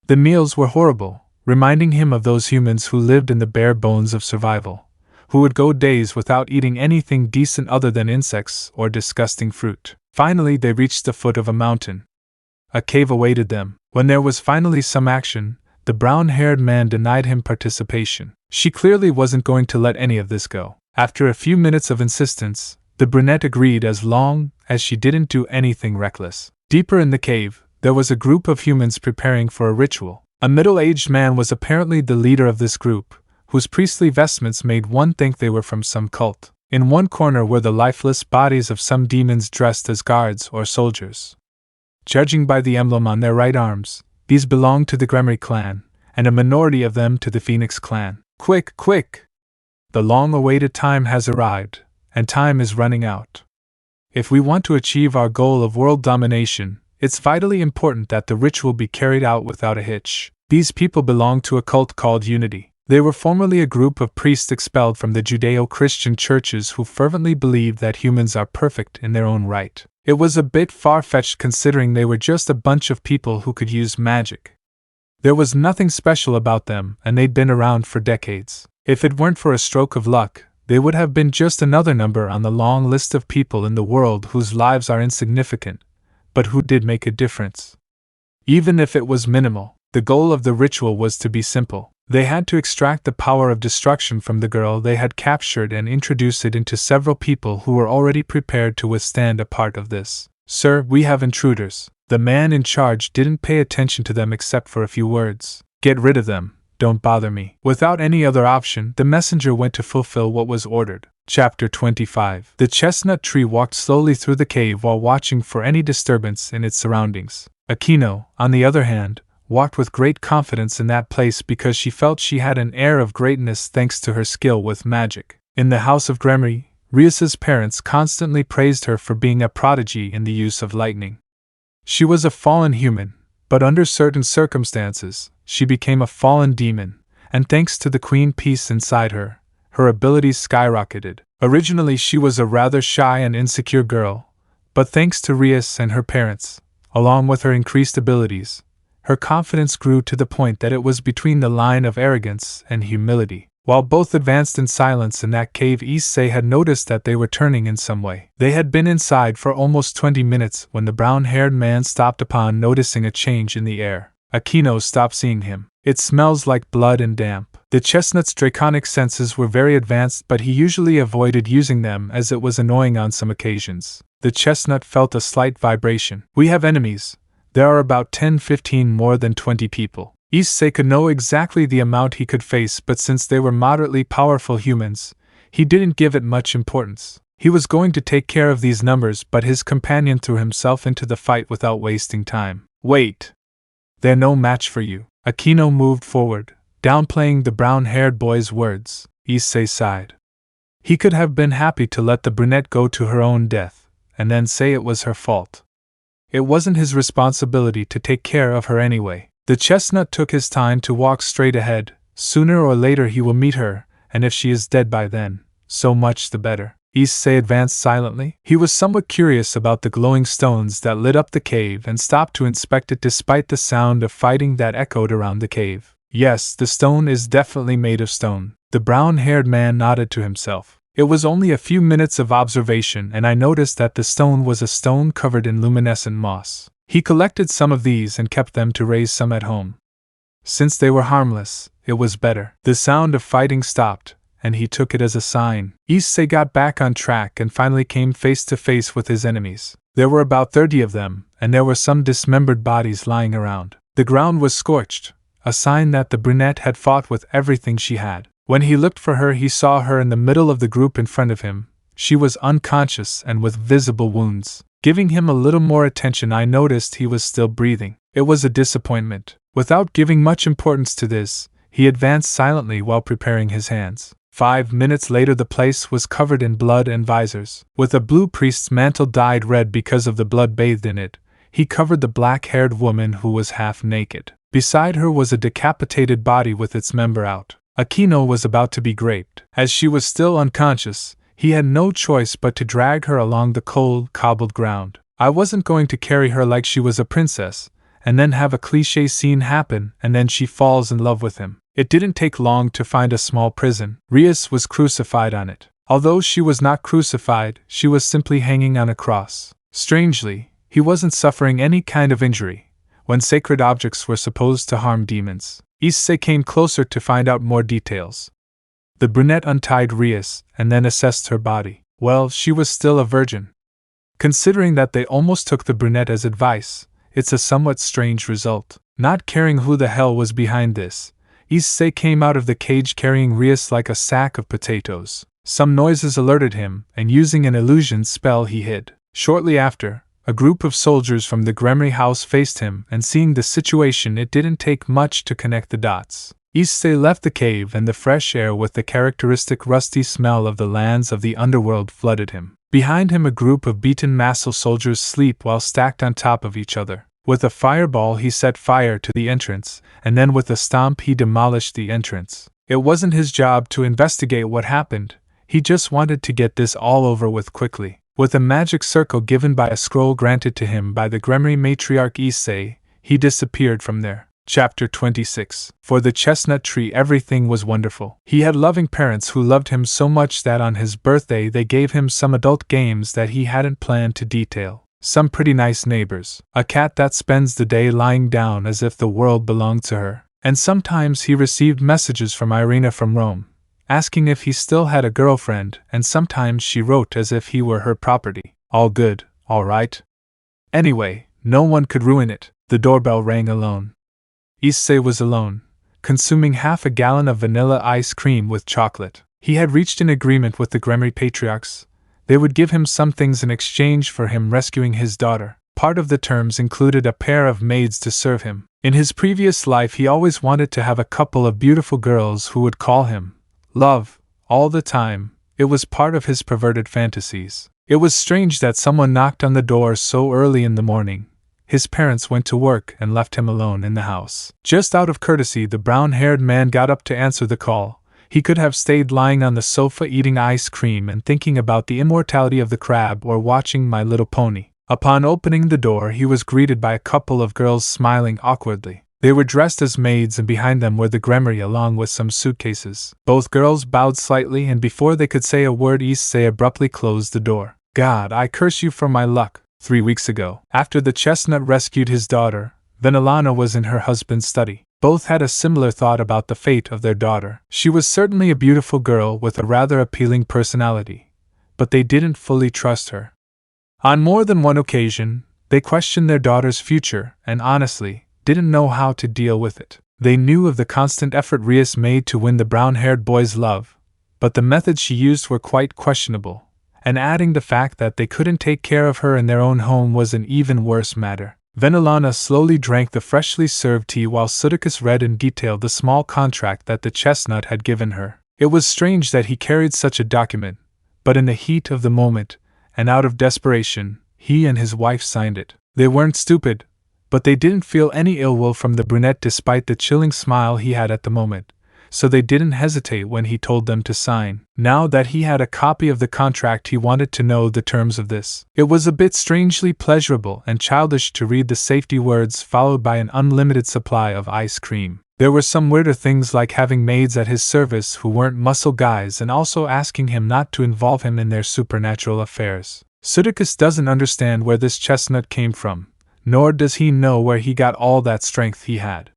The meals were horrible, reminding him of those humans who lived in the bare bones of survival, who would go days without eating anything decent other than insects or disgusting fruit. Finally they reached the foot of a mountain. A cave awaited them. When there was finally some action, the brown-haired man denied him participation. She clearly wasn't going to let any of this go. After a few minutes of insistence, the brunette agreed as long as she didn't do anything reckless. Deeper in the cave, there was a group of humans preparing for a ritual. A middle-aged man was apparently the leader of this group, whose priestly vestments made one think they were from some cult. In one corner were the lifeless bodies of some demons dressed as guards or soldiers. Judging by the emblem on their right arms, these belonged to the Gremory clan, and a minority of them to the Phoenix clan. Quick, quick! The long-awaited time has arrived, and time is running out. If we want to achieve our goal of world domination, it's vitally important that the ritual be carried out without a hitch. These people belong to a cult called Unity. They were formerly a group of priests expelled from the Judeo-Christian churches who fervently believed that humans are perfect in their own right. It was a bit far-fetched considering they were just a bunch of people who could use magic. There was nothing special about them, and they'd been around for decades. If it weren't for a stroke of luck, they would have been just another number on the long list of people in the world whose lives are insignificant, but who did make a difference. Even if it was minimal, the goal of the ritual was to be simple. They had to extract the power of destruction from the girl they had captured and introduce it into several people who were already prepared to withstand a part of this. Sir, we have intruders. The man in charge didn't pay attention to them except for a few words. Get rid of them, don't bother me. Without any other option, the messenger went to fulfill what was ordered. Chapter 25. The chestnut tree walked slowly through the cave while watching for any disturbance in its surroundings. Akino, on the other hand, walked with great confidence in that place because she felt she had an air of greatness thanks to her skill with magic. In the house of Grimary, Rias's parents constantly praised her for being a prodigy in the use of lightning. She was a fallen human, but under certain circumstances, she became a fallen demon, and thanks to the queen piece inside her, her abilities skyrocketed. Originally she was a rather shy and insecure girl, but thanks to Rias and her parents, along with her increased abilities, her confidence grew to the point that it was between the line of arrogance and humility. While both advanced in silence in that cave, Issei had noticed that they were turning in some way. They had been inside for almost 20 minutes when the brown-haired man stopped upon noticing a change in the air. Akino stopped seeing him. It smells like blood and damp. The chestnut's draconic senses were very advanced, but he usually avoided using them as it was annoying on some occasions. The chestnut felt a slight vibration. "We have enemies. There are about 10-15 more than 20 people." Issei could know exactly the amount he could face, but since they were moderately powerful humans, he didn't give it much importance. He was going to take care of these numbers, but his companion threw himself into the fight without wasting time. "Wait! They're no match for you." Akino moved forward, downplaying the brown-haired boy's words. Issei sighed. He could have been happy to let the brunette go to her own death, and then say it was her fault. It wasn't his responsibility to take care of her anyway. The chestnut took his time to walk straight ahead. Sooner or later he will meet her, and if she is dead by then, so much the better. Issei advanced silently. He was somewhat curious about the glowing stones that lit up the cave and stopped to inspect it despite the sound of fighting that echoed around the cave. Yes, the stone is definitely made of stone. The brown-haired man nodded to himself. It was only a few minutes of observation and I noticed that the stone was a stone covered in luminescent moss. He collected some of these and kept them to raise some at home. Since they were harmless, it was better. The sound of fighting stopped, and he took it as a sign. Issei got back on track and finally came face to face with his enemies. There were about 30 of them, and there were some dismembered bodies lying around. The ground was scorched, a sign that the brunette had fought with everything she had. When he looked for her, he saw her in the middle of the group in front of him. She was unconscious and with visible wounds. Giving him a little more attention, I noticed he was still breathing. It was a disappointment. Without giving much importance to this, he advanced silently while preparing his hands. 5 minutes later the place was covered in blood and visors. With a blue priest's mantle dyed red because of the blood bathed in it, he covered the black-haired woman who was half naked. Beside her was a decapitated body with its member out. Akino was about to be raped. As she was still unconscious, he had no choice but to drag her along the cold, cobbled ground. I wasn't going to carry her like she was a princess, and then have a cliché scene happen and then she falls in love with him. It didn't take long to find a small prison. Rias was crucified on it. Although she was not crucified, she was simply hanging on a cross. Strangely, he wasn't suffering any kind of injury, when sacred objects were supposed to harm demons. Issei came closer to find out more details. The brunette untied Rias and then assessed her body. Well, she was still a virgin. Considering that they almost took the brunette as advice, it's a somewhat strange result. Not caring who the hell was behind this, Issei came out of the cage carrying Rias like a sack of potatoes. Some noises alerted him, and using an illusion spell he hid. Shortly after, a group of soldiers from the Grimary house faced him, and seeing the situation, it didn't take much to connect the dots. Issei left the cave and the fresh air with the characteristic rusty smell of the lands of the underworld flooded him. Behind him a group of beaten Masel soldiers sleep while stacked on top of each other. With a fireball he set fire to the entrance, and then with a stomp he demolished the entrance. It wasn't his job to investigate what happened, he just wanted to get this all over with quickly. With a magic circle given by a scroll granted to him by the Gremory matriarch Issei, he disappeared from there. Chapter 26. For the chestnut tree everything was wonderful. He had loving parents who loved him so much that on his birthday they gave him some adult games that he hadn't planned to detail. Some pretty nice neighbors. A cat that spends the day lying down as if the world belonged to her. And sometimes he received messages from Irina from Rome, asking if he still had a girlfriend, and sometimes she wrote as if he were her property. All good, all right. Anyway, no one could ruin it. The doorbell rang alone. Issei was alone, consuming half a gallon of vanilla ice cream with chocolate. He had reached an agreement with the Gremory patriarchs. They would give him some things in exchange for him rescuing his daughter. Part of the terms included a pair of maids to serve him. In his previous life he always wanted to have a couple of beautiful girls who would call him love all the time. It was part of his perverted fantasies. It was strange that someone knocked on the door so early in the morning, his parents went to work and left him alone in the house. Just out of courtesy, the brown-haired man got up to answer the call. He could have stayed lying on the sofa eating ice cream and thinking about the immortality of the crab or watching My Little Pony. Upon opening the door, he was greeted by a couple of girls smiling awkwardly. They were dressed as maids, and behind them were the Gremory along with some suitcases. Both girls bowed slightly, and before they could say a word, Issei abruptly closed the door. God, I curse you for my luck. 3 weeks ago, after the chestnut rescued his daughter, Venelana was in her husband's study. Both had a similar thought about the fate of their daughter. She was certainly a beautiful girl with a rather appealing personality, but they didn't fully trust her. On more than one occasion, they questioned their daughter's future and honestly didn't know how to deal with it. They knew of the constant effort Rias made to win the brown-haired boy's love, but the methods she used were quite questionable, and adding the fact that they couldn't take care of her in their own home was an even worse matter. Venelana slowly drank the freshly served tea while Sudikus read in detail the small contract that the chestnut had given her. It was strange that he carried such a document, but in the heat of the moment, and out of desperation, he and his wife signed it. They weren't stupid, but they didn't feel any ill will from the brunette despite the chilling smile he had at the moment, so they didn't hesitate when he told them to sign. Now that he had a copy of the contract, he wanted to know the terms of this. It was a bit strangely pleasurable and childish to read the safety words followed by an unlimited supply of ice cream. There were some weirder things like having maids at his service who weren't muscle guys and also asking him not to involve him in their supernatural affairs. Sudikus doesn't understand where this chestnut came from, nor does he know where he got all that strength he had.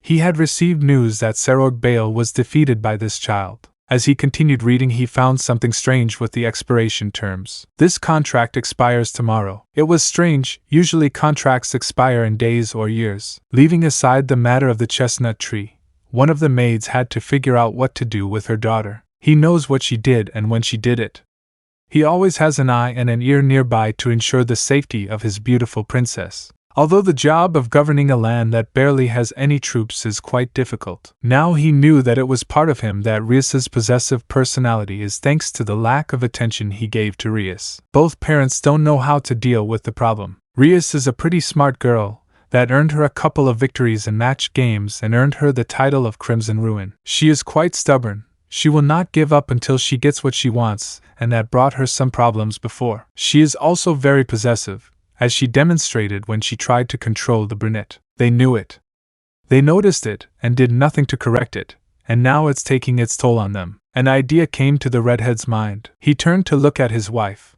He had received news that Sairaorg Bale was defeated by this child. As he continued reading, he found something strange with the expiration terms. This contract expires tomorrow. It was strange, usually contracts expire in days or years. Leaving aside the matter of the chestnut tree, one of the maids had to figure out what to do with her daughter. He knows what she did and when she did it. He always has an eye and an ear nearby to ensure the safety of his beautiful princess. Although the job of governing a land that barely has any troops is quite difficult. Now he knew that it was part of him that Rias's possessive personality is thanks to the lack of attention he gave to Rias. Both parents don't know how to deal with the problem. Rias is a pretty smart girl that earned her a couple of victories in match games and earned her the title of Crimson Ruin. She is quite stubborn. She will not give up until she gets what she wants, and that brought her some problems before. She is also very possessive, as she demonstrated when she tried to control the brunette. They knew it. They noticed it and did nothing to correct it, and now it's taking its toll on them. An idea came to the redhead's mind. He turned to look at his wife.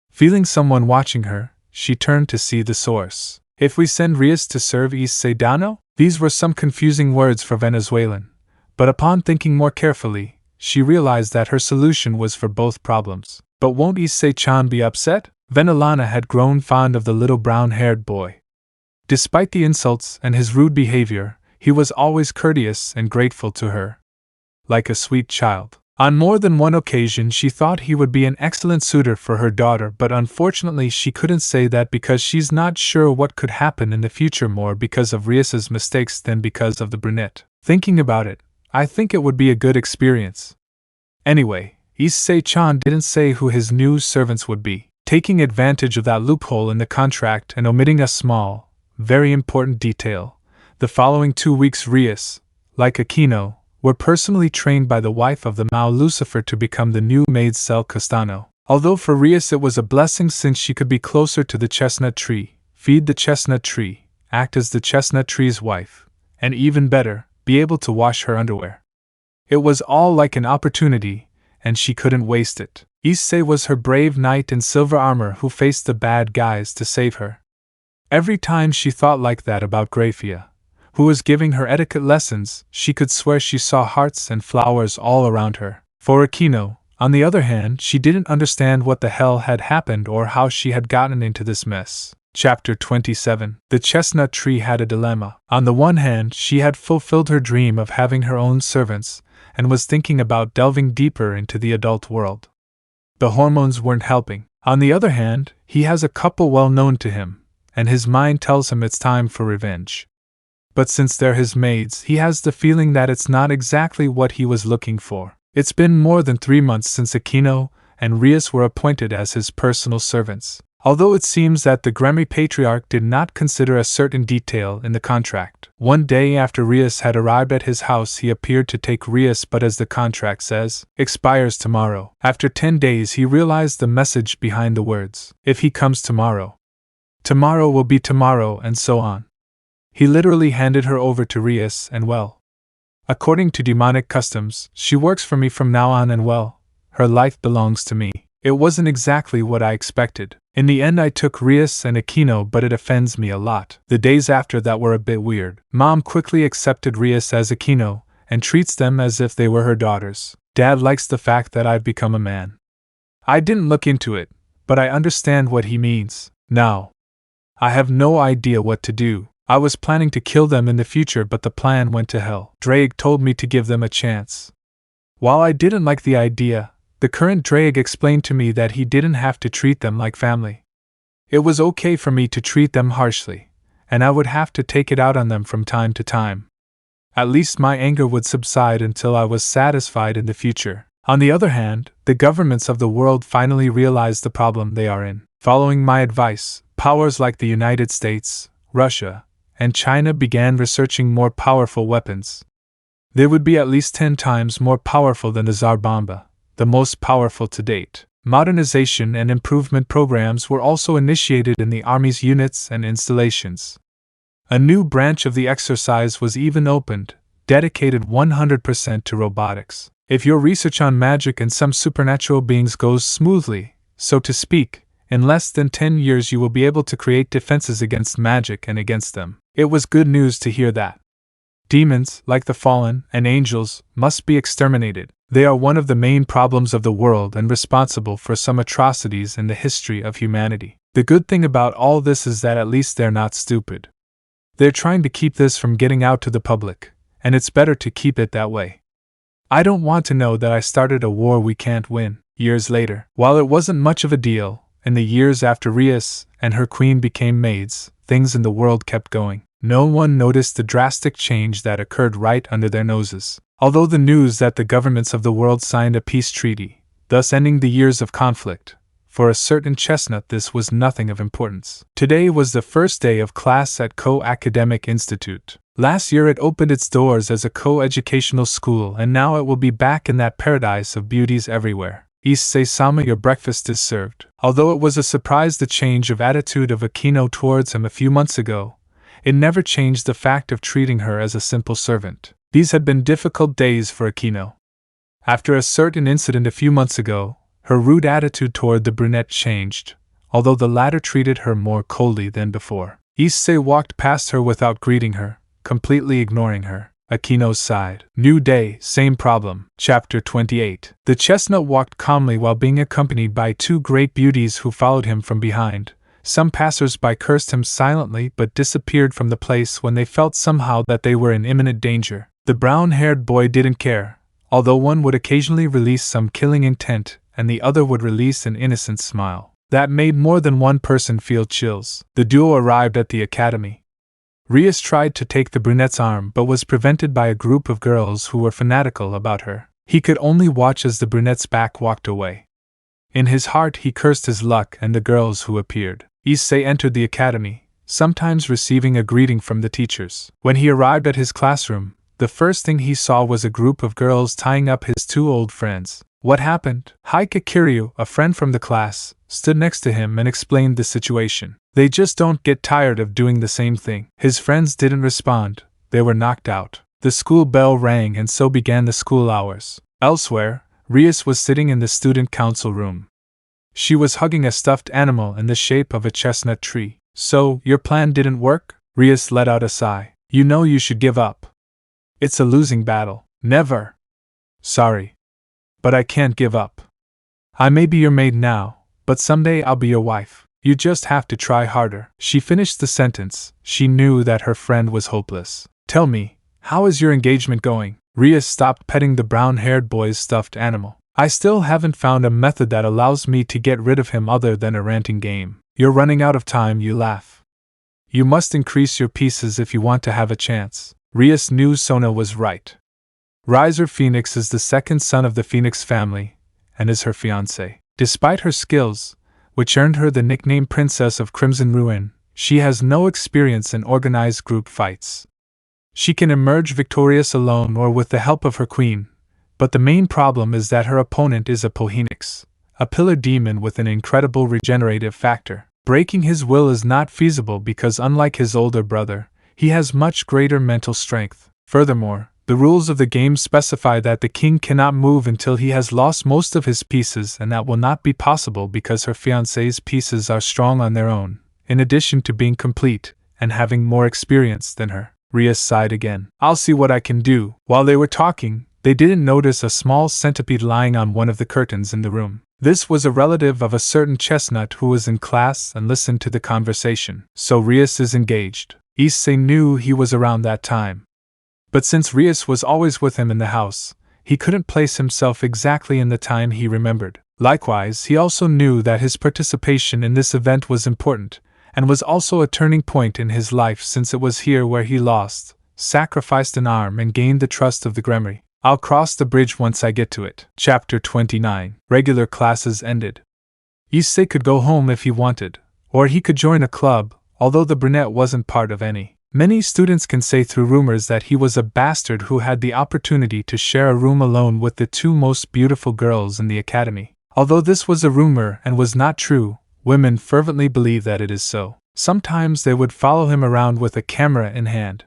Feeling someone watching her, she turned to see the source. If we send Rias to serve Issei Dano? These were some confusing words for Venezuelan, but upon thinking more carefully, she realized that her solution was for both problems. But won't Issei-chan be upset? Venelana had grown fond of the little brown-haired boy. Despite the insults and his rude behavior, he was always courteous and grateful to her. Like a sweet child. On more than one occasion she thought he would be an excellent suitor for her daughter, but unfortunately she couldn't say that because she's not sure what could happen in the future, more because of Rias's mistakes than because of the brunette. Thinking about it, I think it would be a good experience. Anyway, Issei-chan didn't say who his new servants would be. Taking advantage of that loophole in the contract and omitting a small, very important detail, the following 2 weeks Rias, like Aquino, were personally trained by the wife of the Mao Lucifer to become the new maid Cel Castano. Although for Rias it was a blessing since she could be closer to the chestnut tree, feed the chestnut tree, act as the chestnut tree's wife, and even better, be able to wash her underwear. It was all like an opportunity, and she couldn't waste it. Issei was her brave knight in silver armor who faced the bad guys to save her. Every time she thought like that about Grafia, who was giving her etiquette lessons, she could swear she saw hearts and flowers all around her. For Aquino, on the other hand, she didn't understand what the hell had happened or how she had gotten into this mess. Chapter 27. The chestnut tree had a dilemma. On the one hand, she had fulfilled her dream of having her own servants, and was thinking about delving deeper into the adult world. The hormones weren't helping. On the other hand, he has a couple well known to him, and his mind tells him it's time for revenge. But since they're his maids, he has the feeling that it's not exactly what he was looking for. It's been more than 3 months since Aquino and Rias were appointed as his personal servants. Although it seems that the Gremory patriarch did not consider a certain detail in the contract. One day after Rias had arrived at his house, he appeared to take Rias, but as the contract says, expires tomorrow. After 10 days he realized the message behind the words. If he comes tomorrow, tomorrow will be tomorrow, and so on. He literally handed her over to Rias, and well, according to demonic customs, she works for me from now on, and well, her life belongs to me. It wasn't exactly what I expected. In the end I took Rias and Aquino, but it offends me a lot. The days after that were a bit weird. Mom quickly accepted Rias as Aquino, and treats them as if they were her daughters. Dad likes the fact that I've become a man. I didn't look into it, but I understand what he means. Now, I have no idea what to do. I was planning to kill them in the future, but the plan went to hell. Drake told me to give them a chance. While I didn't like the idea, the current Drake explained to me that he didn't have to treat them like family. It was okay for me to treat them harshly, and I would have to take it out on them from time to time. At least my anger would subside until I was satisfied in the future. On the other hand, the governments of the world finally realized the problem they are in. Following my advice, powers like the United States, Russia, and China began researching more powerful weapons. They would be at least 10 times more powerful than the Tsar Bomba, the most powerful to date. Modernization and improvement programs were also initiated in the Army's units and installations. A new branch of the exercise was even opened, dedicated 100% to robotics. If your research on magic and some supernatural beings goes smoothly, so to speak, in less than 10 years you will be able to create defenses against magic and against them. It was good news to hear that. Demons, like the fallen, and angels, must be exterminated. They are one of the main problems of the world and responsible for some atrocities in the history of humanity. The good thing about all this is that at least they're not stupid. They're trying to keep this from getting out to the public, and it's better to keep it that way. I don't want to know that I started a war we can't win. Years later, while it wasn't much of a deal, in the years after Rias and her queen became maids, things in the world kept going. No one noticed the drastic change that occurred right under their noses. Although the news that the governments of the world signed a peace treaty, thus ending the years of conflict, for a certain chestnut this was nothing of importance. Today was the first day of class at Co-Academic Institute. Last year it opened its doors as a co-educational school, and now it will be back in that paradise of beauties everywhere. Issei-sama, your breakfast is served. Although it was a surprise the change of attitude of Aquino towards him a few months ago, it never changed the fact of treating her as a simple servant. These had been difficult days for Aquino. After a certain incident a few months ago, her rude attitude toward the brunette changed, although the latter treated her more coldly than before. Issei walked past her without greeting her, completely ignoring her. Aquino sighed. New day, same problem. Chapter 28. The chestnut walked calmly while being accompanied by 2 great beauties who followed him from behind. Some passers-by cursed him silently but disappeared from the place when they felt somehow that they were in imminent danger. The brown-haired boy didn't care, although one would occasionally release some killing intent and the other would release an innocent smile. That made more than one person feel chills. The duo arrived at the academy. Rias tried to take the brunette's arm but was prevented by a group of girls who were fanatical about her. He could only watch as the brunette's back walked away. In his heart he cursed his luck and the girls who appeared. Issei entered the academy, sometimes receiving a greeting from the teachers. When he arrived at his classroom, the first thing he saw was a group of girls tying up his 2 old friends. What happened? Haika Kiryu, a friend from the class, stood next to him and explained the situation. They just don't get tired of doing the same thing. His friends didn't respond, they were knocked out. The school bell rang and so began the school hours. Elsewhere, Rias was sitting in the student council room. She was hugging a stuffed animal in the shape of a chestnut tree. So, your plan didn't work? Rias let out a sigh. You know you should give up. It's a losing battle. Never. Sorry. But I can't give up. I may be your maid now, but someday I'll be your wife. You just have to try harder. She finished the sentence. She knew that her friend was hopeless. Tell me, how is your engagement going? Rias stopped petting the brown-haired boy's stuffed animal. I still haven't found a method that allows me to get rid of him other than a ranting game. You're running out of time, you laugh. You must increase your pieces if you want to have a chance. Rias knew Sona was right. Riser Phoenix is the second son of the Phoenix family, and is her fiancé. Despite her skills, which earned her the nickname Princess of Crimson Ruin. She has no experience in organized group fights. She can emerge victorious alone or with the help of her queen, but the main problem is that her opponent is a Pohenix, a pillar demon with an incredible regenerative factor. Breaking his will is not feasible because, unlike his older brother, he has much greater mental strength. Furthermore, the rules of the game specify that the king cannot move until he has lost most of his pieces, and that will not be possible because her fiancé's pieces are strong on their own, in addition to being complete and having more experience than her. Rias sighed again. I'll see what I can do. While they were talking, they didn't notice a small centipede lying on one of the curtains in the room. This was a relative of a certain chestnut who was in class and listened to the conversation. So Rias is engaged. Issei knew he was around that time. But since Rias was always with him in the house, he couldn't place himself exactly in the time he remembered. Likewise, he also knew that his participation in this event was important, and was also a turning point in his life since it was here where he lost, sacrificed an arm and gained the trust of the Gremory. I'll cross the bridge once I get to it. Chapter 29. Regular classes ended. Issei could go home if he wanted, or he could join a club, although the brunette wasn't part of any. Many students can say through rumors that he was a bastard who had the opportunity to share a room alone with the two most beautiful girls in the academy. Although this was a rumor and was not true, women fervently believe that it is so. Sometimes they would follow him around with a camera in hand.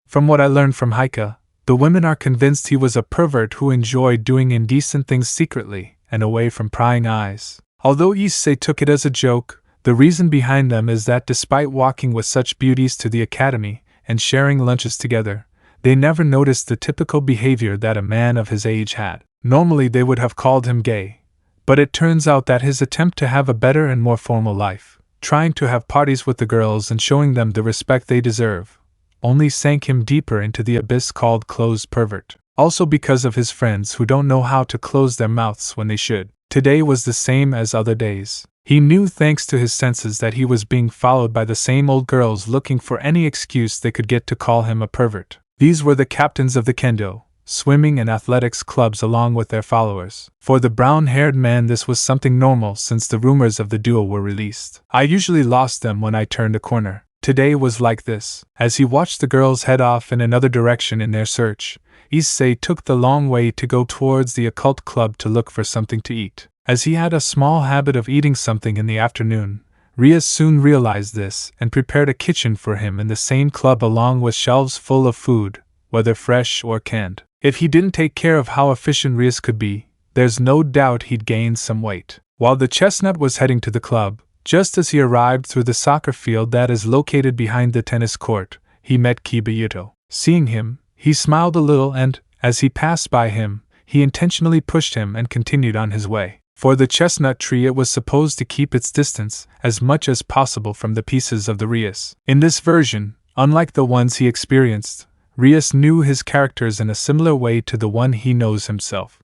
From what I learned from Heike, the women are convinced he was a pervert who enjoyed doing indecent things secretly and away from prying eyes. Although Issei took it as a joke, the reason behind them is that despite walking with such beauties to the academy and sharing lunches together, they never noticed the typical behavior that a man of his age had. Normally they would have called him gay, but it turns out that his attempt to have a better and more formal life, trying to have parties with the girls and showing them the respect they deserve, only sank him deeper into the abyss called closed pervert. Also because of his friends who don't know how to close their mouths when they should. Today was the same as other days. He knew thanks to his senses that he was being followed by the same old girls looking for any excuse they could get to call him a pervert. These were the captains of the kendo, swimming and athletics clubs along with their followers. For the brown-haired man this was something normal since the rumors of the duo were released. I usually lost them when I turned a corner. Today was like this. As he watched the girls head off in another direction in their search, Issei took the long way to go towards the occult club to look for something to eat. As he had a small habit of eating something in the afternoon, Rias soon realized this and prepared a kitchen for him in the same club along with shelves full of food, whether fresh or canned. If he didn't take care of how efficient Rias could be, there's no doubt he'd gain some weight. While the chestnut was heading to the club, just as he arrived through the soccer field that is located behind the tennis court, he met Kiba Yuto. Seeing him, he smiled a little and, as he passed by him, he intentionally pushed him and continued on his way. For the chestnut tree it was supposed to keep its distance as much as possible from the pieces of the Rias. In this version, unlike the ones he experienced, Rias knew his characters in a similar way to the one he knows himself.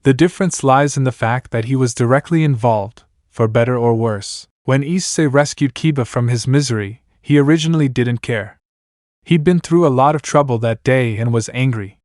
The difference lies in the fact that he was directly involved, for better or worse. When Issei rescued Kiba from his misery, he originally didn't care. He'd been through a lot of trouble that day and was angry.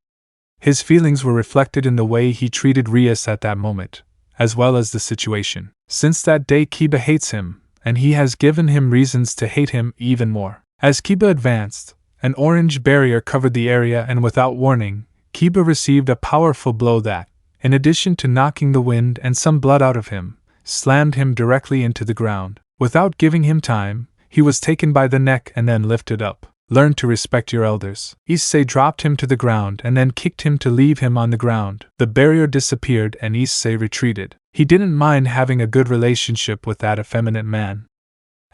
His feelings were reflected in the way he treated Rias at that moment, as well as the situation. Since that day Kiba hates him, and he has given him reasons to hate him even more. As Kiba advanced, an orange barrier covered the area and without warning, Kiba received a powerful blow that, in addition to knocking the wind and some blood out of him, slammed him directly into the ground. Without giving him time, he was taken by the neck and then lifted up. Learn to respect your elders. Issei dropped him to the ground and then kicked him to leave him on the ground. The barrier disappeared and Issei retreated. He didn't mind having a good relationship with that effeminate man.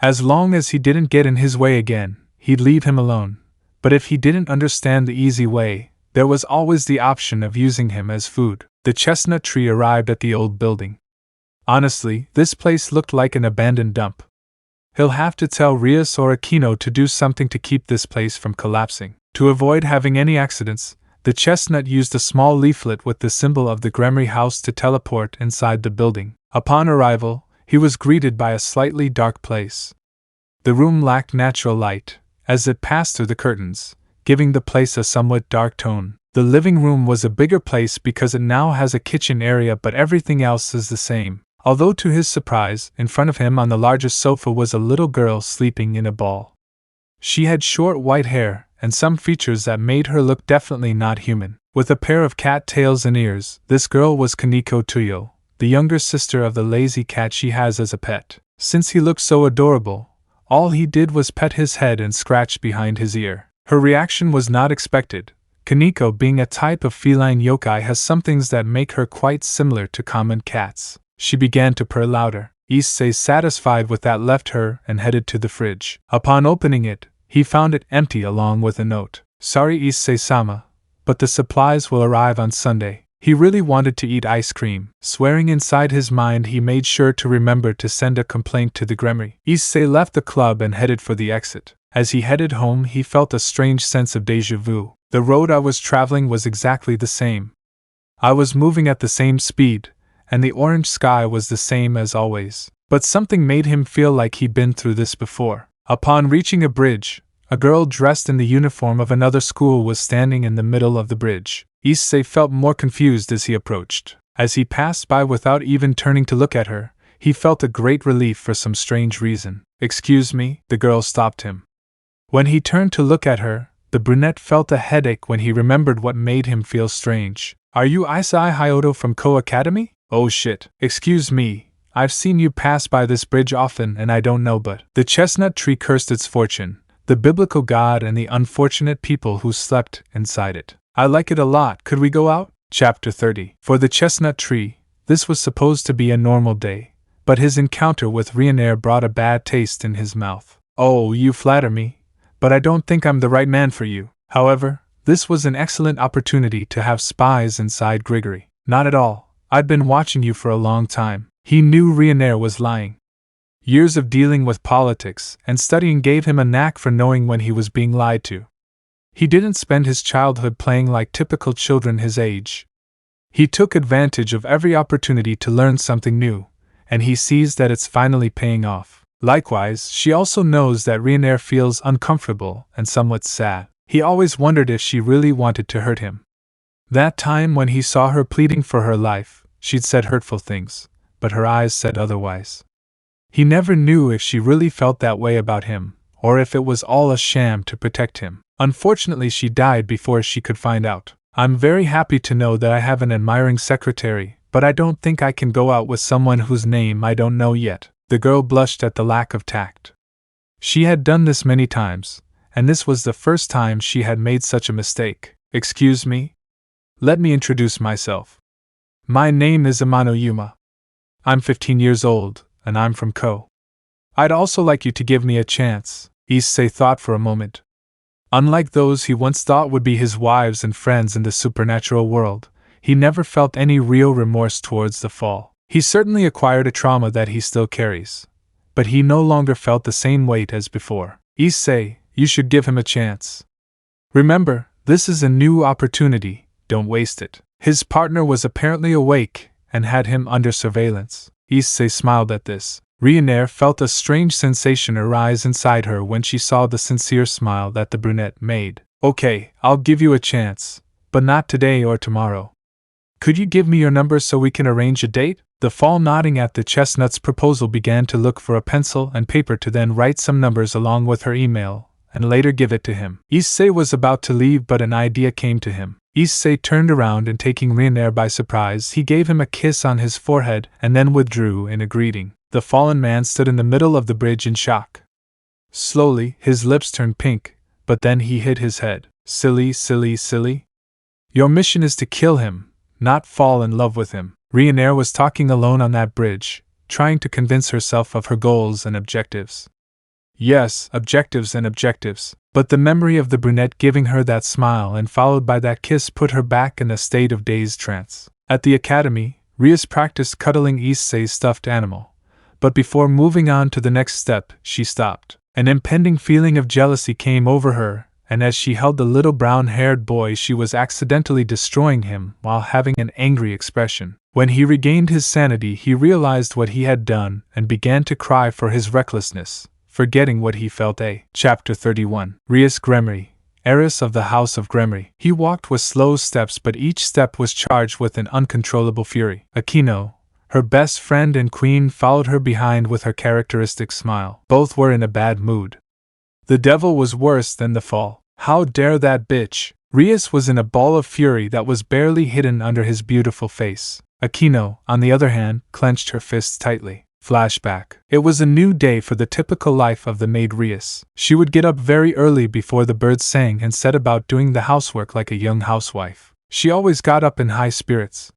As long as he didn't get in his way again, he'd leave him alone. But if he didn't understand the easy way, there was always the option of using him as food. The chestnut tree arrived at the old building. Honestly, this place looked like an abandoned dump. He'll have to tell Rias or Aquino to do something to keep this place from collapsing. To avoid having any accidents, the chestnut used a small leaflet with the symbol of the Gremory house to teleport inside the building. Upon arrival, he was greeted by a slightly dark place. The room lacked natural light, as it passed through the curtains, giving the place a somewhat dark tone. The living room was a bigger place because it now has a kitchen area, but everything else is the same. although to his surprise, in front of him on the largest sofa was a little girl sleeping in a ball. She had short white hair, and some features that made her look definitely not human. With a pair of cat tails and ears, this girl was Kaneko Tuyo, the younger sister of the lazy cat she has as a pet. Since he looked so adorable, all he did was pet his head and scratch behind his ear. Her reaction was not expected. Kaneko, being a type of feline yokai, has some things that make her quite similar to common cats. She began to purr louder. Issei, satisfied with that, left her and headed to the fridge. Upon opening it, he found it empty along with a note. Sorry Issei-sama, but the supplies will arrive on Sunday. He really wanted to eat ice cream. Swearing inside his mind, he made sure to remember to send a complaint to the Gremory. Issei left the club and headed for the exit. As he headed home, he felt a strange sense of déjà vu. The road I was traveling was exactly the same. I was moving at the same speed, and the orange sky was the same as always. But something made him feel like he'd been through this before. Upon reaching a bridge, a girl dressed in the uniform of another school was standing in the middle of the bridge. Issei felt more confused as he approached. As he passed by without even turning to look at her, he felt a great relief for some strange reason. Excuse me, the girl stopped him. When he turned to look at her, the brunette felt a headache when he remembered what made him feel strange. Are you Iseei Hyodo from Ko Academy? Oh shit. Excuse me, I've seen you pass by this bridge often and I don't know, but the chestnut tree cursed its fortune, the biblical god and the unfortunate people who slept inside it. I like it a lot. Could we go out? Chapter 30. For the chestnut tree, this was supposed to be a normal day, but his encounter with Reincarnation brought a bad taste in his mouth. Oh, you flatter me, but I don't think I'm the right man for you. However, this was an excellent opportunity to have spies inside Gregory. Not at all. I'd been watching you for a long time. He knew Reincarnation was lying. Years of dealing with politics and studying gave him a knack for knowing when he was being lied to. He didn't spend his childhood playing like typical children his age. He took advantage of every opportunity to learn something new, and he sees that it's finally paying off. Likewise, she also knows that Reincarnation feels uncomfortable and somewhat sad. He always wondered if she really wanted to hurt him. That time when he saw her pleading for her life, she'd said hurtful things, but her eyes said otherwise. He never knew if she really felt that way about him, or if it was all a sham to protect him. Unfortunately, she died before she could find out. I'm very happy to know that I have an admiring secretary, but I don't think I can go out with someone whose name I don't know yet. The girl blushed at the lack of tact. She had done this many times, and this was the first time she had made such a mistake. Excuse me? Let me introduce myself. My name is Aino and Yuma. I'm 15 years old, and I'm from Ko. I'd also like you to give me a chance. Issei thought for a moment. Unlike those he once thought would be his wives and friends in the supernatural world, he never felt any real remorse towards the fall. He certainly acquired a trauma that he still carries, but he no longer felt the same weight as before. Issei, you should give him a chance. Remember, this is a new opportunity, don't waste it. His partner was apparently awake and had him under surveillance. Issei smiled at this. Reincarnation felt a strange sensation arise inside her when she saw the sincere smile that the brunette made. Okay, I'll give you a chance, but not today or tomorrow. Could you give me your number so we can arrange a date? The fall, nodding at the chestnut's proposal, began to look for a pencil and paper to then write some numbers along with her email, and later give it to him. Issei was about to leave, but an idea came to him. Issei turned around and, taking Reincarnation by surprise, he gave him a kiss on his forehead and then withdrew in a greeting. The fallen man stood in the middle of the bridge in shock. Slowly, his lips turned pink, but then he hid his head. Silly, silly, silly. Your mission is to kill him, not fall in love with him. Reincarnation was talking alone on that bridge, trying to convince herself of her goals and objectives. Yes, objectives and objectives. But the memory of the brunette giving her that smile and followed by that kiss put her back in a state of dazed trance. At the academy, Rias practiced cuddling Issei's stuffed animal. But before moving on to the next step, she stopped. An impending feeling of jealousy came over her, and as she held the little brown-haired boy, she was accidentally destroying him while having an angry expression. When he regained his sanity, he realized what he had done and began to cry for his recklessness, forgetting what he felt. Chapter 31. Rias Grimary, heiress of the House of Grimary. He walked with slow steps, but each step was charged with an uncontrollable fury. Akino, Her best friend and queen followed her behind with her characteristic smile. Both were in a bad mood. The devil was worse than the fall. How dare that bitch! Rias was in a ball of fury that was barely hidden under his beautiful face. Akino, on the other hand, clenched her fists tightly. Flashback. It was a new day for the typical life of the maid Rias. She would get up very early before the birds sang and set about doing the housework like a young housewife. She always got up in high spirits.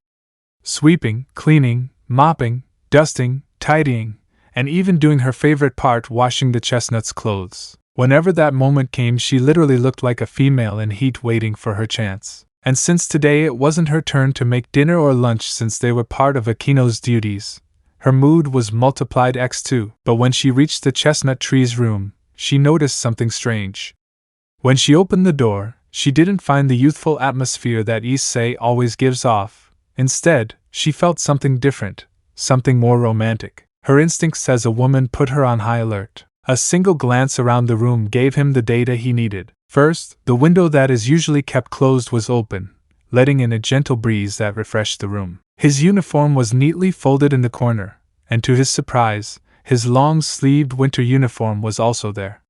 Sweeping, cleaning, mopping, dusting, tidying, and even doing her favorite part, washing the chestnut's clothes. Whenever that moment came, she literally looked like a female in heat waiting for her chance. And since today it wasn't her turn to make dinner or lunch since they were part of Akino's duties, her mood was multiplied x2. But when she reached the chestnut tree's room, she noticed something strange. When she opened the door, she didn't find the youthful atmosphere that Issei always gives off. Instead, she felt something different, something more romantic. Her instincts as a woman put her on high alert. A single glance around the room gave him the data he needed. First, the window that is usually kept closed was open, letting in a gentle breeze that refreshed the room. His uniform was neatly folded in the corner, and to his surprise, his long-sleeved winter uniform was also there.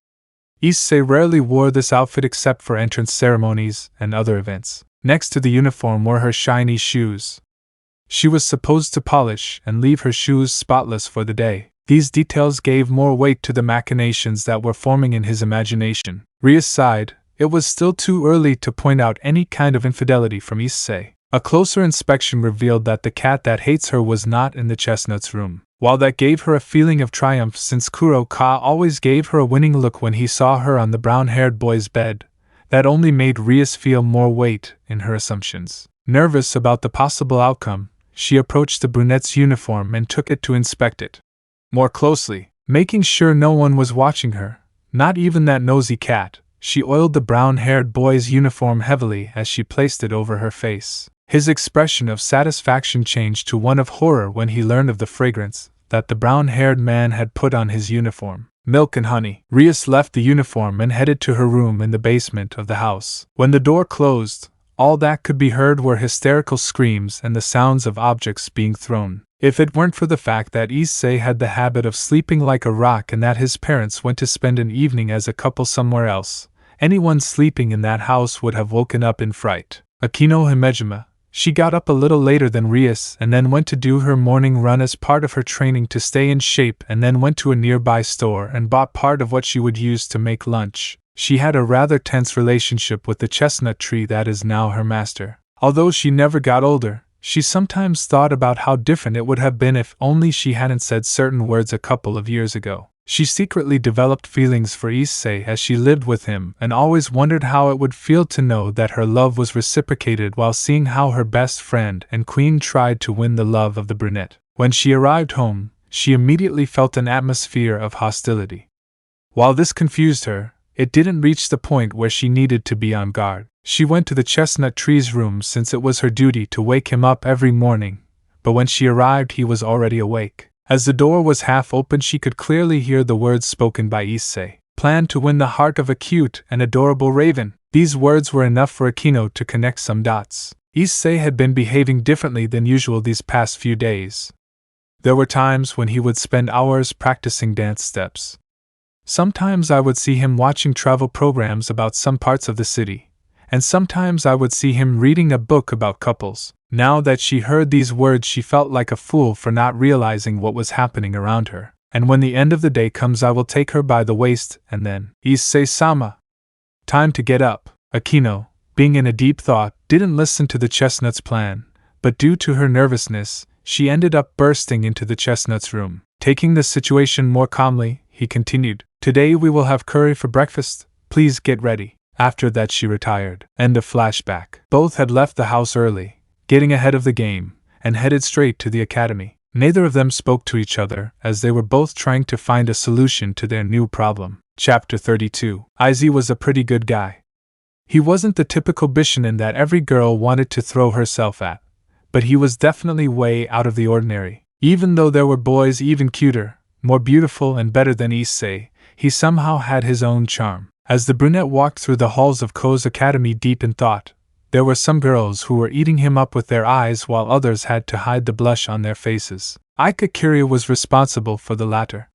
Issei rarely wore this outfit except for entrance ceremonies and other events. Next to the uniform were her shiny shoes. She was supposed to polish and leave her shoes spotless for the day. These details gave more weight to the machinations that were forming in his imagination. Rias sighed. It was still too early to point out any kind of infidelity from Issei. A closer inspection revealed that the cat that hates her was not in the chestnut's room. While that gave her a feeling of triumph since Kuro-ka always gave her a winning look when he saw her on the brown-haired boy's bed, that only made Rias feel more weight in her assumptions. Nervous about the possible outcome, she approached the brunette's uniform and took it to inspect it more closely. Making sure no one was watching her, not even that nosy cat, she oiled the brown-haired boy's uniform heavily as she placed it over her face. His expression of satisfaction changed to one of horror when he learned of the fragrance that the brown-haired man had put on his uniform. Milk and honey. Rias left the uniform and headed to her room in the basement of the house. When the door closed, all that could be heard were hysterical screams and the sounds of objects being thrown. If it weren't for the fact that Issei had the habit of sleeping like a rock and that his parents went to spend an evening as a couple somewhere else, anyone sleeping in that house would have woken up in fright. Akino Himejima. She got up a little later than Rias and then went to do her morning run as part of her training to stay in shape, and then went to a nearby store and bought part of what she would use to make lunch. She had a rather tense relationship with the chestnut tree that is now her master. Although she never got older, she sometimes thought about how different it would have been if only she hadn't said certain words a couple of years ago. She secretly developed feelings for Issei as she lived with him and always wondered how it would feel to know that her love was reciprocated while seeing how her best friend and queen tried to win the love of the brunette. When she arrived home, she immediately felt an atmosphere of hostility. While this confused her, it didn't reach the point where she needed to be on guard. She went to the chestnut tree's room since it was her duty to wake him up every morning, but when she arrived he was already awake. As the door was half open she could clearly hear the words spoken by Issei. Plan to win the heart of a cute and adorable raven. These words were enough for Akino to connect some dots. Issei had been behaving differently than usual these past few days. There were times when he would spend hours practicing dance steps. Sometimes I would see him watching travel programs about some parts of the city, and sometimes I would see him reading a book about couples. Now that she heard these words she felt like a fool for not realizing what was happening around her. And when the end of the day comes I will take her by the waist and then, Issei-sama. Time to get up. Akino, being in a deep thought, didn't listen to the chestnut's plan, but due to her nervousness, she ended up bursting into the chestnut's room. Taking the situation more calmly, he continued, "Today we will have curry for breakfast, please get ready." After that she retired. End of flashback. Both had left the house early, getting ahead of the game, and headed straight to the academy. Neither of them spoke to each other, as they were both trying to find a solution to their new problem. Chapter 32. Iseei was a pretty good guy. He wasn't the typical Bishonen that every girl wanted to throw herself at, but he was definitely way out of the ordinary. Even though there were boys even cuter, more beautiful and better than Issei, he somehow had his own charm. As the brunette walked through the halls of Ko's academy deep in thought, There were some girls who were eating him up with their eyes while others had to hide the blush on their faces. Ikakiri was responsible for the latter.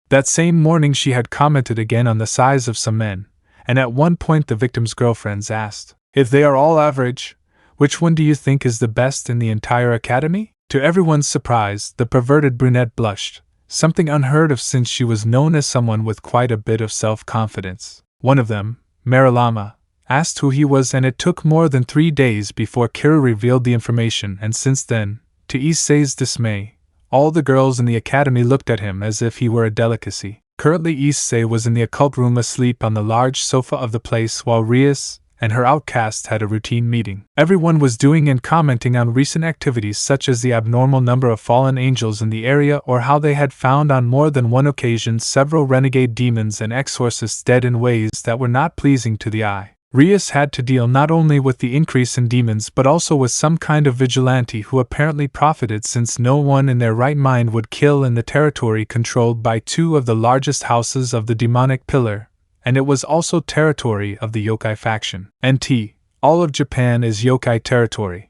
That same morning she had commented again on the size of some men, and at one point the victim's girlfriends asked, "If they are all average, which one do you think is the best in the entire academy?" To everyone's surprise, the perverted brunette blushed, something unheard of since she was known as someone with quite a bit of self-confidence. One of them, Marilama, asked who he was, and it took more than 3 days before Kira revealed the information, and since then, to Issei's dismay, all the girls in the academy looked at him as if he were a delicacy. Currently Issei was in the occult room asleep on the large sofa of the place while Rias and her outcast had a routine meeting. Everyone was doing and commenting on recent activities such as the abnormal number of fallen angels in the area or how they had found on more than one occasion several renegade demons and exorcists dead in ways that were not pleasing to the eye. Rias had to deal not only with the increase in demons but also with some kind of vigilante who apparently profited, since no one in their right mind would kill in the territory controlled by 2 of the largest houses of the demonic pillar, and it was also territory of the yokai faction. NT, all of Japan is yokai territory.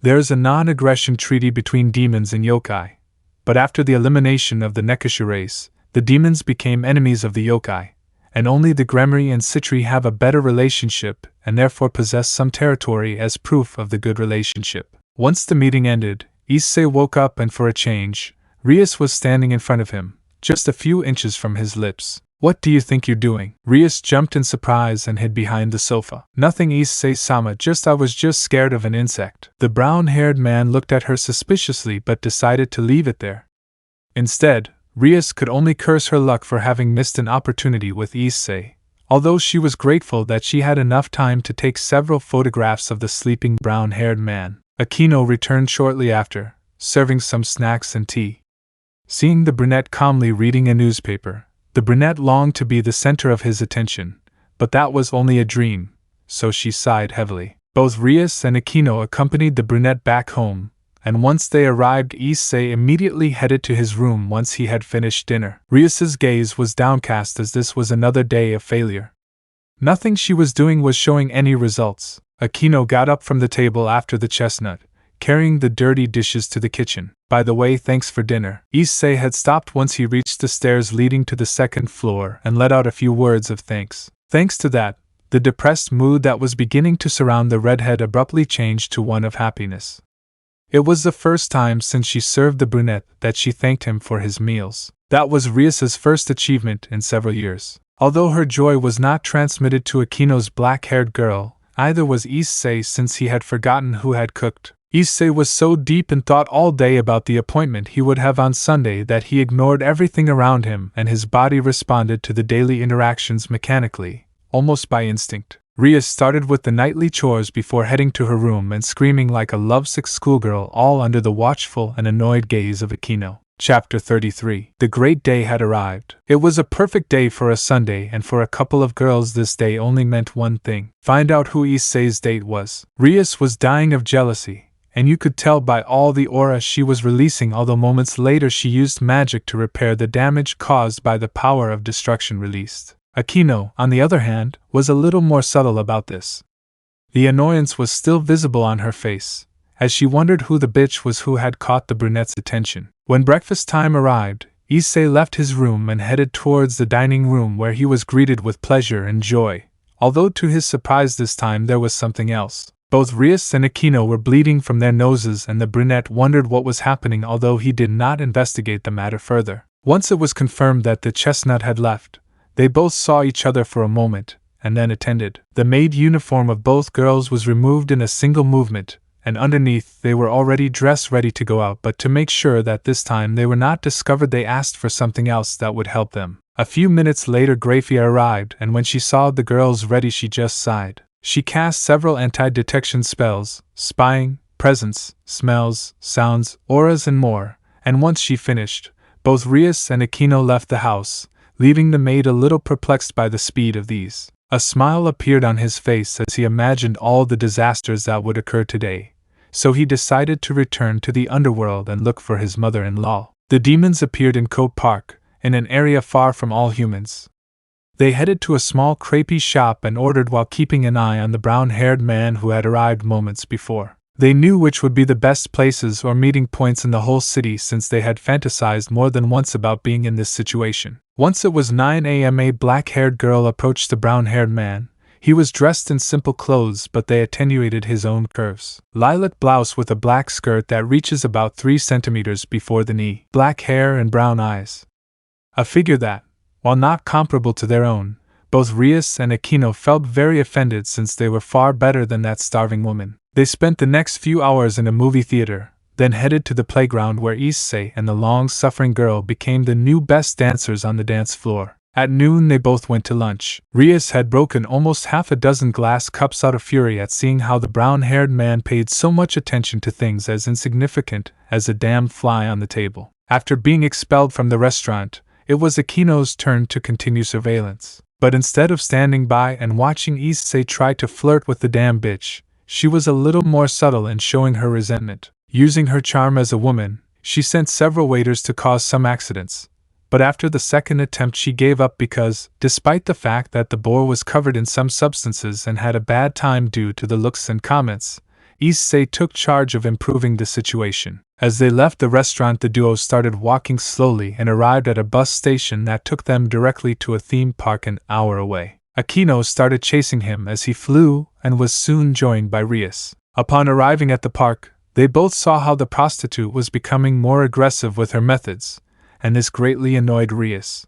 There's a non-aggression treaty between demons and yokai, but after the elimination of the Nekashu race, the demons became enemies of the yokai, and only the Gremory and Citri have a better relationship and therefore possess some territory as proof of the good relationship. Once the meeting ended, Issei woke up and for a change, Rias was standing in front of him, just a few inches from his lips. "What do you think you're doing?" Rias jumped in surprise and hid behind the sofa. "Nothing, Issei-sama, I was just scared of an insect." The brown-haired man looked at her suspiciously but decided to leave it there. Instead, Rias could only curse her luck for having missed an opportunity with Issei, although she was grateful that she had enough time to take several photographs of the sleeping brown-haired man. Akino returned shortly after, serving some snacks and tea. Seeing the brunette calmly reading a newspaper, the brunette longed to be the center of his attention, but that was only a dream, so she sighed heavily. Both Rias and Akino accompanied the brunette back home, and once they arrived, Issei immediately headed to his room once he had finished dinner. Rias's gaze was downcast as this was another day of failure. Nothing she was doing was showing any results. Akino got up from the table after the chestnut, carrying the dirty dishes to the kitchen. "By the way, thanks for dinner." Issei had stopped once he reached the stairs leading to the second floor and let out a few words of thanks. Thanks to that, the depressed mood that was beginning to surround the redhead abruptly changed to one of happiness. It was the first time since she served the brunette that she thanked him for his meals. That was Rias's first achievement in several years. Although her joy was not transmitted to Akino's black-haired girl, either was Issei, since he had forgotten who had cooked. Issei was so deep in thought all day about the appointment he would have on Sunday that he ignored everything around him and his body responded to the daily interactions mechanically, almost by instinct. Rias started with the nightly chores before heading to her room and screaming like a lovesick schoolgirl, all under the watchful and annoyed gaze of Akino. Chapter 33. The great day had arrived. It was a perfect day for a Sunday, and for a couple of girls this day only meant one thing: find out who Issei's date was. Rias was dying of jealousy, and you could tell by all the aura she was releasing, although moments later she used magic to repair the damage caused by the power of destruction released. Akino, on the other hand, was a little more subtle about this. The annoyance was still visible on her face, as she wondered who the bitch was who had caught the brunette's attention. When breakfast time arrived, Issei left his room and headed towards the dining room, where he was greeted with pleasure and joy, although to his surprise this time there was something else. Both Rias and Akino were bleeding from their noses, and the brunette wondered what was happening, although he did not investigate the matter further. Once it was confirmed that the chestnut had left, they both saw each other for a moment, and then attended. The maid uniform of both girls was removed in a single movement, and underneath they were already dressed ready to go out, but to make sure that this time they were not discovered they asked for something else that would help them. A few minutes later Grafia arrived, and when she saw the girls ready she just sighed. She cast several anti-detection spells, spying, presence, smells, sounds, auras and more, and once she finished, both Rias and Akino left the house, leaving the maid a little perplexed by the speed of these. A smile appeared on his face as he imagined all the disasters that would occur today, so he decided to return to the underworld and look for his mother-in-law. The demons appeared in Cope Park, in an area far from all humans. They headed to a small crêpe shop and ordered while keeping an eye on the brown-haired man who had arrived moments before. They knew which would be the best places or meeting points in the whole city since they had fantasized more than once about being in this situation. Once it was 9 a.m. a black-haired girl approached the brown-haired man. He was dressed in simple clothes but they attenuated his own curves. Lilac blouse with a black skirt that reaches about 3 centimeters before the knee. Black hair and brown eyes. A figure that, while not comparable to their own, both Rias and Aquino felt very offended since they were far better than that starving woman. They spent the next few hours in a movie theater, then headed to the playground where Issei and the long-suffering girl became the new best dancers on the dance floor. At noon they both went to lunch. Rias had broken almost half a dozen glass cups out of fury at seeing how the brown-haired man paid so much attention to things as insignificant as a damned fly on the table. After being expelled from the restaurant, it was Aquino's turn to continue surveillance. But instead of standing by and watching Issei try to flirt with the damn bitch, she was a little more subtle in showing her resentment. Using her charm as a woman, she sent several waiters to cause some accidents. But after the second attempt she gave up because, despite the fact that the boar was covered in some substances and had a bad time due to the looks and comments, Issei took charge of improving the situation. As they left the restaurant the duo started walking slowly and arrived at a bus station that took them directly to a theme park an hour away. Aquino started chasing him as he flew and was soon joined by Rias. Upon arriving at the park, they both saw how the prostitute was becoming more aggressive with her methods, and this greatly annoyed Rias.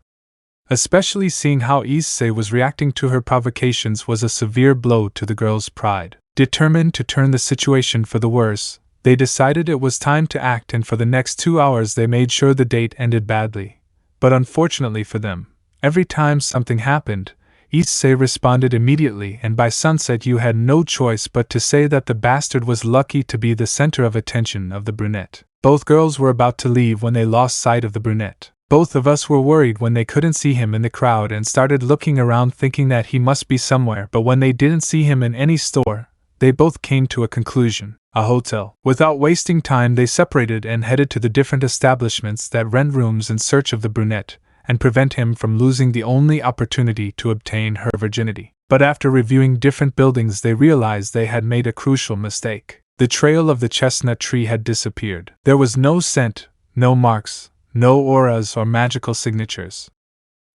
Especially seeing how Issei was reacting to her provocations was a severe blow to the girl's pride. Determined to turn the situation for the worse, they decided it was time to act, and for the next 2 hours they made sure the date ended badly. But unfortunately for them, every time something happened, Issei responded immediately, and by sunset you had no choice but to say that the bastard was lucky to be the center of attention of the brunette. Both girls were about to leave when they lost sight of the brunette. Both of us were worried when they couldn't see him in the crowd and started looking around thinking that he must be somewhere, but when they didn't see him in any store, they both came to a conclusion: a hotel. Without wasting time they separated and headed to the different establishments that rent rooms in search of the brunette, and prevent him from losing the only opportunity to obtain her virginity. But after reviewing different buildings they realized they had made a crucial mistake. The trail of the chestnut tree had disappeared. There was no scent, no marks, no auras or magical signatures.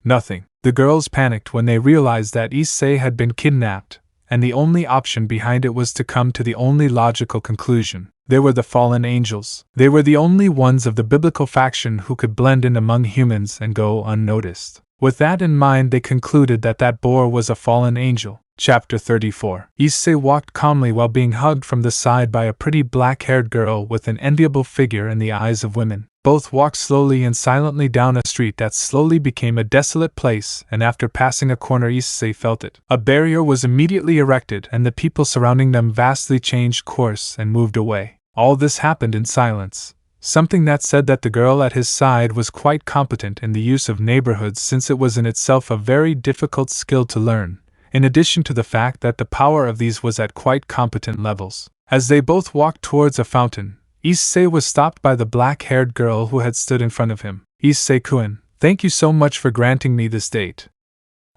Nothing. The girls panicked when they realized that Issei had been kidnapped, and the only option behind it was to come to the only logical conclusion. They were the fallen angels. They were the only ones of the biblical faction who could blend in among humans and go unnoticed. With that in mind they concluded that that boar was a fallen angel. Chapter 34. Issei walked calmly while being hugged from the side by a pretty black-haired girl with an enviable figure in the eyes of women. Both walked slowly and silently down a street that slowly became a desolate place, and after passing a corner Issei felt it. A barrier was immediately erected and the people surrounding them vastly changed course and moved away. All this happened in silence, something that said that the girl at his side was quite competent in the use of neighborhoods since it was in itself a very difficult skill to learn, in addition to the fact that the power of these was at quite competent levels. As they both walked towards a fountain, Issei was stopped by the black-haired girl who had stood in front of him. Issei-kun, thank you so much for granting me this date.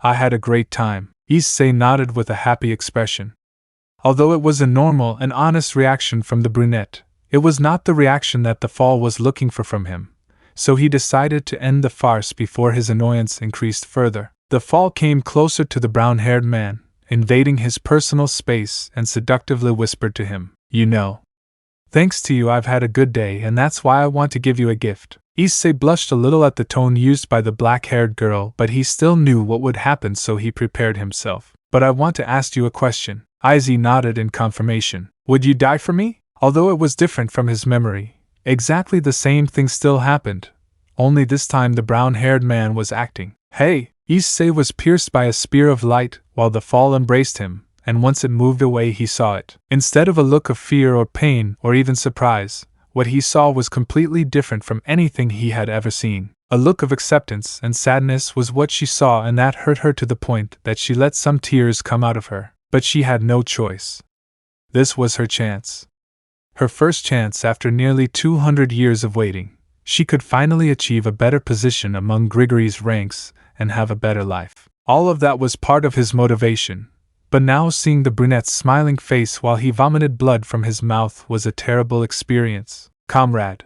I had a great time. Issei nodded with a happy expression. Although it was a normal and honest reaction from the brunette, it was not the reaction that the fall was looking for from him, so he decided to end the farce before his annoyance increased further. The fall came closer to the brown-haired man, invading his personal space, and seductively whispered to him, "You know, thanks to you I've had a good day and that's why I want to give you a gift." Issei blushed a little at the tone used by the black-haired girl, but he still knew what would happen so he prepared himself. "But I want to ask you a question." Issei nodded in confirmation. "Would you die for me?" Although it was different from his memory, exactly the same thing still happened, only this time the brown-haired man was acting. "Hey!" Issei was pierced by a spear of light while the fall embraced him, and once it moved away he saw it. Instead of a look of fear or pain or even surprise, what he saw was completely different from anything he had ever seen. A look of acceptance and sadness was what she saw, and that hurt her to the point that she let some tears come out of her. But she had no choice. This was her chance. Her first chance after nearly 200 years of waiting. She could finally achieve a better position among Grigory's ranks and have a better life. All of that was part of his motivation, but now seeing the brunette's smiling face while he vomited blood from his mouth was a terrible experience. Comrade,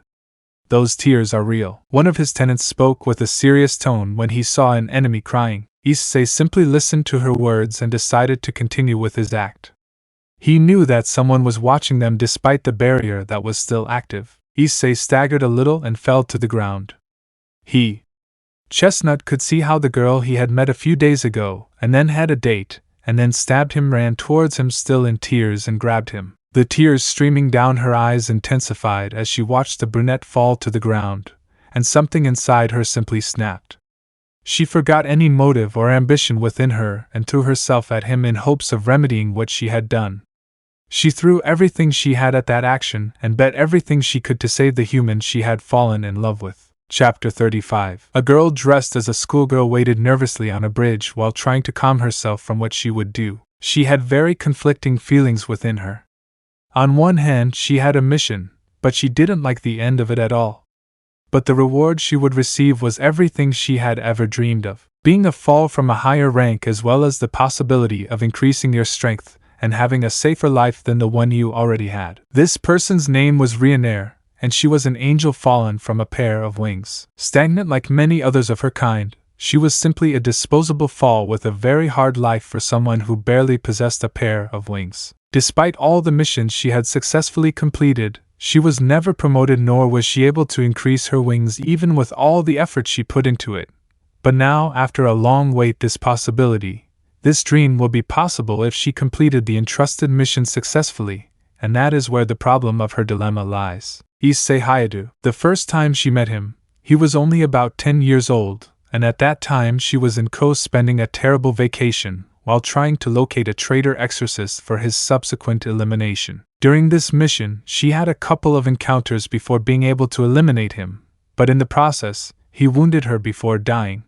those tears are real. One of his tenants spoke with a serious tone when he saw an enemy crying. Issei simply listened to her words and decided to continue with his act. He knew that someone was watching them despite the barrier that was still active. Issei staggered a little and fell to the ground. Chestnut could see how the girl he had met a few days ago, and then had a date, and then stabbed him, ran towards him still in tears and grabbed him. The tears streaming down her eyes intensified as she watched the brunette fall to the ground, and something inside her simply snapped. She forgot any motive or ambition within her and threw herself at him in hopes of remedying what she had done. She threw everything she had at that action and bet everything she could to save the human she had fallen in love with. Chapter 35. A girl dressed as a schoolgirl waited nervously on a bridge while trying to calm herself from what she would do. She had very conflicting feelings within her. On one hand, she had a mission, but she didn't like the end of it at all. But the reward she would receive was everything she had ever dreamed of. Being a fall from a higher rank as well as the possibility of increasing your strength and having a safer life than the one you already had. This person's name was Reincarnation, and she was an angel fallen from a pair of wings. Stagnant like many others of her kind, she was simply a disposable fall with a very hard life for someone who barely possessed a pair of wings. Despite all the missions she had successfully completed, she was never promoted nor was she able to increase her wings even with all the effort she put into it. But now, after a long wait, this dream will be possible if she completed the entrusted mission successfully, and that is where the problem of her dilemma lies. Iseei Hyodo. The first time she met him, he was only about 10 years old, and at that time she was in Ko spending a terrible vacation while trying to locate a traitor exorcist for his subsequent elimination. During this mission, she had a couple of encounters before being able to eliminate him, but in the process, he wounded her before dying.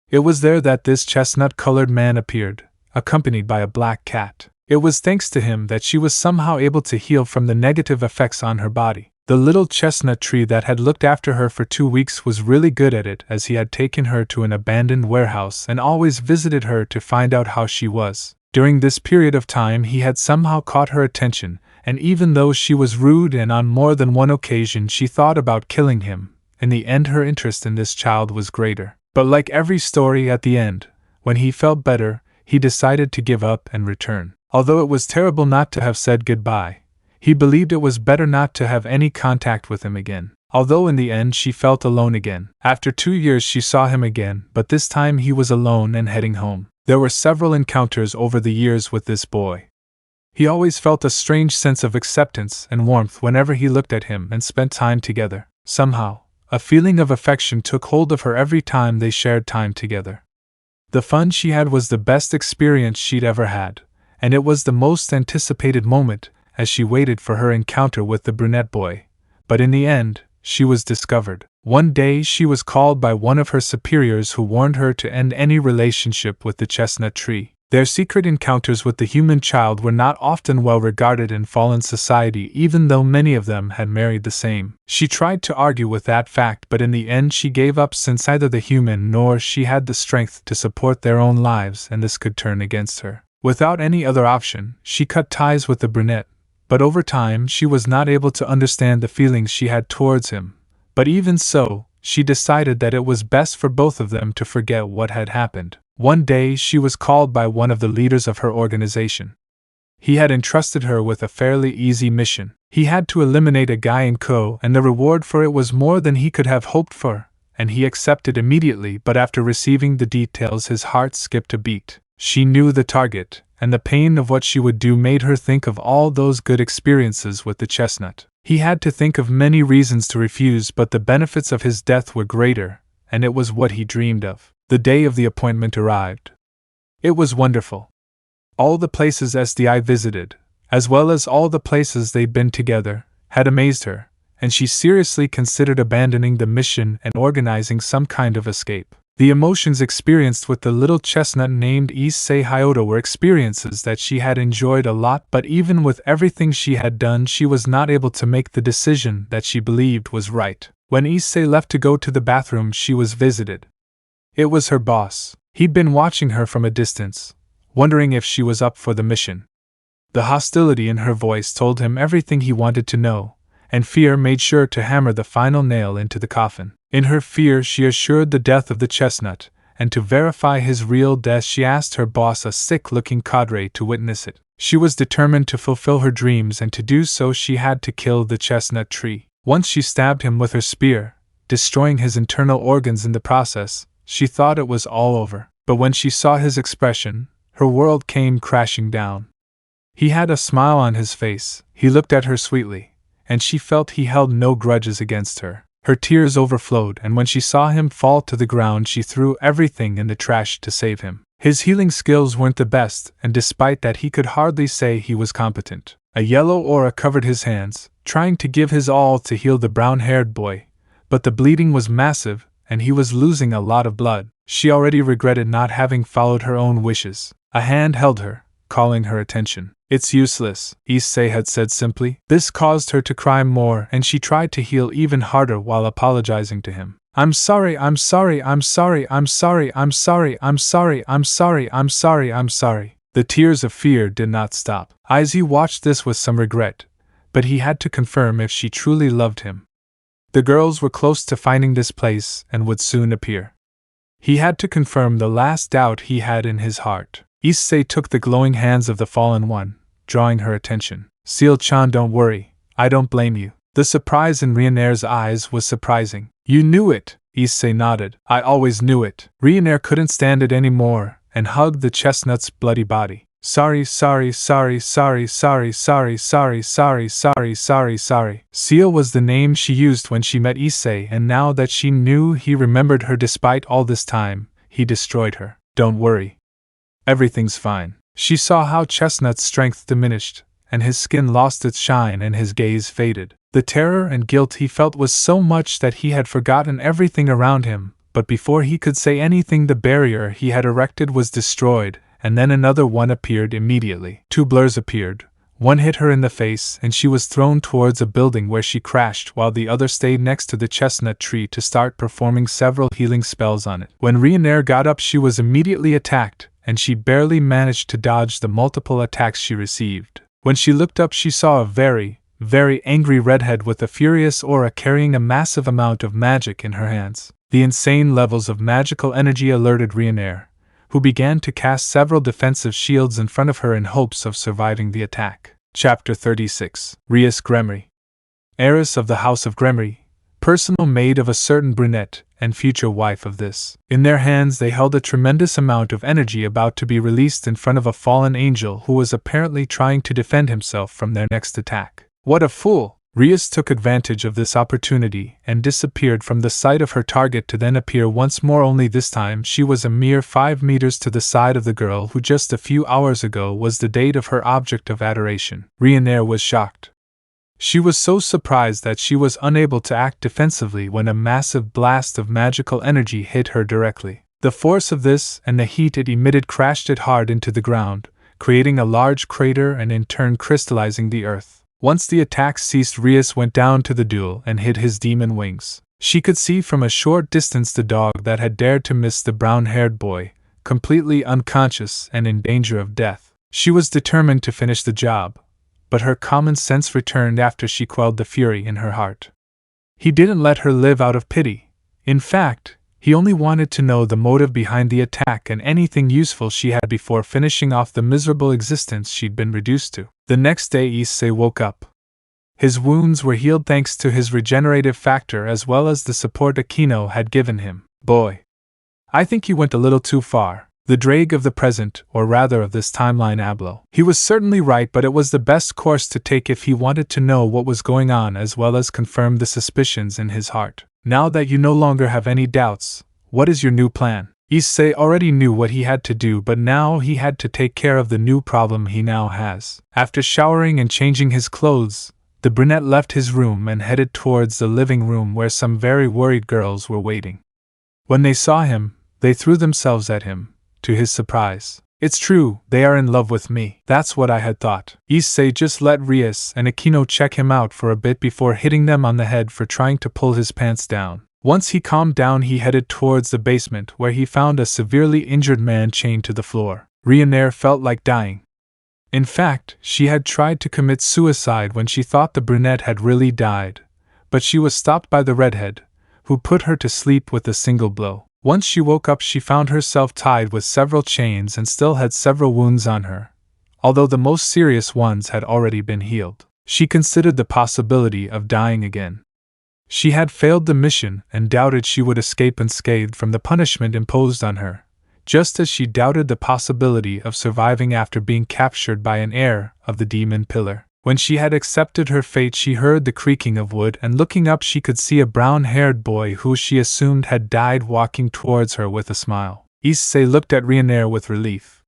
It was there that this chestnut-colored man appeared, accompanied by a black cat. It was thanks to him that she was somehow able to heal from the negative effects on her body. The little chestnut tree that had looked after her for 2 weeks was really good at it, as he had taken her to an abandoned warehouse and always visited her to find out how she was. During this period of time he had somehow caught her attention, and even though she was rude and on more than one occasion she thought about killing him, in the end her interest in this child was greater. But like every story at the end, when he felt better, he decided to give up and return. Although it was terrible not to have said goodbye, he believed it was better not to have any contact with him again. Although in the end she felt alone again. After 2 years she saw him again, but this time he was alone and heading home. There were several encounters over the years with this boy. He always felt a strange sense of acceptance and warmth whenever he looked at him and spent time together. Somehow, a feeling of affection took hold of her every time they shared time together. The fun she had was the best experience she'd ever had, and it was the most anticipated moment as she waited for her encounter with the brunette boy. But in the end, she was discovered. One day she was called by one of her superiors who warned her to end any relationship with the chestnut tree. Their secret encounters with the human child were not often well regarded in fallen society, even though many of them had married the same. She tried to argue with that fact, but in the end she gave up, since neither the human nor she had the strength to support their own lives, and this could turn against her. Without any other option, she cut ties with the brunette, but over time she was not able to understand the feelings she had towards him. But even so, she decided that it was best for both of them to forget what had happened. One day she was called by one of the leaders of her organization. He had entrusted her with a fairly easy mission. He had to eliminate a guy in Ko, and the reward for it was more than he could have hoped for, and he accepted immediately, but after receiving the details his heart skipped a beat. She knew the target, and the pain of what she would do made her think of all those good experiences with the chestnut. He had to think of many reasons to refuse, but the benefits of his death were greater, and it was what he dreamed of. The day of the appointment arrived. It was wonderful. All the places SDI visited, as well as all the places they'd been together, had amazed her, and she seriously considered abandoning the mission and organizing some kind of escape. The emotions experienced with the little chestnut named Iseei Hyodo were experiences that she had enjoyed a lot, but even with everything she had done she was not able to make the decision that she believed was right. When Issei left to go to the bathroom she was visited. It was her boss. He'd been watching her from a distance, wondering if she was up for the mission. The hostility in her voice told him everything he wanted to know, and fear made sure to hammer the final nail into the coffin. In her fear, she assured the death of the chestnut, and to verify his real death, she asked her boss, a sick-looking cadre, to witness it. She was determined to fulfill her dreams, and to do so she had to kill the chestnut tree. Once she stabbed him with her spear, destroying his internal organs in the process. She thought it was all over, but when she saw his expression, her world came crashing down. He had a smile on his face, he looked at her sweetly, and she felt he held no grudges against her. Her tears overflowed, and when she saw him fall to the ground, she threw everything in the trash to save him. His healing skills weren't the best, and despite that he could hardly say he was competent. A yellow aura covered his hands, trying to give his all to heal the brown-haired boy, but the bleeding was massive, and he was losing a lot of blood. She already regretted not having followed her own wishes. A hand held her, calling her attention. "It's useless," Issei had said simply. This caused her to cry more, and she tried to heal even harder while apologizing to him. I'm sorry, I'm sorry, I'm sorry, I'm sorry, I'm sorry, I'm sorry, I'm sorry, I'm sorry, I'm sorry. The tears of fear did not stop. Issei watched this with some regret, but he had to confirm if she truly loved him. The girls were close to finding this place and would soon appear. He had to confirm the last doubt he had in his heart. Issei took the glowing hands of the fallen one, drawing her attention. "Seal-chan, don't worry, I don't blame you." The surprise in Riener's eyes was surprising. "You knew it," Issei nodded. "I always knew it." Riener couldn't stand it anymore, and hugged the chestnut's bloody body. "Sorry, sorry, sorry, sorry, sorry, sorry, sorry, sorry, sorry, sorry, sorry." Seal was the name she used when she met Issei, and now that she knew he remembered her despite all this time, he destroyed her. "Don't worry. Everything's fine." She saw how Chestnut's strength diminished, and his skin lost its shine and his gaze faded. The terror and guilt he felt was so much that he had forgotten everything around him, but before he could say anything, the barrier he had erected was destroyed, and then another one appeared immediately. Two blurs appeared. One hit her in the face, and she was thrown towards a building where she crashed, while the other stayed next to the chestnut tree to start performing several healing spells on it. When Riener got up, she was immediately attacked, and she barely managed to dodge the multiple attacks she received. When she looked up, she saw a very angry redhead with a furious aura carrying a massive amount of magic in her hands. The insane levels of magical energy alerted Riener, who began to cast several defensive shields in front of her in hopes of surviving the attack. Chapter 36. Rias Grimary. Heiress of the House of Grimary, personal maid of a certain brunette, and future wife of this. In their hands they held a tremendous amount of energy about to be released in front of a fallen angel who was apparently trying to defend himself from their next attack. What a fool! Rias took advantage of this opportunity and disappeared from the sight of her target to then appear once more, only this time she was a mere 5 meters to the side of the girl who just a few hours ago was the date of her object of adoration. Riener was shocked. She was so surprised that she was unable to act defensively when a massive blast of magical energy hit her directly. The force of this and the heat it emitted crashed it hard into the ground, creating a large crater and in turn crystallizing the earth. Once the attack ceased, Rias went down to the duel and hid his demon wings. She could see from a short distance the dog that had dared to miss the brown-haired boy, completely unconscious and in danger of death. She was determined to finish the job, but her common sense returned after she quelled the fury in her heart. He didn't let her live out of pity. In fact, he only wanted to know the motive behind the attack and anything useful she had before finishing off the miserable existence she'd been reduced to. The next day Issei woke up. His wounds were healed thanks to his regenerative factor as well as the support Akino had given him. "Boy, I think you went a little too far." The Drake of the present, or rather of this timeline, Ablo. He was certainly right, but it was the best course to take if he wanted to know what was going on as well as confirm the suspicions in his heart. "Now that you no longer have any doubts, what is your new plan?" Issei already knew what he had to do, but now he had to take care of the new problem he now has. After showering and changing his clothes, the brunette left his room and headed towards the living room where some very worried girls were waiting. When they saw him, they threw themselves at him, to his surprise. "It's true, they are in love with me." "That's what I had thought." Issei just let Rias and Akino check him out for a bit before hitting them on the head for trying to pull his pants down. Once he calmed down, he headed towards the basement where he found a severely injured man chained to the floor. Yandere felt like dying. In fact, she had tried to commit suicide when she thought the brunette had really died, but she was stopped by the redhead, who put her to sleep with a single blow. Once she woke up, she found herself tied with several chains and still had several wounds on her, although the most serious ones had already been healed. She considered the possibility of dying again. She had failed the mission and doubted she would escape unscathed from the punishment imposed on her, just as she doubted the possibility of surviving after being captured by an heir of the demon pillar. When she had accepted her fate, she heard the creaking of wood, and looking up she could see a brown-haired boy who she assumed had died walking towards her with a smile. Issei looked at Yandere with relief.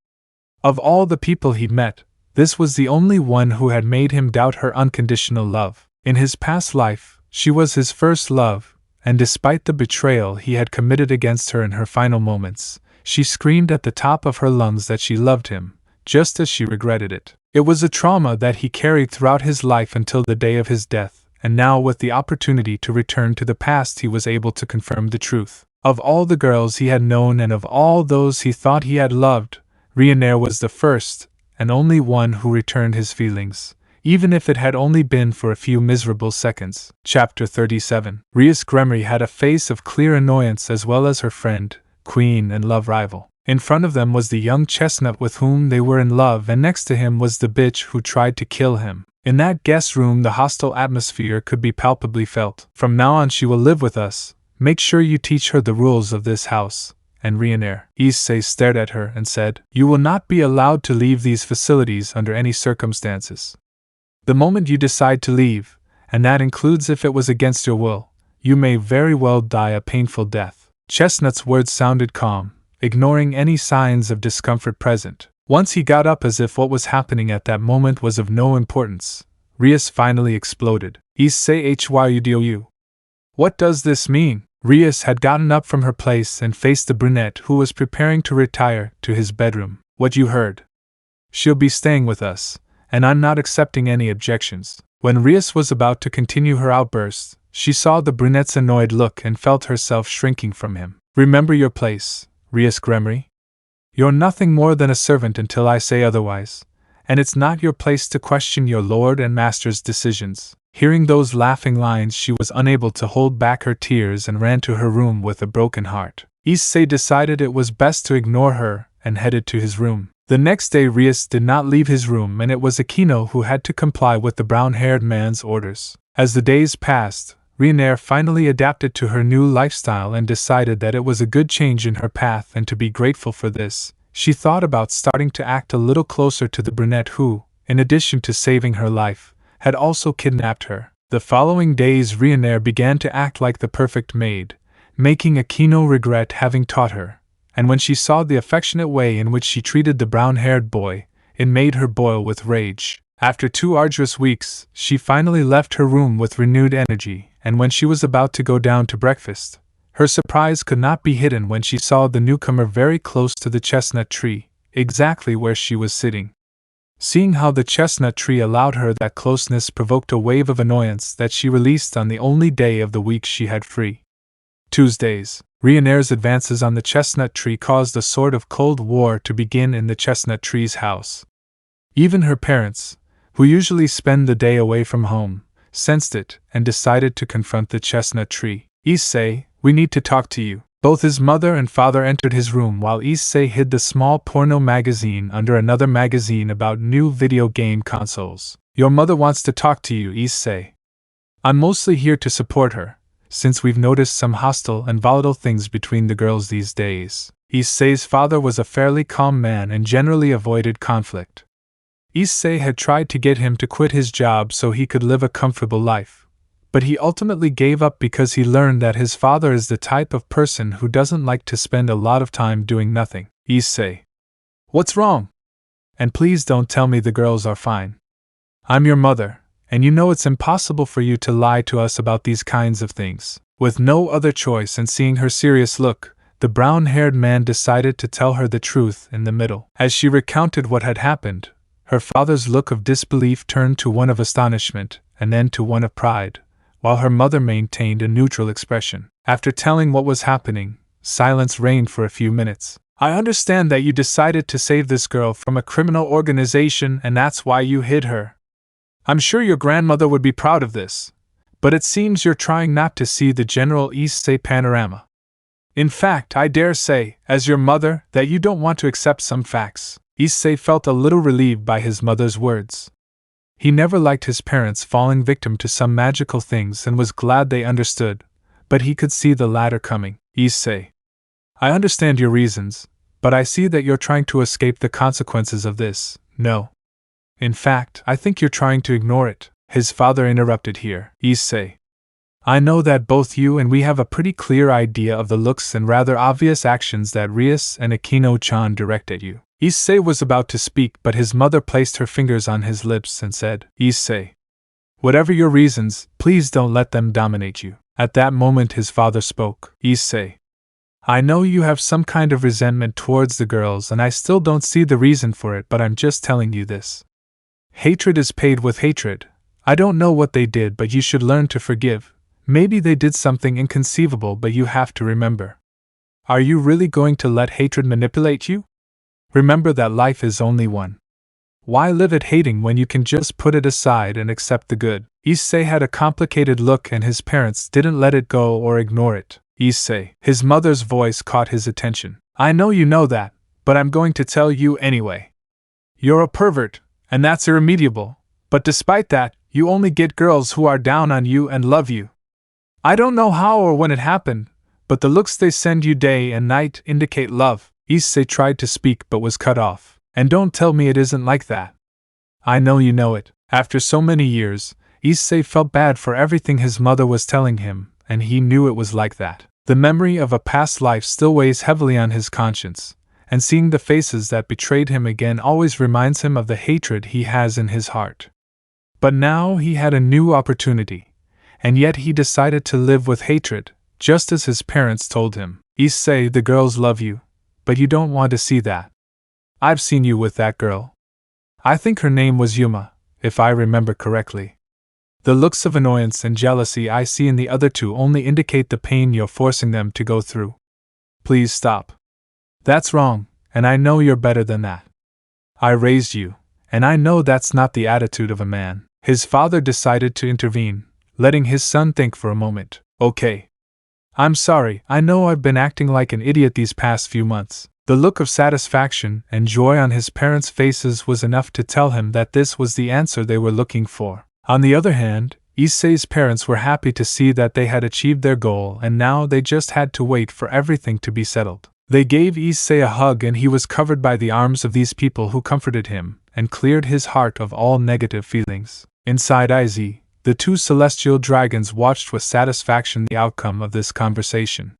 Of all the people he'd met, this was the only one who had made him doubt her unconditional love. In his past life, she was his first love, and despite the betrayal he had committed against her in her final moments, she screamed at the top of her lungs that she loved him, just as she regretted it. It was a trauma that he carried throughout his life until the day of his death, and now with the opportunity to return to the past he was able to confirm the truth. Of all the girls he had known and of all those he thought he had loved, Yandere was the first and only one who returned his feelings, even if it had only been for a few miserable seconds. Chapter 37. Rias Grimary had a face of clear annoyance as well as her friend, queen and love rival. In front of them was the young chestnut with whom they were in love, and next to him was the bitch who tried to kill him. In that guest room the hostile atmosphere could be palpably felt. From now on she will live with us. Make sure you teach her the rules of this house. And Issei stared at her and said, "You will not be allowed to leave these facilities under any circumstances. The moment you decide to leave, and that includes if it was against your will, you may very well die a painful death." Chestnut's words sounded calm, ignoring any signs of discomfort present. Once he got up as if what was happening at that moment was of no importance, Rias finally exploded. "Iseei Hyodo. What does this mean?" Rias had gotten up from her place and faced the brunette who was preparing to retire to his bedroom. "What you heard. She'll be staying with us, and I'm not accepting any objections." When Rias was about to continue her outburst, she saw the brunette's annoyed look and felt herself shrinking from him. "Remember your place, Rias Grimary. You're nothing more than a servant until I say otherwise, and it's not your place to question your lord and master's decisions." Hearing those laughing lines, she was unable to hold back her tears and ran to her room with a broken heart. Issei decided it was best to ignore her and headed to his room. The next day Rias did not leave his room, and it was Akino who had to comply with the brown-haired man's orders. As the days passed, Yandere finally adapted to her new lifestyle and decided that it was a good change in her path, and to be grateful for this, she thought about starting to act a little closer to the brunette who, in addition to saving her life, had also kidnapped her. The following days Yandere began to act like the perfect maid, making Akino regret having taught her, and when she saw the affectionate way in which she treated the brown-haired boy, it made her boil with rage. After 2 arduous weeks, she finally left her room with renewed energy, and when she was about to go down to breakfast, her surprise could not be hidden when she saw the newcomer very close to the chestnut tree, exactly where she was sitting. Seeing how the chestnut tree allowed her that closeness provoked a wave of annoyance that she released on the only day of the week she had free. Tuesdays. Yandere's advances on the chestnut tree caused a sort of cold war to begin in the chestnut tree's house. Even her parents, who usually spend the day away from home, sensed it and decided to confront the chestnut tree. "Issei, we need to talk to you." Both his mother and father entered his room while Issei hid the small porno magazine under another magazine about new video game consoles. "Your mother wants to talk to you, Issei. I'm mostly here to support her, since we've noticed some hostile and volatile things between the girls these days." Issei's father was a fairly calm man and generally avoided conflict. Issei had tried to get him to quit his job so he could live a comfortable life, but he ultimately gave up because he learned that his father is the type of person who doesn't like to spend a lot of time doing nothing. "Issei. What's wrong? And please don't tell me the girls are fine. I'm your mother, and you know it's impossible for you to lie to us about these kinds of things." With no other choice and seeing her serious look, the brown-haired man decided to tell her the truth in the middle. As she recounted what had happened, her father's look of disbelief turned to one of astonishment, and then to one of pride, while her mother maintained a neutral expression. After telling what was happening, silence reigned for a few minutes. I understand that you decided to save this girl from a criminal organization and that's why you hid her. I'm sure your grandmother would be proud of this, but it seems you're trying not to see the general Issei panorama. In fact, I dare say, as your mother, that you don't want to accept some facts. Issei felt a little relieved by his mother's words. He never liked his parents falling victim to some magical things and was glad they understood, but he could see the latter coming. Issei, I understand your reasons, but I see that you're trying to escape the consequences of this. No. In fact, I think you're trying to ignore it, his father interrupted here. Issei, I know that both you and we have a pretty clear idea of the looks and rather obvious actions that Rias and Akino-chan direct at you. Issei was about to speak, but his mother placed her fingers on his lips and said, Issei, whatever your reasons, please don't let them dominate you. At that moment his father spoke. Issei, I know you have some kind of resentment towards the girls and I still don't see the reason for it, but I'm just telling you this. Hatred is paid with hatred. I don't know what they did, but you should learn to forgive. Maybe they did something inconceivable, but you have to remember. Are you really going to let hatred manipulate you? Remember that life is only one. Why live it hating when you can just put it aside and accept the good? Issei had a complicated look and his parents didn't let it go or ignore it. Issei, his mother's voice caught his attention. I know you know that, but I'm going to tell you anyway. You're a pervert, and that's irremediable, but despite that, you only get girls who are down on you and love you. I don't know how or when it happened, but the looks they send you day and night indicate love. Issei tried to speak but was cut off. And don't tell me it isn't like that. I know you know it. After so many years, Issei felt bad for everything his mother was telling him, and he knew it was like that. The memory of a past life still weighs heavily on his conscience, and seeing the faces that betrayed him again always reminds him of the hatred he has in his heart. But now he had a new opportunity, and yet he decided to live with hatred, just as his parents told him. Issei, the girls love you, but you don't want to see that. I've seen you with that girl. I think her name was Yuma, if I remember correctly. The looks of annoyance and jealousy I see in the other two only indicate the pain you're forcing them to go through. Please stop. That's wrong, and I know you're better than that. I raised you, and I know that's not the attitude of a man. His father decided to intervene, letting his son think for a moment. Okay. I'm sorry, I know I've been acting like an idiot these past few months. The look of satisfaction and joy on his parents' faces was enough to tell him that this was the answer they were looking for. On the other hand, Issei's parents were happy to see that they had achieved their goal and now they just had to wait for everything to be settled. They gave Issei a hug and he was covered by the arms of these people who comforted him and cleared his heart of all negative feelings. Inside Issei, the two celestial dragons watched with satisfaction the outcome of this conversation.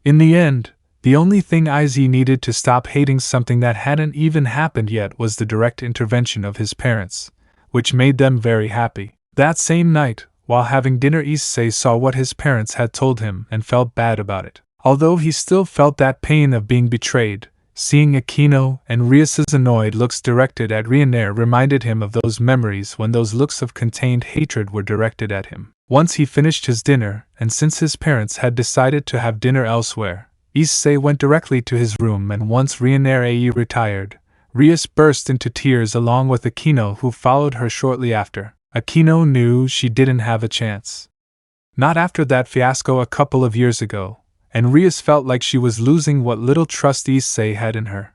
In the end, the only thing Issei needed to stop hating something that hadn't even happened yet was the direct intervention of his parents, which made them very happy. That same night, while having dinner, Issei saw what his parents had told him and felt bad about it. Although he still felt that pain of being betrayed, seeing Akino and Rias's annoyed looks directed at Reincarnation reminded him of those memories when those looks of contained hatred were directed at him. Once he finished his dinner, and since his parents had decided to have dinner elsewhere, Issei went directly to his room, and once Reincarnation retired, Rias burst into tears along with Akino, who followed her shortly after. Akino knew she didn't have a chance. Not after that fiasco a couple of years ago, and Rias felt like she was losing what little trust Issei had in her.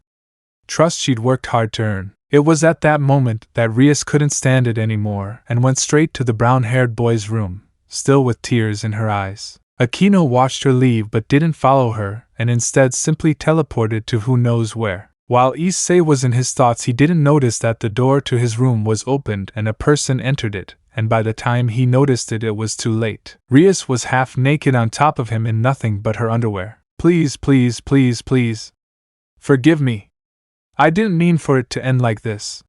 Trust she'd worked hard to earn. It was at that moment that Rias couldn't stand it anymore and went straight to the brown-haired boy's room, still with tears in her eyes. Akino watched her leave but didn't follow her and instead simply teleported to who knows where. While Issei was in his thoughts, he didn't notice that the door to his room was opened and a person entered it, and by the time he noticed it, it was too late. Rias was half naked on top of him in nothing but her underwear. Please, please, please, please. Forgive me. I didn't mean for it to end like this.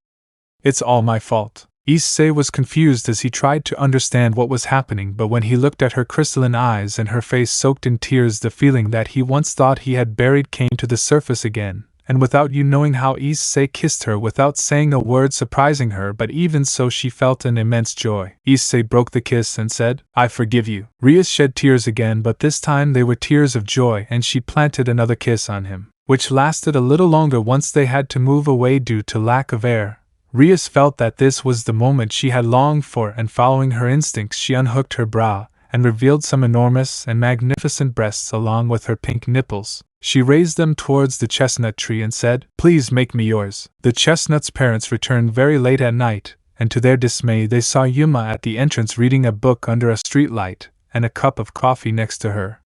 It's all my fault. Issei was confused as he tried to understand what was happening, but when he looked at her crystalline eyes and her face soaked in tears, the feeling that he once thought he had buried came to the surface again, and without you knowing how Issei kissed her without saying a word, surprising her, but even so she felt an immense joy. Issei broke the kiss and said, "I forgive you." Rias shed tears again, but this time they were tears of joy, and she planted another kiss on him, which lasted a little longer once they had to move away due to lack of air. Rias felt that this was the moment she had longed for, and following her instincts she unhooked her bra and revealed some enormous and magnificent breasts along with her pink nipples. She raised them towards the chestnut tree and said, "Please make me yours." The chestnut's parents returned very late at night, and to their dismay they saw Yuma at the entrance reading a book under a streetlight and a cup of coffee next to her.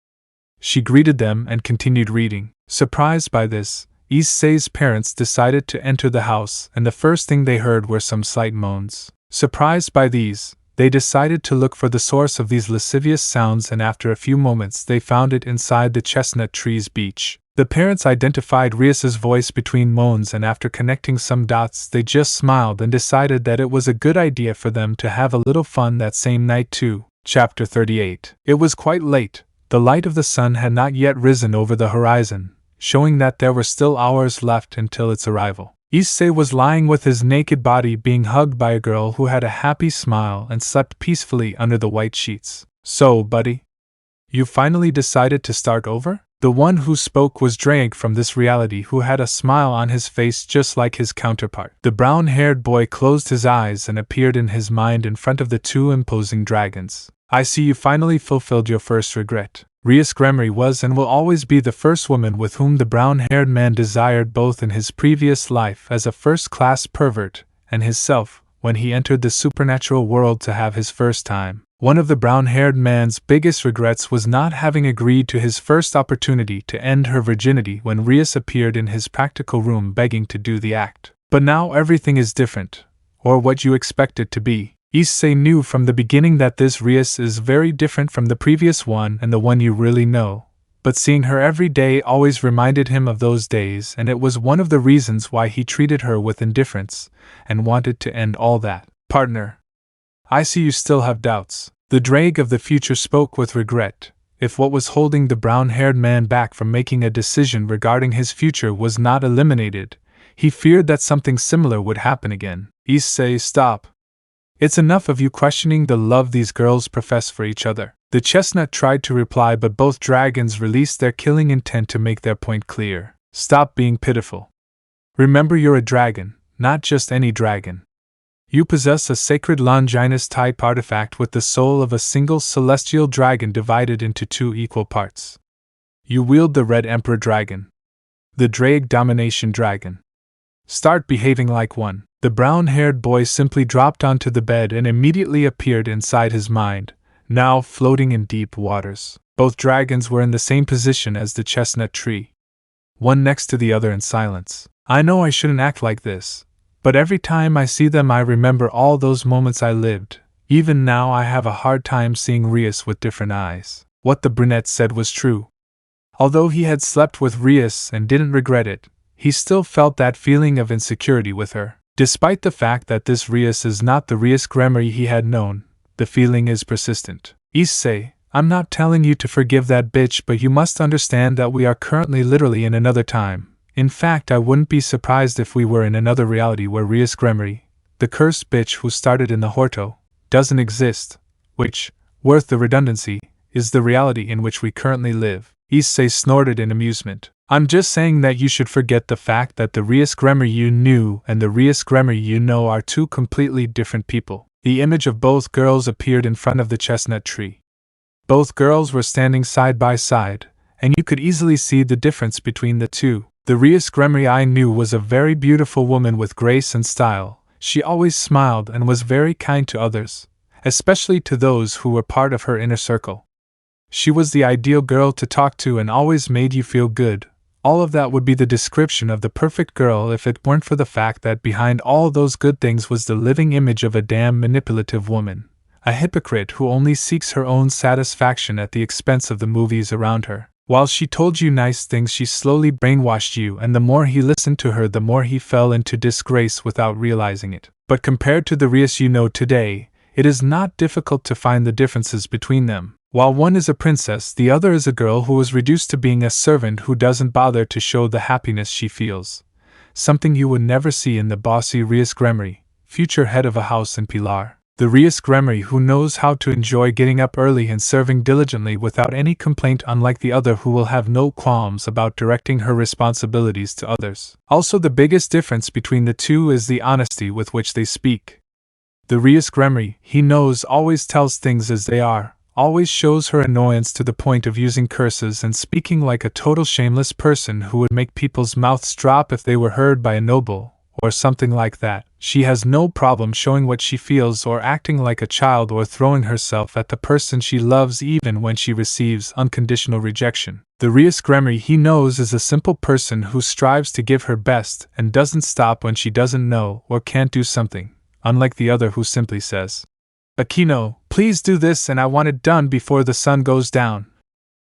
She greeted them and continued reading. Surprised by this, Issei's parents decided to enter the house, and the first thing they heard were some slight moans. Surprised by these, they decided to look for the source of these lascivious sounds, and after a few moments they found it inside the chestnut tree's beech. The parents identified Rias's voice between moans, and after connecting some dots they just smiled and decided that it was a good idea for them to have a little fun that same night too. Chapter 38. It was quite late. The light of the sun had not yet risen over the horizon, showing that there were still hours left until its arrival. Issei was lying with his naked body being hugged by a girl who had a happy smile and slept peacefully under the white sheets. "So, buddy, you finally decided to start over?" The one who spoke was Drake from this reality, who had a smile on his face just like his counterpart. The brown-haired boy closed his eyes and appeared in his mind in front of the two imposing dragons. "I see you finally fulfilled your first regret." Rias Grimary was and will always be the first woman with whom the brown-haired man desired, both in his previous life as a first-class pervert and himself when he entered the supernatural world to have his first time. One of the brown-haired man's biggest regrets was not having agreed to his first opportunity to end her virginity when Rias appeared in his practical room begging to do the act. But now everything is different, or what you expect it to be. Issei knew from the beginning that this Rias is very different from the previous one and the one you really know, but seeing her every day always reminded him of those days, and it was one of the reasons why he treated her with indifference and wanted to end all that. "Partner, I see you still have doubts." The drake of the future spoke with regret. If what was holding the brown-haired man back from making a decision regarding his future was not eliminated, he feared that something similar would happen again. "Issei, stop. It's enough of you questioning the love these girls profess for each other." The chestnut tried to reply, but both dragons released their killing intent to make their point clear. "Stop being pitiful. Remember, you're a dragon, not just any dragon. You possess a sacred Longinus-type artifact with the soul of a single celestial dragon divided into two equal parts. You wield the Red Emperor Dragon, the Drake Domination Dragon. Start behaving like one." The brown-haired boy simply dropped onto the bed and immediately appeared inside his mind, now floating in deep waters. Both dragons were in the same position as the chestnut tree, one next to the other in silence. "I know I shouldn't act like this, but every time I see them I remember all those moments I lived. Even now I have a hard time seeing Rias with different eyes." What the brunette said was true. Although he had slept with Rias and didn't regret it, he still felt that feeling of insecurity with her. Despite the fact that this Rias is not the Rias Gremory he had known, the feeling is persistent. "Issei, I'm not telling you to forgive that bitch, but you must understand that we are currently literally in another time. In fact, I wouldn't be surprised if we were in another reality where Rias Gremory, the cursed bitch who started in the Horto, doesn't exist, which, worth the redundancy, is the reality in which we currently live." Issei snorted in amusement. "I'm just saying that you should forget the fact that the Rias Gremory you knew and the Rias Gremory you know are two completely different people." The image of both girls appeared in front of the chestnut tree. Both girls were standing side by side, and you could easily see the difference between the two. The Rias Gremory I knew was a very beautiful woman with grace and style. She always smiled and was very kind to others, especially to those who were part of her inner circle. She was the ideal girl to talk to and always made you feel good. All of that would be the description of the perfect girl if it weren't for the fact that behind all those good things was the living image of a damn manipulative woman, a hypocrite who only seeks her own satisfaction at the expense of the movies around her. While she told you nice things, she slowly brainwashed you, and the more he listened to her, the more he fell into disgrace without realizing it. But compared to the Rias you know today, it is not difficult to find the differences between them. While one is a princess, the other is a girl who was reduced to being a servant who doesn't bother to show the happiness she feels. Something you would never see in the bossy Rias Gremory, future head of a house in Pilar. The Rias Gremory who knows how to enjoy getting up early and serving diligently without any complaint, unlike the other who will have no qualms about directing her responsibilities to others. Also, the biggest difference between the two is the honesty with which they speak. The Rias Gremory, he knows, always tells things as they are, always shows her annoyance to the point of using curses and speaking like a total shameless person who would make people's mouths drop if they were heard by a noble, or something like that. She has no problem showing what she feels or acting like a child or throwing herself at the person she loves even when she receives unconditional rejection. The Rias Gremory, he knows, is a simple person who strives to give her best and doesn't stop when she doesn't know or can't do something, unlike the other who simply says, "Akino, please do this and I want it done before the sun goes down,"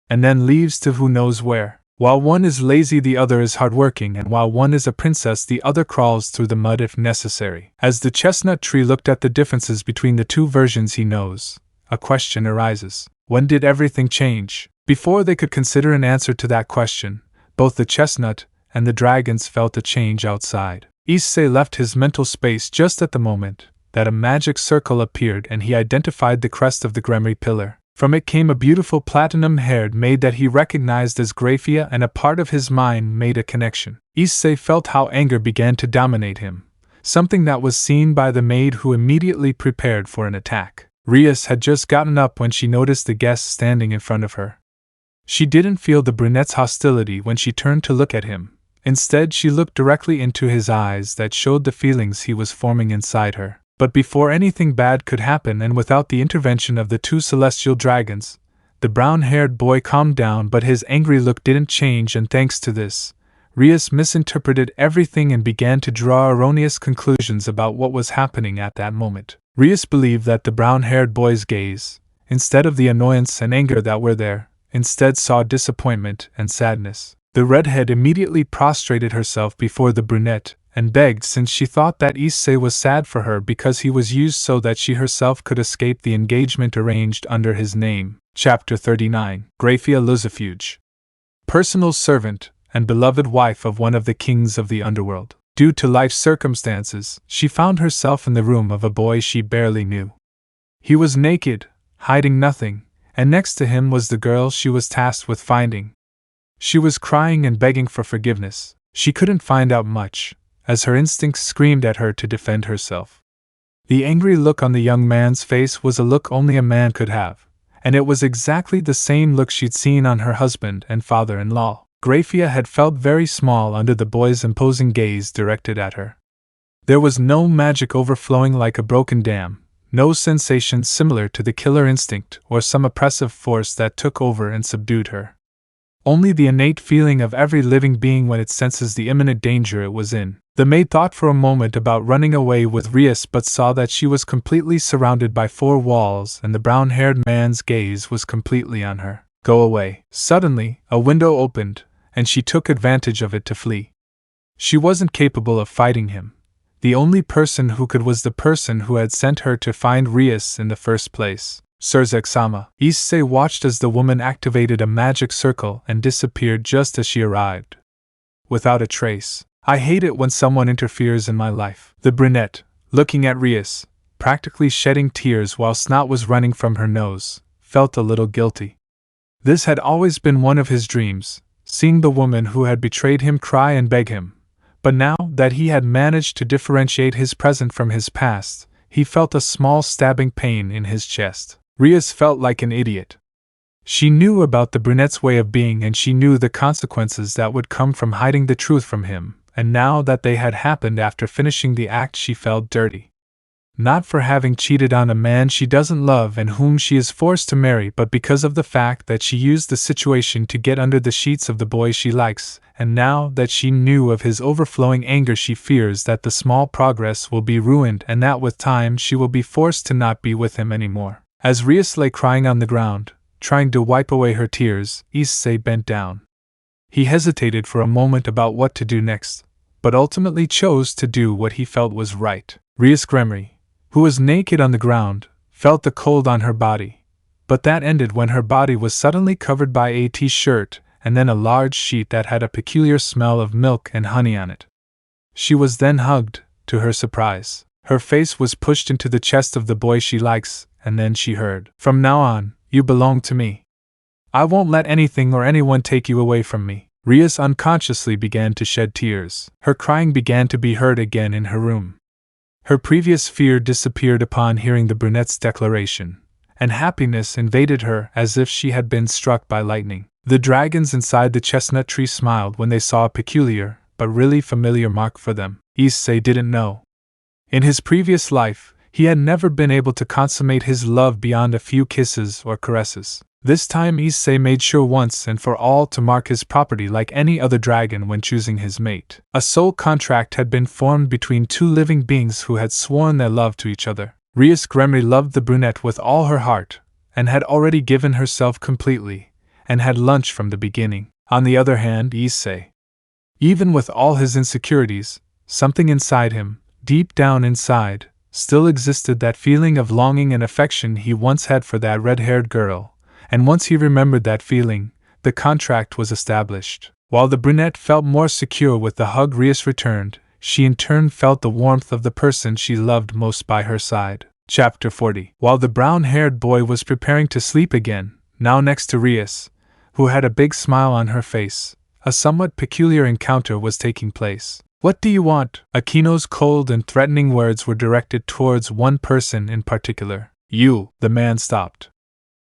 and then leaves to who knows where. While one is lazy, the other is hardworking, and while one is a princess, the other crawls through the mud if necessary. As the chestnut tree looked at the differences between the two versions he knows, a question arises. When did everything change? Before they could consider an answer to that question, both the chestnut and the dragons felt a change outside. Issei left his mental space just at the moment that a magic circle appeared and he identified the crest of the Gremory pillar. From it came a beautiful platinum-haired maid that he recognized as Grafia, and a part of his mind made a connection. Issei felt how anger began to dominate him, something that was seen by the maid who immediately prepared for an attack. Rias had just gotten up when she noticed the guest standing in front of her. She didn't feel the brunette's hostility when she turned to look at him. Instead, she looked directly into his eyes that showed the feelings he was forming inside her. But before anything bad could happen, and without the intervention of the two celestial dragons, the brown-haired boy calmed down, but his angry look didn't change, and thanks to this, Rias misinterpreted everything and began to draw erroneous conclusions about what was happening at that moment. Rias believed that the brown-haired boy's gaze, instead of the annoyance and anger that were there, instead saw disappointment and sadness. The redhead immediately prostrated herself before the brunette and begged, since she thought that Issei was sad for her because he was used so that she herself could escape the engagement arranged under his name. Chapter 39. Grafia Lucifuge. Personal servant and beloved wife of one of the kings of the underworld. Due to life circumstances, she found herself in the room of a boy she barely knew. He was naked, hiding nothing, and next to him was the girl she was tasked with finding. She was crying and begging for forgiveness. She couldn't find out much, as her instincts screamed at her to defend herself. The angry look on the young man's face was a look only a man could have, and it was exactly the same look she'd seen on her husband and father-in-law. Grafia had felt very small under the boy's imposing gaze directed at her. There was no magic overflowing like a broken dam, no sensation similar to the killer instinct or some oppressive force that took over and subdued her. Only the innate feeling of every living being when it senses the imminent danger it was in. The maid thought for a moment about running away with Rias, but saw that she was completely surrounded by four walls and the brown-haired man's gaze was completely on her. Go away. Suddenly, a window opened, and she took advantage of it to flee. She wasn't capable of fighting him. The only person who could was the person who had sent her to find Rias in the first place. Surzek-sama. Issei watched as the woman activated a magic circle and disappeared just as she arrived. Without a trace. I hate it when someone interferes in my life. The brunette, looking at Rias, practically shedding tears while snot was running from her nose, felt a little guilty. This had always been one of his dreams, seeing the woman who had betrayed him cry and beg him. But now that he had managed to differentiate his present from his past, he felt a small stabbing pain in his chest. Rias felt like an idiot. She knew about the brunette's way of being, and she knew the consequences that would come from hiding the truth from him, and now that they had happened after finishing the act, she felt dirty. Not for having cheated on a man she doesn't love and whom she is forced to marry, but because of the fact that she used the situation to get under the sheets of the boy she likes, and now that she knew of his overflowing anger, she fears that the small progress will be ruined and that with time she will be forced to not be with him anymore. As Rias lay crying on the ground, trying to wipe away her tears, Issei bent down. He hesitated for a moment about what to do next, but ultimately chose to do what he felt was right. Rias Grimary, who was naked on the ground, felt the cold on her body, But that ended when her body was suddenly covered by a t-shirt and then a large sheet that had a peculiar smell of milk and honey on it. She was then hugged, to her surprise. Her face was pushed into the chest of the boy she likes, and then she heard, "From now on, you belong to me. I won't let anything or anyone take you away from me." Rias unconsciously began to shed tears. Her crying began to be heard again in her room. Her previous fear disappeared upon hearing the brunette's declaration, and happiness invaded her as if she had been struck by lightning. The dragons inside the chestnut tree smiled when they saw a peculiar, but really familiar mark for them. Issei didn't know. In his previous life, he had never been able to consummate his love beyond a few kisses or caresses. This time Issei made sure once and for all to mark his property like any other dragon when choosing his mate. A soul contract had been formed between two living beings who had sworn their love to each other. Rias Grimary loved the brunette with all her heart, and had already given herself completely, and had lunch from the beginning. On the other hand, Issei, even with all his insecurities, something inside him, deep down inside, still existed that feeling of longing and affection he once had for that red-haired girl. And once he remembered that feeling, the contract was established. While the brunette felt more secure with the hug Rias returned, she in turn felt the warmth of the person she loved most by her side. Chapter 40. While the brown-haired boy was preparing to sleep again, now next to Rias, who had a big smile on her face, a somewhat peculiar encounter was taking place. "What do you want?" Akino's cold and threatening words were directed towards one person in particular. "You." The man stopped.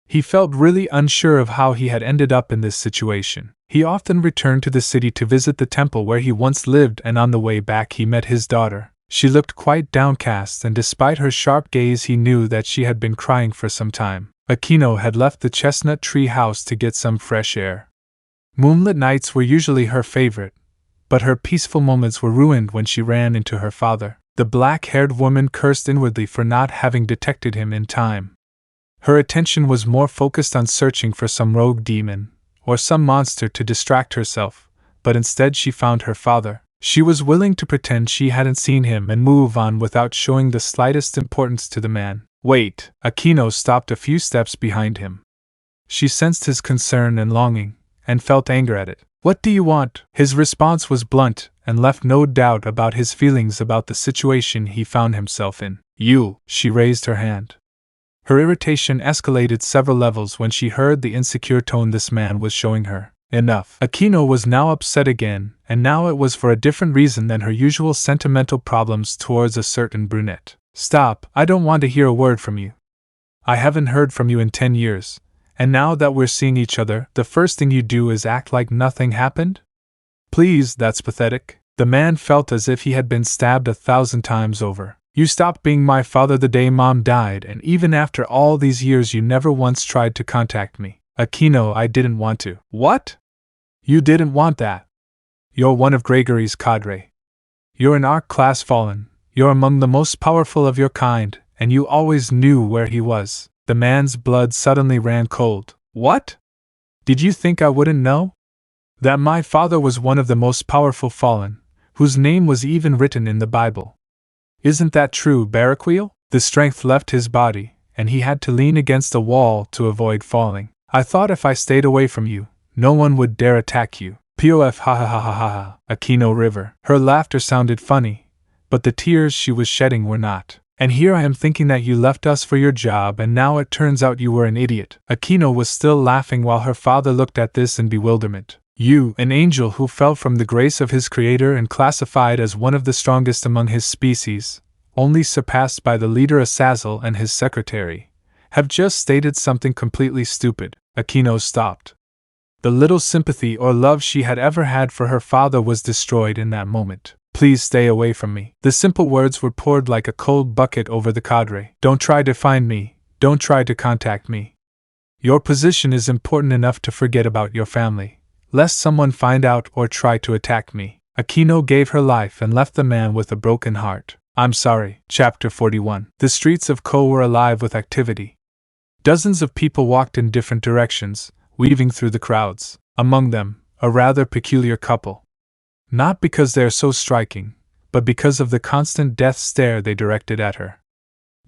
He felt really unsure of how he had ended up in this situation. He often returned to the city to visit the temple where he once lived, and on the way back he met his daughter. She looked quite downcast, and despite her sharp gaze he knew that she had been crying for some time. Akino had left the chestnut tree house to get some fresh air. Moonlit nights were usually her favorite, but her peaceful moments were ruined when she ran into her father. The black-haired woman cursed inwardly for not having detected him in time. Her attention was more focused on searching for some rogue demon, or some monster to distract herself, but instead she found her father. She was willing to pretend she hadn't seen him and move on without showing the slightest importance to the man. "Wait!" Akino stopped a few steps behind him. She sensed his concern and longing, and felt anger at it. "What do you want?" His response was blunt, and left no doubt about his feelings about the situation he found himself in. "You!" She raised her hand. Her irritation escalated several levels when she heard the insecure tone this man was showing her. Enough. Akino was now upset again, and now it was for a different reason than her usual sentimental problems towards a certain brunette. "Stop, I don't want to hear a word from you. I haven't heard from you in 10 years, and now that we're seeing each other, the first thing you do is act like nothing happened? Please, that's pathetic." The man felt as if he had been stabbed 1,000 times over. "You stopped being my father the day Mom died, and even after all these years you never once tried to contact me." "Akino, I didn't want to." "What? You didn't want that? You're one of Gregory's cadre. You're an Arc-class fallen, you're among the most powerful of your kind, and you always knew where he was." The man's blood suddenly ran cold. "What? Did you think I wouldn't know? That my father was one of the most powerful fallen, whose name was even written in the Bible? Isn't that true, Gabriel?" The strength left his body, and he had to lean against a wall to avoid falling. "I thought if I stayed away from you, no one would dare attack you." "Pof ha ha ha ha ha ha." Akino River. Her laughter sounded funny, but the tears she was shedding were not. "And here I am thinking that you left us for your job, and now it turns out you were an idiot." Akino was still laughing while her father looked at this in bewilderment. "You, an angel who fell from the grace of his creator and classified as one of the strongest among his species, only surpassed by the leader Azazel and his secretary, have just stated something completely stupid." Akino stopped. The little sympathy or love she had ever had for her father was destroyed in that moment. "Please stay away from me." The simple words were poured like a cold bucket over the cadre. "Don't try to find me, don't try to contact me. Your position is important enough to forget about your family, lest someone find out or try to attack me." Akino gave her life and left the man with a broken heart. "I'm sorry." Chapter 41. The streets of Ko were alive with activity. Dozens of people walked in different directions, weaving through the crowds. Among them, a rather peculiar couple. Not because they are so striking, but because of the constant death stare they directed at her.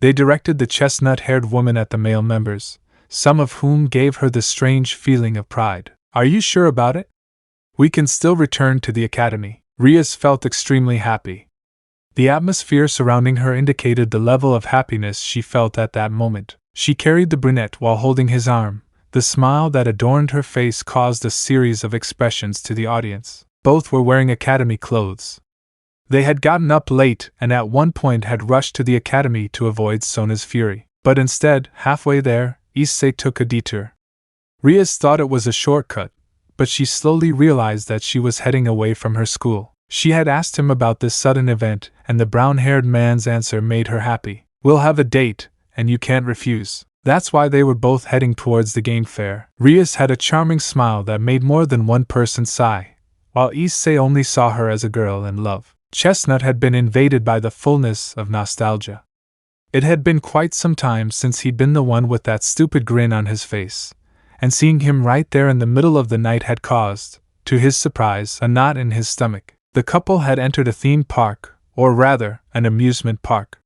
They directed the chestnut-haired woman at the male members, some of whom gave her the strange feeling of pride. Are you sure about it? We can still return to the academy. Rias felt extremely happy. The atmosphere surrounding her indicated the level of happiness she felt at that moment. She carried the brunette while holding his arm. The smile that adorned her face caused a series of expressions to the audience. Both were wearing academy clothes. They had gotten up late and at one point had rushed to the academy to avoid Sona's fury. But instead, halfway there, Issei took a detour. Rias thought it was a shortcut, but she slowly realized that she was heading away from her school. She had asked him about this sudden event, and the brown-haired man's answer made her happy. We'll have a date, and you can't refuse. That's why they were both heading towards the game fair. Rias had a charming smile that made more than one person sigh, while Issei only saw her as a girl in love. Chestnut had been invaded by the fullness of nostalgia. It had been quite some time since he'd been the one with that stupid grin on his face, and seeing him right there in the middle of the night had caused, to his surprise, a knot in his stomach. The couple had entered a theme park, or rather, an amusement park.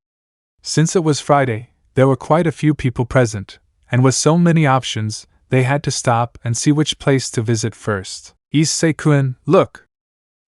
Since it was Friday, there were quite a few people present, and with so many options, they had to stop and see which place to visit first. Issei-kun, look!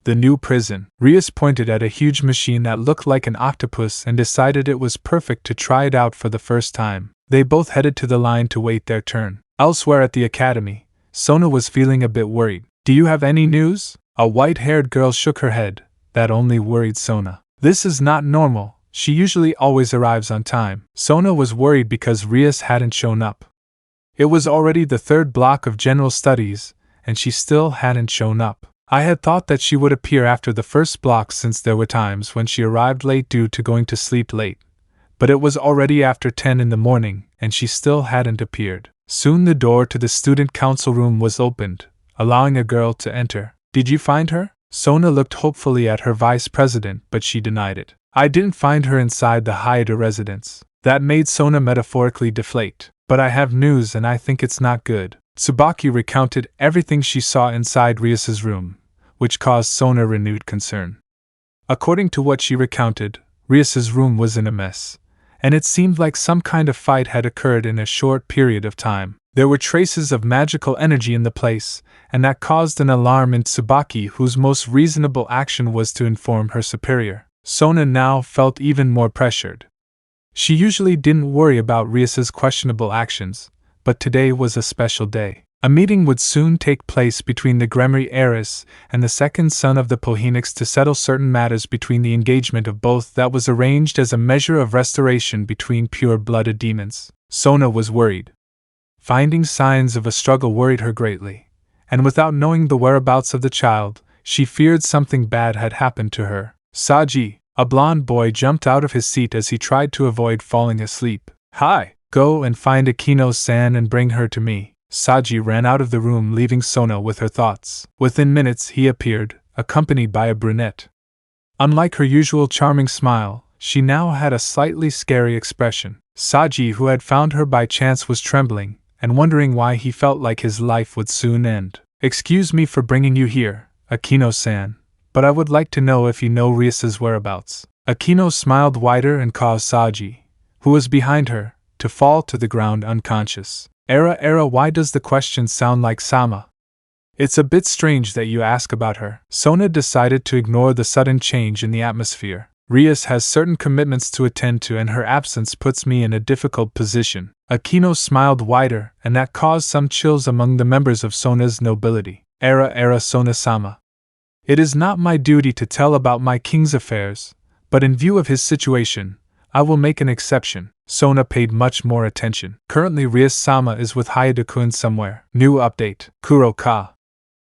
The new prison. Rias pointed at a huge machine that looked like an octopus and decided it was perfect to try it out for the first time. They both headed to the line to wait their turn. Elsewhere at the academy, Sona was feeling a bit worried. Do you have any news? A white-haired girl shook her head. That only worried Sona. This is not normal. She usually always arrives on time. Sona was worried because Rias hadn't shown up. It was already the third block of general studies, and she still hadn't shown up. I had thought that she would appear after the first block since there were times when she arrived late due to going to sleep late. But it was already after 10 in the morning, and she still hadn't appeared. Soon the door to the student council room was opened, allowing a girl to enter. Did you find her? Sona looked hopefully at her vice president, but she denied it. I didn't find her inside the Hyodo residence. That made Sona metaphorically deflate. But I have news and I think it's not good. Tsubaki recounted everything she saw inside Rias's room, which caused Sona renewed concern. According to what she recounted, Rias's room was in a mess, and it seemed like some kind of fight had occurred in a short period of time. There were traces of magical energy in the place, and that caused an alarm in Tsubaki, whose most reasonable action was to inform her superior. Sona now felt even more pressured. She usually didn't worry about Rias's questionable actions, but today was a special day. A meeting would soon take place between the Gremory heiress and the second son of the Pohenics to settle certain matters between the engagement of both that was arranged as a measure of restoration between pure-blooded demons. Sona was worried. Finding signs of a struggle worried her greatly, and without knowing the whereabouts of the child, she feared something bad had happened to her. Saji, a blond boy, jumped out of his seat as he tried to avoid falling asleep. Hi! Go and find Akino-san and bring her to me. Saji ran out of the room, leaving Sona with her thoughts. Within minutes he appeared, accompanied by a brunette. Unlike her usual charming smile, she now had a slightly scary expression. Saji, who had found her by chance, was trembling, and wondering why he felt like his life would soon end. Excuse me for bringing you here, Akino-san, but I would like to know if you know Rias's whereabouts. Akino smiled wider and caused Saji, who was behind her, to fall to the ground unconscious. Era, why does the question sound like Sama? It's a bit strange that you ask about her. Sona decided to ignore the sudden change in the atmosphere. Rias has certain commitments to attend to, and her absence puts me in a difficult position. Akino smiled wider, and that caused some chills among the members of Sona's nobility. Era, Sona-sama. It is not my duty to tell about my king's affairs, but in view of his situation, I will make an exception. Sona paid much more attention. Currently Rias-sama is with Hyodo-kun somewhere. New update. Kuro-ka.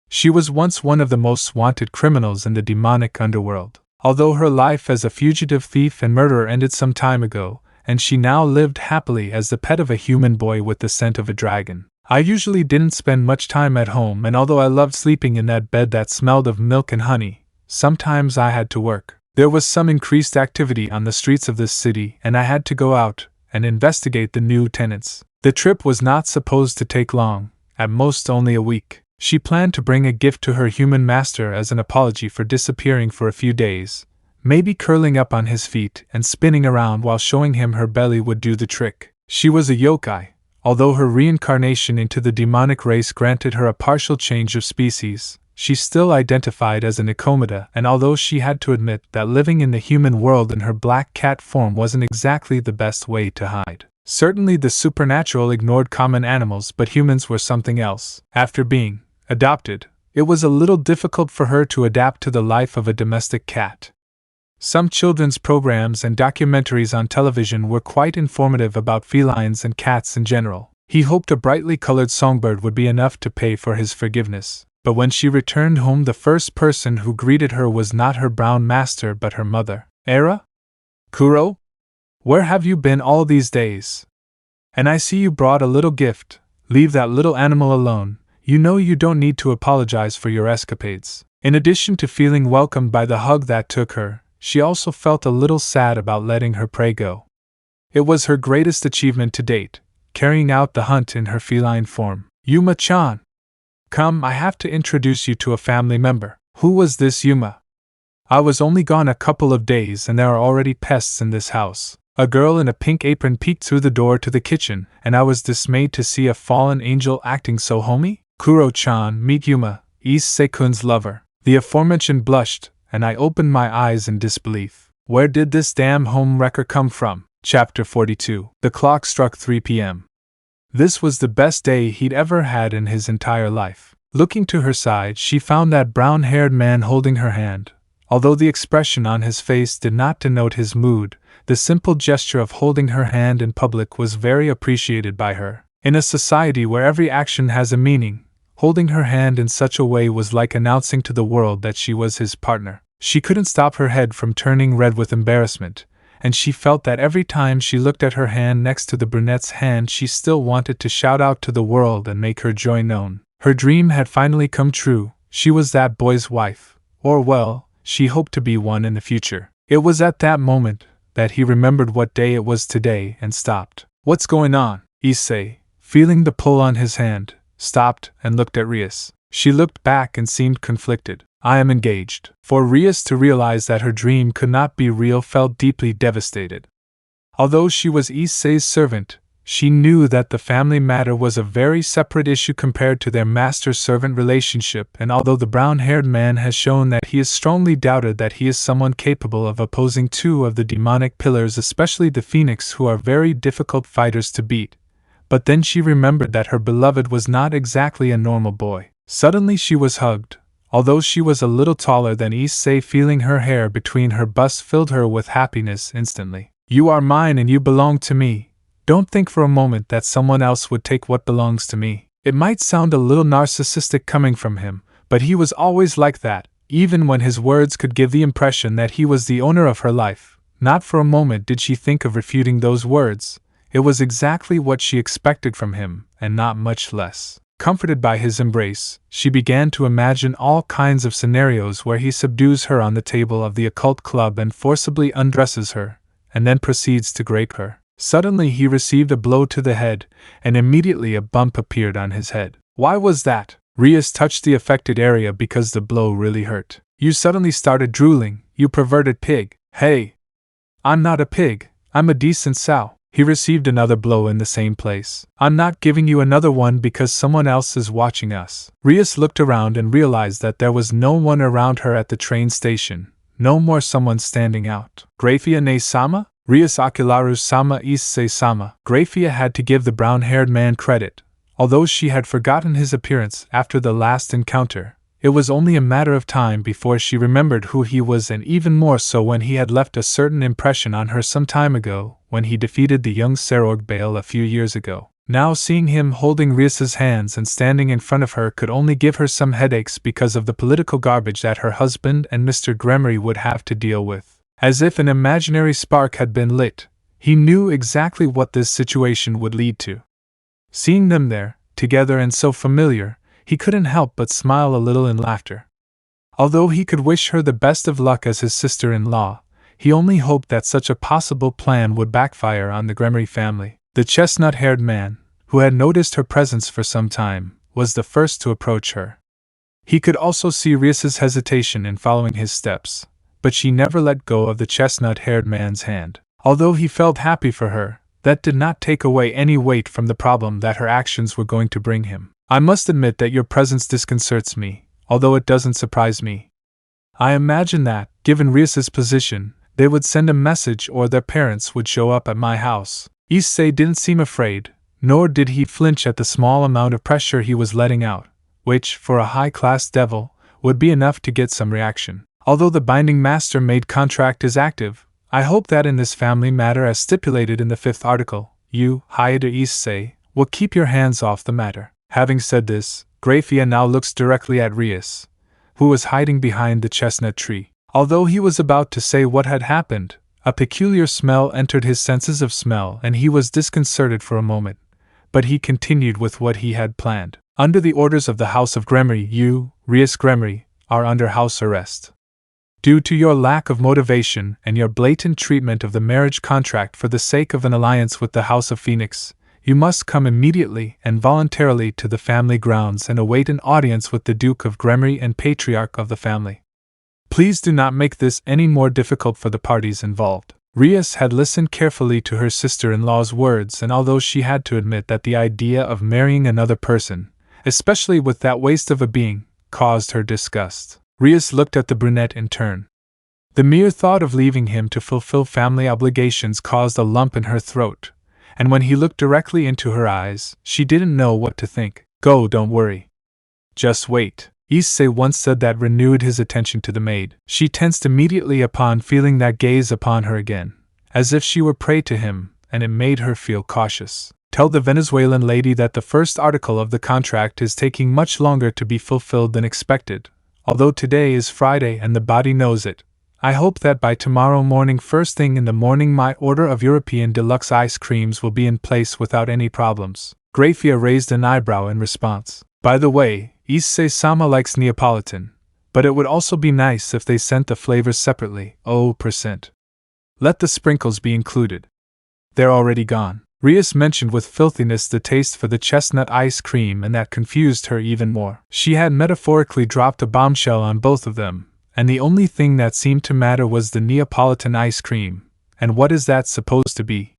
She was once one of the most wanted criminals in the demonic underworld. Although her life as a fugitive thief and murderer ended some time ago, and she now lived happily as the pet of a human boy with the scent of a dragon. I usually didn't spend much time at home, and although I loved sleeping in that bed that smelled of milk and honey, sometimes I had to work. There was some increased activity on the streets of this city, and I had to go out and investigate the new tenants. The trip was not supposed to take long, at most only a week. She planned to bring a gift to her human master as an apology for disappearing for a few days. Maybe curling up on his feet and spinning around while showing him her belly would do the trick. She was a yokai, Although her reincarnation into the demonic race granted her a partial change of species, she still identified as an Icomida, and although she had to admit that living in the human world in her black cat form wasn't exactly the best way to hide. Certainly the supernatural ignored common animals, but humans were something else. After being adopted, it was a little difficult for her to adapt to the life of a domestic cat. Some children's programs and documentaries on television were quite informative about felines and cats in general. He hoped a brightly colored songbird would be enough to pay for his forgiveness, but when she returned home, the first person who greeted her was not her brown master but her mother. "Era? Kuro? Where have you been all these days? And I see you brought a little gift. Leave that little animal alone. You know you don't need to apologize for your escapades." In addition to feeling welcomed by the hug that took her, she also felt a little sad about letting her prey go. It was her greatest achievement to date, carrying out the hunt in her feline form. "Yuma-chan! Come, I have to introduce you to a family member." "Who was this Yuma? I was only gone a couple of days and there are already pests in this house." A girl in a pink apron peeked through the door to the kitchen, and I was dismayed to see a fallen angel acting so homey. "Kuro-chan, meet Yuma, Issei-kun's lover." The aforementioned blushed, and I opened my eyes in disbelief. Where did this damn homewrecker come from? Chapter 42. The clock struck 3 p.m. This was the best day he'd ever had in his entire life. Looking to her side, she found that brown-haired man holding her hand. Although the expression on his face did not denote his mood, the simple gesture of holding her hand in public was very appreciated by her. In a society where every action has a meaning, holding her hand in such a way was like announcing to the world that she was his partner. She couldn't stop her head from turning red with embarrassment, and she felt that every time she looked at her hand next to the brunette's hand she still wanted to shout out to the world and make her joy known. Her dream had finally come true. She was that boy's wife, or well, she hoped to be one in the future. It was at that moment that he remembered what day it was today and stopped. "What's going on?" Issei, feeling the pull on his hand, stopped and looked at Rias. She looked back and seemed conflicted. "I am engaged." For Rias to realize that her dream could not be real felt deeply devastated. Although she was Issei's servant, she knew that the family matter was a very separate issue compared to their master-servant relationship, and although the brown-haired man has shown that he is strongly doubted that he is someone capable of opposing two of the demonic pillars, especially the Phoenix, who are very difficult fighters to beat, but then she remembered that her beloved was not exactly a normal boy. Suddenly she was hugged. Although she was a little taller than Issei, feeling her hair between her busts filled her with happiness instantly. "You are mine and you belong to me. Don't think for a moment that someone else would take what belongs to me." It might sound a little narcissistic coming from him, but he was always like that, even when his words could give the impression that he was the owner of her life. Not for a moment did she think of refuting those words. It was exactly what she expected from him, and not much less. Comforted by his embrace, she began to imagine all kinds of scenarios where he subdues her on the table of the occult club and forcibly undresses her, and then proceeds to grape her. Suddenly he received a blow to the head, and immediately a bump appeared on his head. "Why was that?" Rias touched the affected area because the blow really hurt. "You suddenly started drooling, you perverted pig." "Hey! I'm not a pig, I'm a decent sow." He received another blow in the same place. "I'm not giving you another one because someone else is watching us." Rias looked around and realized that there was no one around her at the train station, no more someone standing out. "Grafia ne-sama? Rias Akularu-sama Issei-sama." Grafia had to give the brown-haired man credit. Although she had forgotten his appearance after the last encounter, it was only a matter of time before she remembered who he was, and even more so when he had left a certain impression on her some time ago, when he defeated the young Sairaorg Bale a few years ago. Now seeing him holding Rias's hands and standing in front of her could only give her some headaches because of the political garbage that her husband and Mr. Grimary would have to deal with. As if an imaginary spark had been lit, he knew exactly what this situation would lead to. Seeing them there, together and so familiar, he couldn't help but smile a little in laughter. Although he could wish her the best of luck as his sister-in-law, he only hoped that such a possible plan would backfire on the Gremory family. The chestnut-haired man, who had noticed her presence for some time, was the first to approach her. He could also see Rias's hesitation in following his steps, but she never let go of the chestnut-haired man's hand. Although he felt happy for her, that did not take away any weight from the problem that her actions were going to bring him. I must admit that your presence disconcerts me, although it doesn't surprise me. I imagine that, given Rias's position, they would send a message or their parents would show up at my house. Issei didn't seem afraid, nor did he flinch at the small amount of pressure he was letting out, which, for a high-class devil, would be enough to get some reaction. Although the binding master-maid contract is active, I hope that in this family matter as stipulated in the 5th article, you, Hyodo Issei, will keep your hands off the matter. Having said this, Grafia now looks directly at Rias, who was hiding behind the chestnut tree. Although he was about to say what had happened, a peculiar smell entered his senses of smell and he was disconcerted for a moment, but he continued with what he had planned. Under the orders of the House of Grimary, you, Rias Grimary, are under house arrest. Due to your lack of motivation and your blatant treatment of the marriage contract for the sake of an alliance with the House of Phoenix, you must come immediately and voluntarily to the family grounds and await an audience with the Duke of Grimary and Patriarch of the family. Please do not make this any more difficult for the parties involved. Rias had listened carefully to her sister-in-law's words, and although she had to admit that the idea of marrying another person, especially with that waste of a being, caused her disgust, Rias looked at the brunette in turn. The mere thought of leaving him to fulfill family obligations caused a lump in her throat, and when he looked directly into her eyes, she didn't know what to think. Go, don't worry. Just wait. Issei once said that renewed his attention to the maid. She tensed immediately upon feeling that gaze upon her again, as if she were prey to him, and it made her feel cautious. Tell the Venezuelan lady that the 1st article of the contract is taking much longer to be fulfilled than expected, although today is Friday and the body knows it. I hope that by tomorrow morning, first thing in the morning, my order of European deluxe ice creams will be in place without any problems. Grafia raised an eyebrow in response. By the way, Issei-sama likes Neapolitan, but it would also be nice if they sent the flavors separately. 0%. Let the sprinkles be included. They're already gone. Rias mentioned with filthiness the taste for the chestnut ice cream, and that confused her even more. She had metaphorically dropped a bombshell on both of them, and the only thing that seemed to matter was the Neapolitan ice cream, and what is that supposed to be?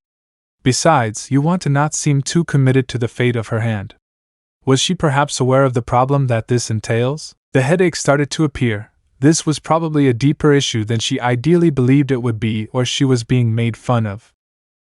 Besides, you want to not seem too committed to the fate of her hand. Was she perhaps aware of the problem that this entails? The headache started to appear. This was probably a deeper issue than she ideally believed it would be, or she was being made fun of.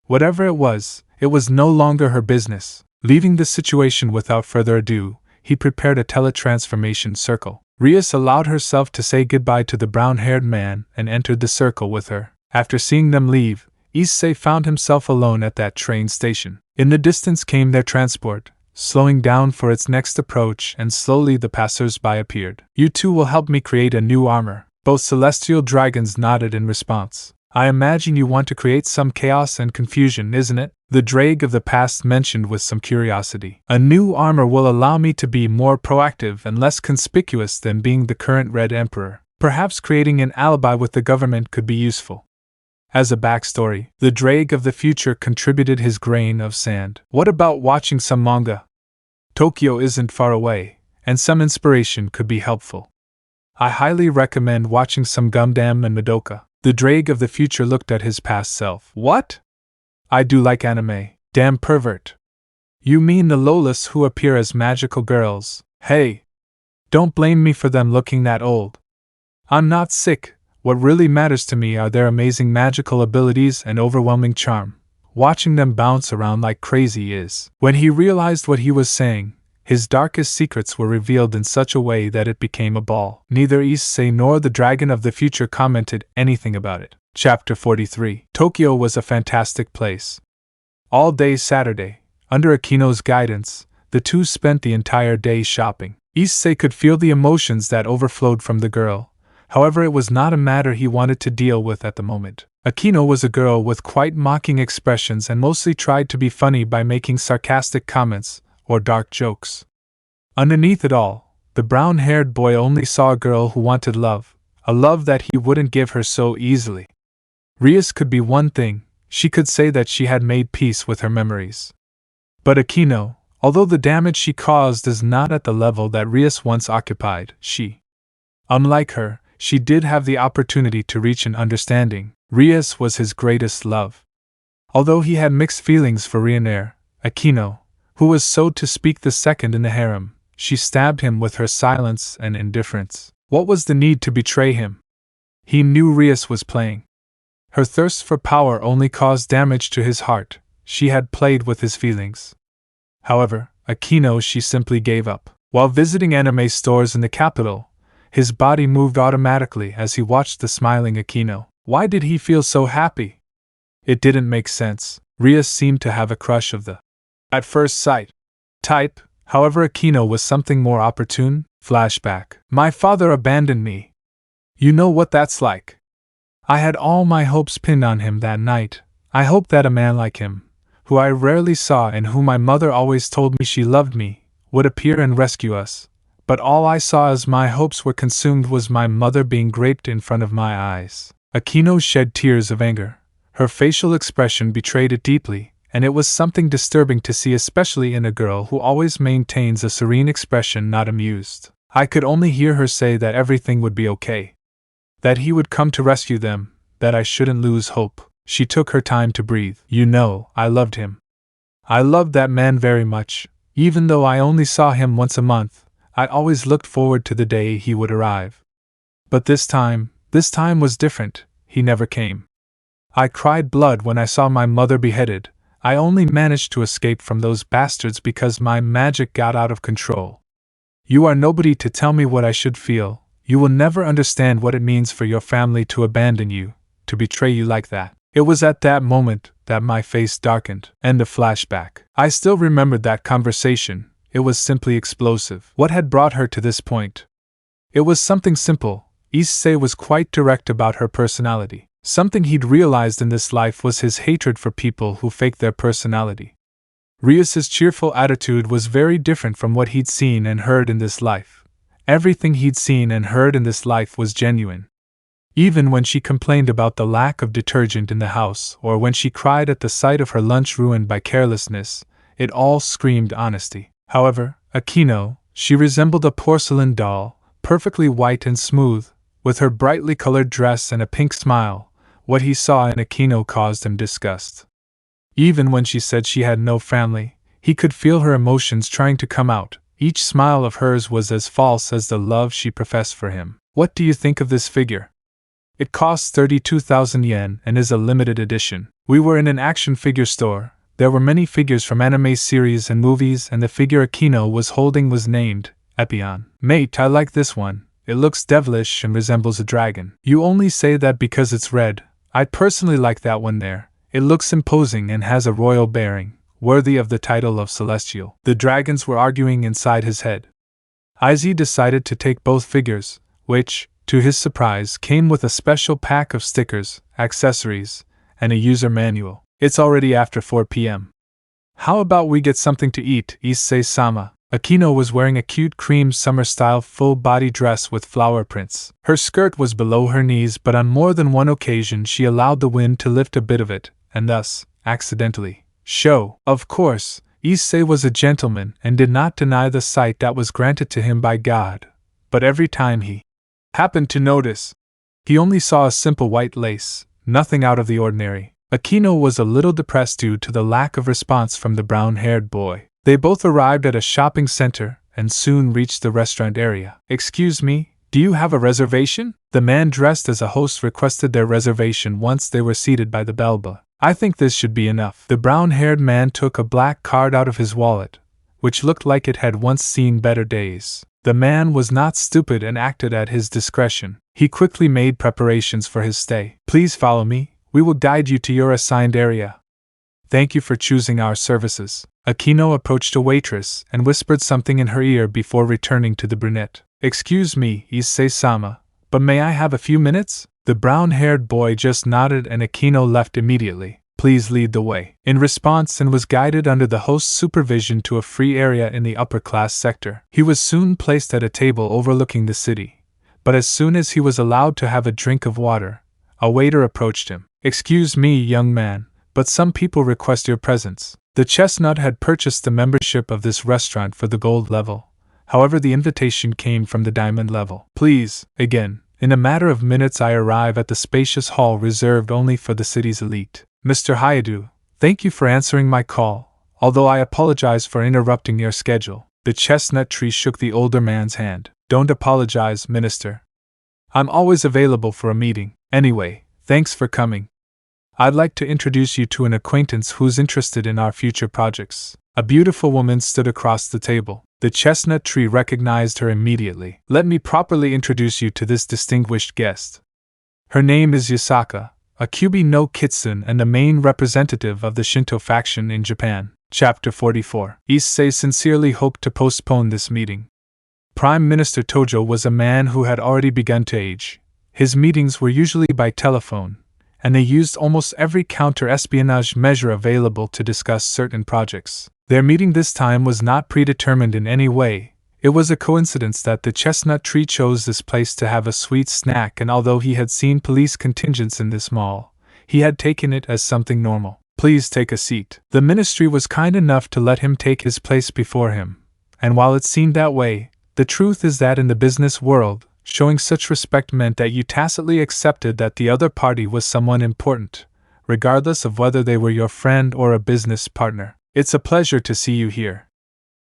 Whatever it was no longer her business. Leaving the situation without further ado, he prepared a teletransformation circle. Rias allowed herself to say goodbye to the brown-haired man and entered the circle with her. After seeing them leave, Issei found himself alone at that train station. In the distance came their transport, slowing down for its next approach, and slowly the passers-by appeared. You two will help me create a new armor. Both celestial dragons nodded in response. I imagine you want to create some chaos and confusion, isn't it? The drake of the past mentioned with some curiosity. A new armor will allow me to be more proactive and less conspicuous than being the current Red Emperor. Perhaps creating an alibi with the government could be useful. As a backstory, the drake of the future contributed his grain of sand. What about watching some manga? Tokyo isn't far away, and some inspiration could be helpful. I highly recommend watching some Gundam and Madoka. The drake of the future looked at his past self. What? I do like anime. Damn pervert. You mean the Lolas who appear as magical girls? Hey! Don't blame me for them looking that old. I'm not sick. What really matters to me are their amazing magical abilities and overwhelming charm. Watching them bounce around like crazy is. When he realized what he was saying, his darkest secrets were revealed in such a way that it became a ball. Neither Issei nor the Dragon of the Future commented anything about it. Chapter 43. Tokyo was a fantastic place. All day Saturday, under Akino's guidance, the two spent the entire day shopping. Issei could feel the emotions that overflowed from the girl. However, it was not a matter he wanted to deal with at the moment. Akino was a girl with quite mocking expressions and mostly tried to be funny by making sarcastic comments or dark jokes. Underneath it all, the brown-haired boy only saw a girl who wanted love, a love that he wouldn't give her so easily. Rias could be one thing, she could say that she had made peace with her memories. But Akino, although the damage she caused is not at the level that Rias once occupied, unlike her, she did have the opportunity to reach an understanding. Rias was his greatest love. Although he had mixed feelings for Reincarnation, Akino, who was so to speak the second in the harem, she stabbed him with her silence and indifference. What was the need to betray him? He knew Rias was playing. Her thirst for power only caused damage to his heart. She had played with his feelings. However, Akino she simply gave up. While visiting anime stores in the capital, his body moved automatically as he watched the smiling Akino. Why did he feel so happy? It didn't make sense. Rias seemed to have a crush of the at first sight type, however Akino was something more opportune. Flashback. My father abandoned me. You know what that's like. I had all my hopes pinned on him that night. I hoped that a man like him, who I rarely saw and whom my mother always told me she loved me, would appear and rescue us. But all I saw as my hopes were consumed was my mother being raped in front of my eyes. Akino shed tears of anger. Her facial expression betrayed it deeply, and it was something disturbing to see, especially in a girl who always maintains a serene expression, not amused. I could only hear her say that everything would be okay. That he would come to rescue them, that I shouldn't lose hope. She took her time to breathe. You know, I loved him. I loved that man very much. Even though I only saw him once a month, I always looked forward to the day he would arrive. But this time was different. He never came. I cried blood when I saw my mother beheaded. I only managed to escape from those bastards because my magic got out of control. You are nobody to tell me what I should feel. You will never understand what it means for your family to abandon you, to betray you like that. It was at that moment that my face darkened. End of flashback. I still remembered that conversation. It was simply explosive. What had brought her to this point? It was something simple. Issei was quite direct about her personality. Something he'd realized in this life was his hatred for people who faked their personality. Rias's cheerful attitude was very different from what he'd seen and heard in this life. Everything he'd seen and heard in this life was genuine. Even when she complained about the lack of detergent in the house, or when she cried at the sight of her lunch ruined by carelessness, it all screamed honesty. However, Akino, she resembled a porcelain doll, perfectly white and smooth, with her brightly colored dress and a pink smile. What he saw in Akino caused him disgust. Even when she said she had no family, he could feel her emotions trying to come out. Each smile of hers was as false as the love she professed for him. What do you think of this figure? It costs 32,000 yen and is a limited edition. We were in an action figure store. There were many figures from anime series and movies, and the figure Akino was holding was named Epion. Mate, I like this one. It looks devilish and resembles a dragon. You only say that because it's red. I'd personally like that one there. It looks imposing and has a royal bearing, worthy of the title of Celestial. The dragons were arguing inside his head. Iseei decided to take both figures, which, to his surprise, came with a special pack of stickers, accessories, and a user manual. It's already after 4 p.m. How about we get something to eat, Issei-sama? Akino was wearing a cute cream summer-style full-body dress with flower prints. Her skirt was below her knees, but on more than one occasion she allowed the wind to lift a bit of it, and thus, accidentally, show. Of course, Issei was a gentleman and did not deny the sight that was granted to him by God. But every time he happened to notice, he only saw a simple white lace, nothing out of the ordinary. Akino was a little depressed due to the lack of response from the brown-haired boy. They both arrived at a shopping center and soon reached the restaurant area. Excuse me, do you have a reservation? The man dressed as a host requested their reservation once they were seated by the bellboy. I think this should be enough. The brown-haired man took a black card out of his wallet, which looked like it had once seen better days. The man was not stupid and acted at his discretion. He quickly made preparations for his stay. Please follow me. We will guide you to your assigned area. Thank you for choosing our services. Akino approached a waitress and whispered something in her ear before returning to the brunette. Excuse me, Issei-sama, but may I have a few minutes? The brown-haired boy just nodded and Akino left immediately. Please lead the way. In response, and was guided under the host's supervision to a free area in the upper-class sector. He was soon placed at a table overlooking the city. But as soon as he was allowed to have a drink of water, a waiter approached him. Excuse me, young man, but some people request your presence. The chestnut had purchased the membership of this restaurant for the gold level. However, the invitation came from the diamond level. Please, again, in a matter of minutes I arrive at the spacious hall reserved only for the city's elite. Mr. Hyodo, Thank you for answering my call, although I apologize for interrupting your schedule. The chestnut tree shook the older man's hand. Don't apologize, Minister. I'm always available for a meeting. Anyway, thanks for coming. I'd like to introduce you to an acquaintance who's interested in our future projects. A beautiful woman stood across the table. The chestnut tree recognized her immediately. Let me properly introduce you to this distinguished guest. Her name is Yasaka, a Kyubi no Kitsune and the main representative of the Shinto faction in Japan. Chapter 44. Issei sincerely hoped to postpone this meeting. Prime Minister Tojo was a man who had already begun to age. His meetings were usually by telephone, and they used almost every counter-espionage measure available to discuss certain projects. Their meeting this time was not predetermined in any way. It was a coincidence that the chestnut tree chose this place to have a sweet snack, and although he had seen police contingents in this mall, he had taken it as something normal. Please take a seat. The ministry was kind enough to let him take his place before him, and while it seemed that way, the truth is that in the business world, showing such respect meant that you tacitly accepted that the other party was someone important, regardless of whether they were your friend or a business partner. It's a pleasure to see you here.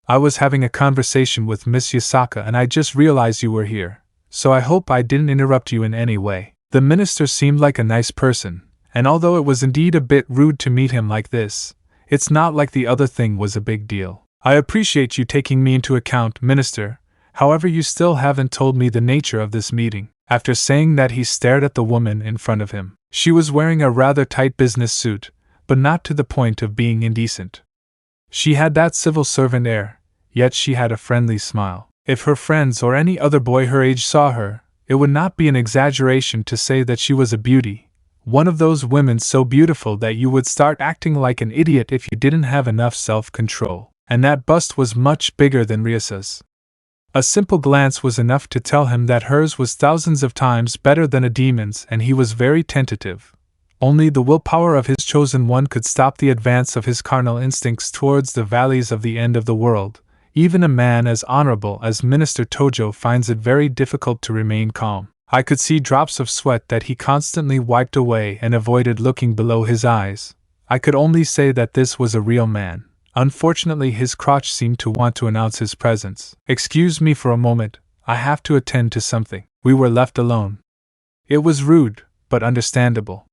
I was having a conversation with Miss Yasaka and I just realized you were here, so I hope I didn't interrupt you in any way. The minister seemed like a nice person, and although it was indeed a bit rude to meet him like this, it's not like the other thing was a big deal. I appreciate you taking me into account, Minister. However, you still haven't told me the nature of this meeting. After saying that, he stared at the woman in front of him. She was wearing a rather tight business suit, but not to the point of being indecent. She had that civil servant air, yet she had a friendly smile. If her friends or any other boy her age saw her, it would not be an exaggeration to say that she was a beauty, one of those women so beautiful that you would start acting like an idiot if you didn't have enough self-control. And that bust was much bigger than Rias's. A simple glance was enough to tell him that hers was thousands of times better than a demon's, and he was very tentative. Only the willpower of his chosen one could stop the advance of his carnal instincts towards the valleys of the end of the world. Even a man as honorable as Minister Tojo finds it very difficult to remain calm. I could see drops of sweat that he constantly wiped away and avoided looking below his eyes. I could only say that this was a real man. Unfortunately, his crotch seemed to want to announce his presence. Excuse me for a moment, I have to attend to something. We were left alone. It was rude, but understandable.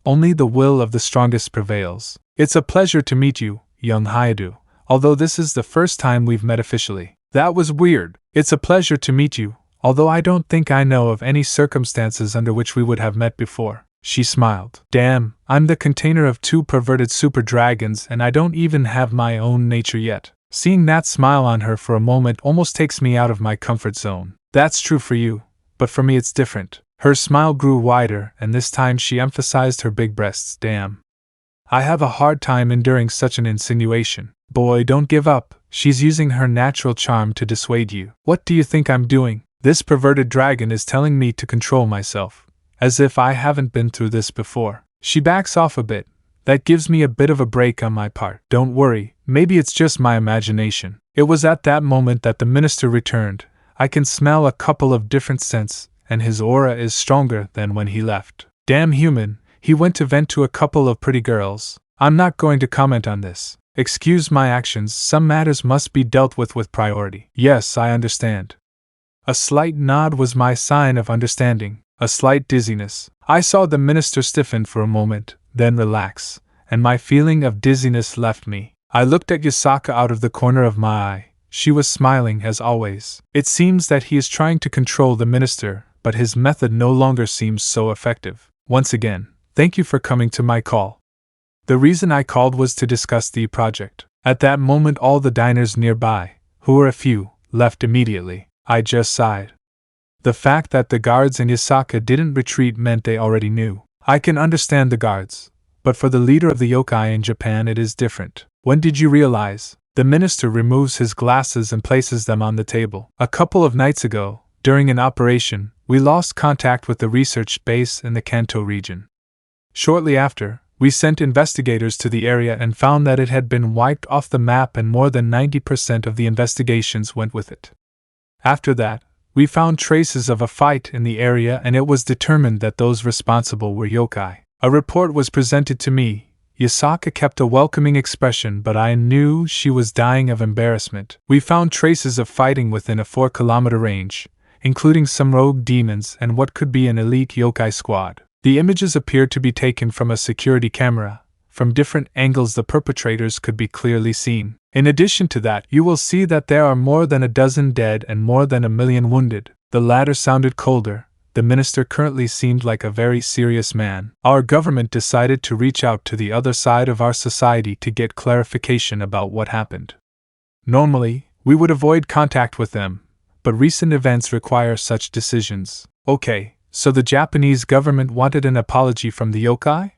Only the will of the strongest prevails. It's a pleasure to meet you, young Hyodo, although this is the first time we've met officially. That was weird. It's a pleasure to meet you, although I don't think I know of any circumstances under which we would have met before. She smiled. Damn, I'm the container of 2 perverted super dragons and I don't even have my own nature yet. Seeing that smile on her for a moment almost takes me out of my comfort zone. That's true for you, but for me it's different. Her smile grew wider, and this time she emphasized her big breasts. Damn. I have a hard time enduring such an insinuation. Boy, don't give up. She's using her natural charm to dissuade you. What do you think I'm doing? This perverted dragon is telling me to control myself. As if I haven't been through this before. She backs off a bit. That gives me a bit of a break on my part. Don't worry, maybe it's just my imagination. It was at that moment that the minister returned. I can smell a couple of different scents, and his aura is stronger than when he left. Damn human, he went to vent to a couple of pretty girls. I'm not going to comment on this. Excuse my actions, some matters must be dealt with priority. Yes, I understand. A slight nod was my sign of understanding. A slight dizziness. I saw the minister stiffen for a moment, then relax, and my feeling of dizziness left me. I looked at Yasaka out of the corner of my eye. She was smiling as always. It seems that he is trying to control the minister, but his method no longer seems so effective. Once again, thank you for coming to my call. The reason I called was to discuss the project. At that moment all the diners nearby, who were a few, left immediately. I just sighed. The fact that the guards and Yasaka didn't retreat meant they already knew. I can understand the guards, but for the leader of the yokai in Japan it is different. When did you realize? The minister removes his glasses and places them on the table. A couple of nights ago, during an operation, we lost contact with the research base in the Kanto region. Shortly after, we sent investigators to the area and found that it had been wiped off the map and more than 90% of the investigations went with it. After that, we found traces of a fight in the area and it was determined that those responsible were yokai. A report was presented to me, Yasaka kept a welcoming expression, but I knew she was dying of embarrassment. We found traces of fighting within a 4-kilometer range, including some rogue demons and what could be an elite yokai squad. The images appeared to be taken from a security camera. From different angles the perpetrators could be clearly seen. In addition to that, you will see that there are more than a dozen dead and more than 1 million wounded. The latter sounded colder. The minister currently seemed like a very serious man. Our government decided to reach out to the other side of our society to get clarification about what happened. Normally, we would avoid contact with them, but recent events require such decisions. Okay, so the Japanese government wanted an apology from the yokai?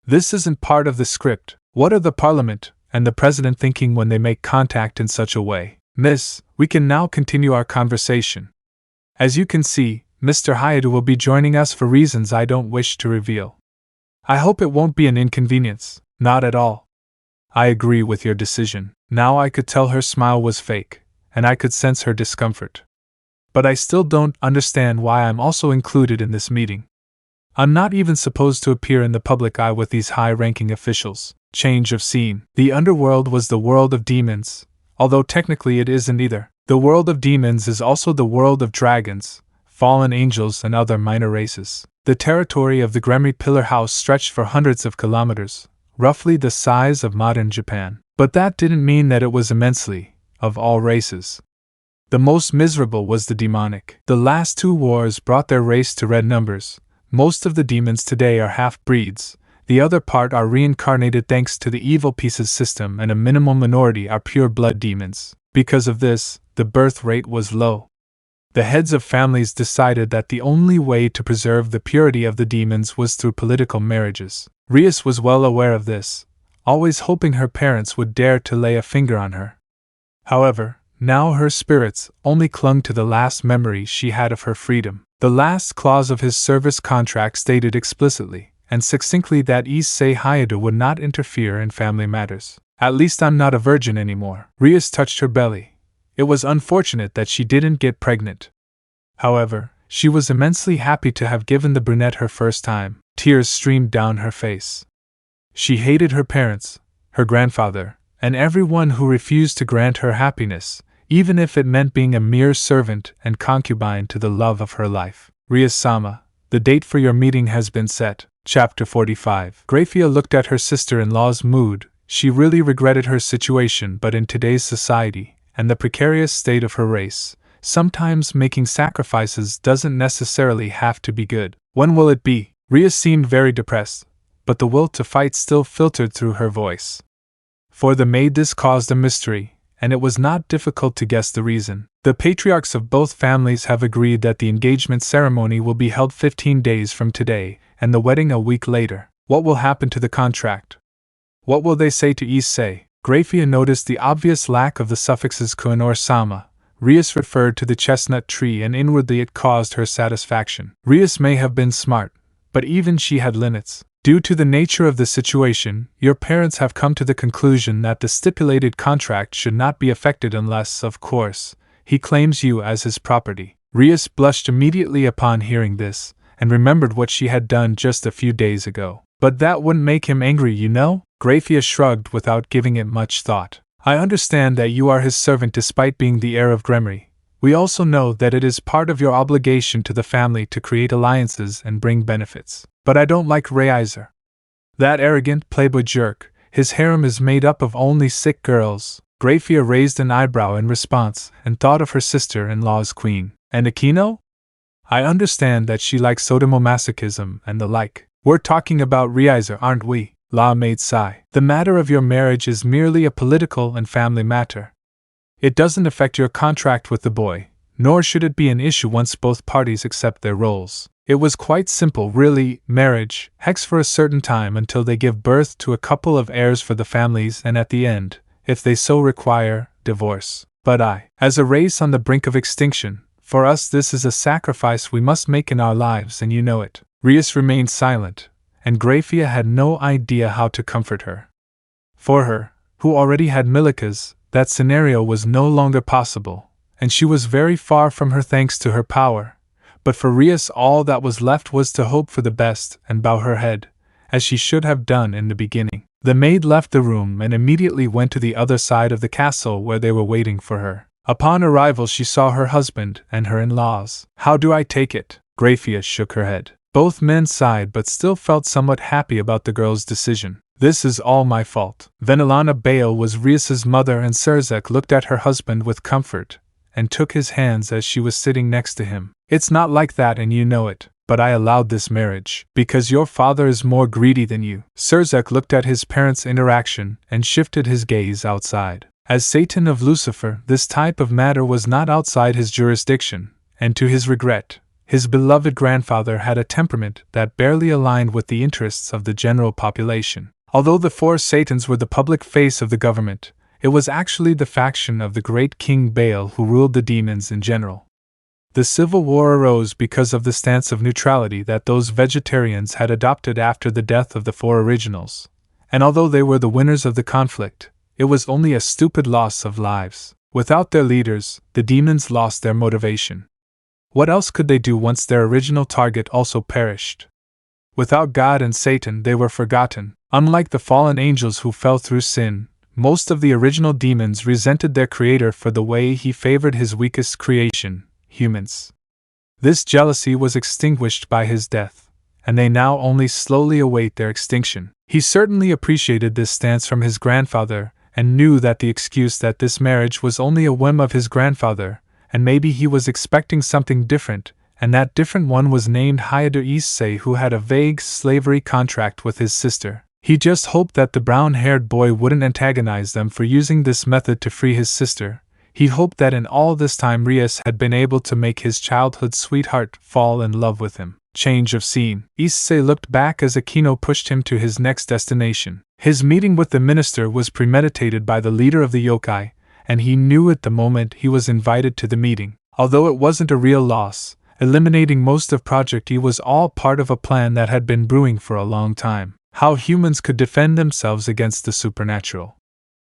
This isn't part of the script. What are the parliament and the president thinking when they make contact in such a way? Miss, we can now continue our conversation. As you can see, Mr. Hyodo will be joining us for reasons I don't wish to reveal. I hope it won't be an inconvenience. Not at all. I agree with your decision. Now I could tell her smile was fake, and I could sense her discomfort. But I still don't understand why I'm also included in this meeting. I'm not even supposed to appear in the public eye with these high-ranking officials. Change of scene. The underworld was the world of demons, although technically it isn't either. The world of demons is also the world of dragons, fallen angels and other minor races. The territory of the Grimary pillar house stretched for hundreds of kilometers, roughly the size of modern Japan. But that didn't mean that it was immensely, of all races. The most miserable was the demonic. The last 2 wars brought their race to red numbers. Most of the demons today are half-breeds, the other part are reincarnated thanks to the evil pieces system, and a minimal minority are pure blood demons. Because of this, the birth rate was low. The heads of families decided that the only way to preserve the purity of the demons was through political marriages. Rias was well aware of this, always hoping her parents would dare to lay a finger on her. However, now her spirits only clung to the last memory she had of her freedom. The last clause of his service contract stated explicitly and succinctly that Issei Hyodo would not interfere in family matters. At least I'm not a virgin anymore. Rias touched her belly. It was unfortunate that she didn't get pregnant. However, she was immensely happy to have given the brunette her first time. Tears streamed down her face. She hated her parents, her grandfather, and everyone who refused to grant her happiness, even if it meant being a mere servant and concubine to the love of her life. Rias-sama, the date for your meeting has been set. Chapter 45. Grafia looked at her sister-in-law's mood. She really regretted her situation, but in today's society, and the precarious state of her race, sometimes making sacrifices doesn't necessarily have to be good. When will it be? Rias seemed very depressed, but the will to fight still filtered through her voice. For the maid this caused a mystery, and it was not difficult to guess the reason. The patriarchs of both families have agreed that the engagement ceremony will be held 15 days from today, and the wedding a week later. What will happen to the contract? What will they say to Issei? Grafia noticed the obvious lack of the suffixes kun or sama. Rias referred to the chestnut tree, and inwardly it caused her satisfaction. Rias may have been smart, but even she had limits. Due to the nature of the situation, your parents have come to the conclusion that the stipulated contract should not be affected unless, of course, he claims you as his property. Rias blushed immediately upon hearing this, and remembered what she had done just a few days ago. But that wouldn't make him angry, you know? Grafia shrugged without giving it much thought. I understand that you are his servant despite being the heir of Grimary. We also know that it is part of your obligation to the family to create alliances and bring benefits. But I don't like Reiser. That arrogant playboy jerk. His harem is made up of only sick girls. Grafia raised an eyebrow in response and thought of her sister-in-law's queen. And Akino? I understand that she likes sadomasochism and the like. We're talking about Reiser, aren't we? La maid sigh. The matter of your marriage is merely a political and family matter. It doesn't affect your contract with the boy, nor should it be an issue once both parties accept their roles. It was quite simple, really. Marriage, hex for a certain time until they give birth to a couple of heirs for the families, and at the end, if they so require, divorce. But as a race on the brink of extinction, for us this is a sacrifice we must make in our lives, and you know it. Rias remained silent, and Grafia had no idea how to comfort her. For her, who already had Milikas, that scenario was no longer possible, and she was very far from her thanks to her power. But for Rias all that was left was to hope for the best and bow her head, as she should have done in the beginning. The maid left the room and immediately went to the other side of the castle where they were waiting for her. Upon arrival she saw her husband and her in-laws. "How do I take it?" Grafia shook her head. Both men sighed but still felt somewhat happy about the girl's decision. "This is all my fault." Venelana Bale was Rias's mother, and Serzek looked at her husband with comfort and took his hands as she was sitting next to him. "It's not like that and you know it, but I allowed this marriage because your father is more greedy than you." Serzek looked at his parents' interaction and shifted his gaze outside. As Satan of Lucifer, this type of matter was not outside his jurisdiction, and to his regret, his beloved grandfather had a temperament that barely aligned with the interests of the general population. Although the four Satans were the public face of the government, it was actually the faction of the great King Baal who ruled the demons in general. The civil war arose because of the stance of neutrality that those vegetarians had adopted after the death of the four originals, and although they were the winners of the conflict, it was only a stupid loss of lives. Without their leaders, the demons lost their motivation. What else could they do once their original target also perished? Without God and Satan, they were forgotten. Unlike the fallen angels who fell through sin, most of the original demons resented their creator for the way he favored his weakest creation, humans. This jealousy was extinguished by his death, and they now only slowly await their extinction. He certainly appreciated this stance from his grandfather, and knew that the excuse that this marriage was only a whim of his grandfather, and maybe he was expecting something different, and that different one was named Hyodo Issei, who had a vague slavery contract with his sister. He just hoped that the brown-haired boy wouldn't antagonize them for using this method to free his sister. He hoped that in all this time Rias had been able to make his childhood sweetheart fall in love with him. Change of scene. Issei looked back as Akino pushed him to his next destination. His meeting with the minister was premeditated by the leader of the yokai, and he knew it the moment he was invited to the meeting. Although it wasn't a real loss, eliminating most of Project E was all part of a plan that had been brewing for a long time. How humans could defend themselves against the supernatural.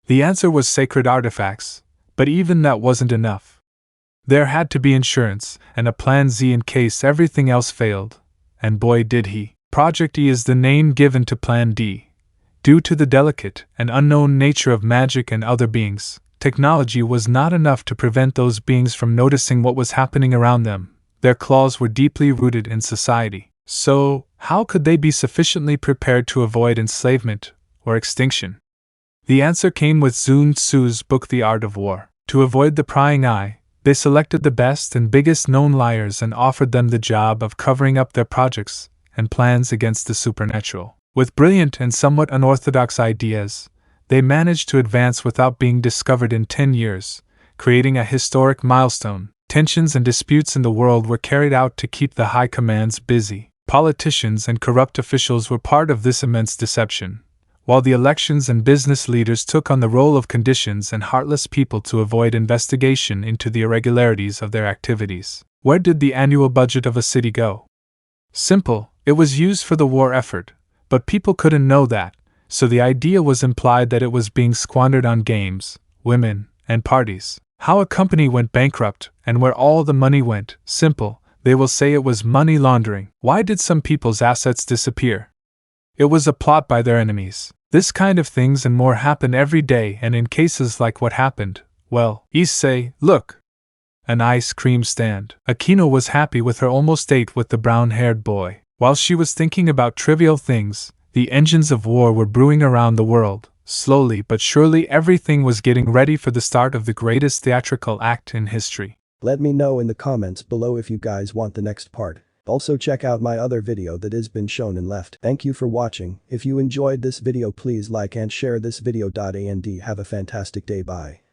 The answer was sacred artifacts, but even that wasn't enough. There had to be insurance, and a plan Z in case everything else failed, and boy did he. Project E is the name given to Plan D. Due to the delicate and unknown nature of magic and other beings, technology was not enough to prevent those beings from noticing what was happening around them. Their claws were deeply rooted in society. So, how could they be sufficiently prepared to avoid enslavement or extinction? The answer came with Sun Tzu's book The Art of War. To avoid the prying eye, they selected the best and biggest known liars and offered them the job of covering up their projects and plans against the supernatural. With brilliant and somewhat unorthodox ideas, they managed to advance without being discovered in 10 years, creating a historic milestone. Tensions and disputes in the world were carried out to keep the high commands busy. Politicians and corrupt officials were part of this immense deception, while the elections and business leaders took on the role of conditions and heartless people to avoid investigation into the irregularities of their activities. Where did the annual budget of a city go? Simple, it was used for the war effort, but people couldn't know that, so the idea was implied that it was being squandered on games, women, and parties. How a company went bankrupt and where all the money went, simple. They will say it was money laundering. Why did some people's assets disappear? It was a plot by their enemies. This kind of things and more happen every day, and in cases like what happened, well, Issei, look! An ice cream stand. Akino was happy with her almost date with the brown-haired boy. While she was thinking about trivial things, the engines of war were brewing around the world. Slowly but surely everything was getting ready for the start of the greatest theatrical act in history. Let me know in the comments below if you guys want the next part. Also check out my other video that has been shown and left. Thank you for watching. If you enjoyed this video please like and share this video. And have a fantastic day. Bye.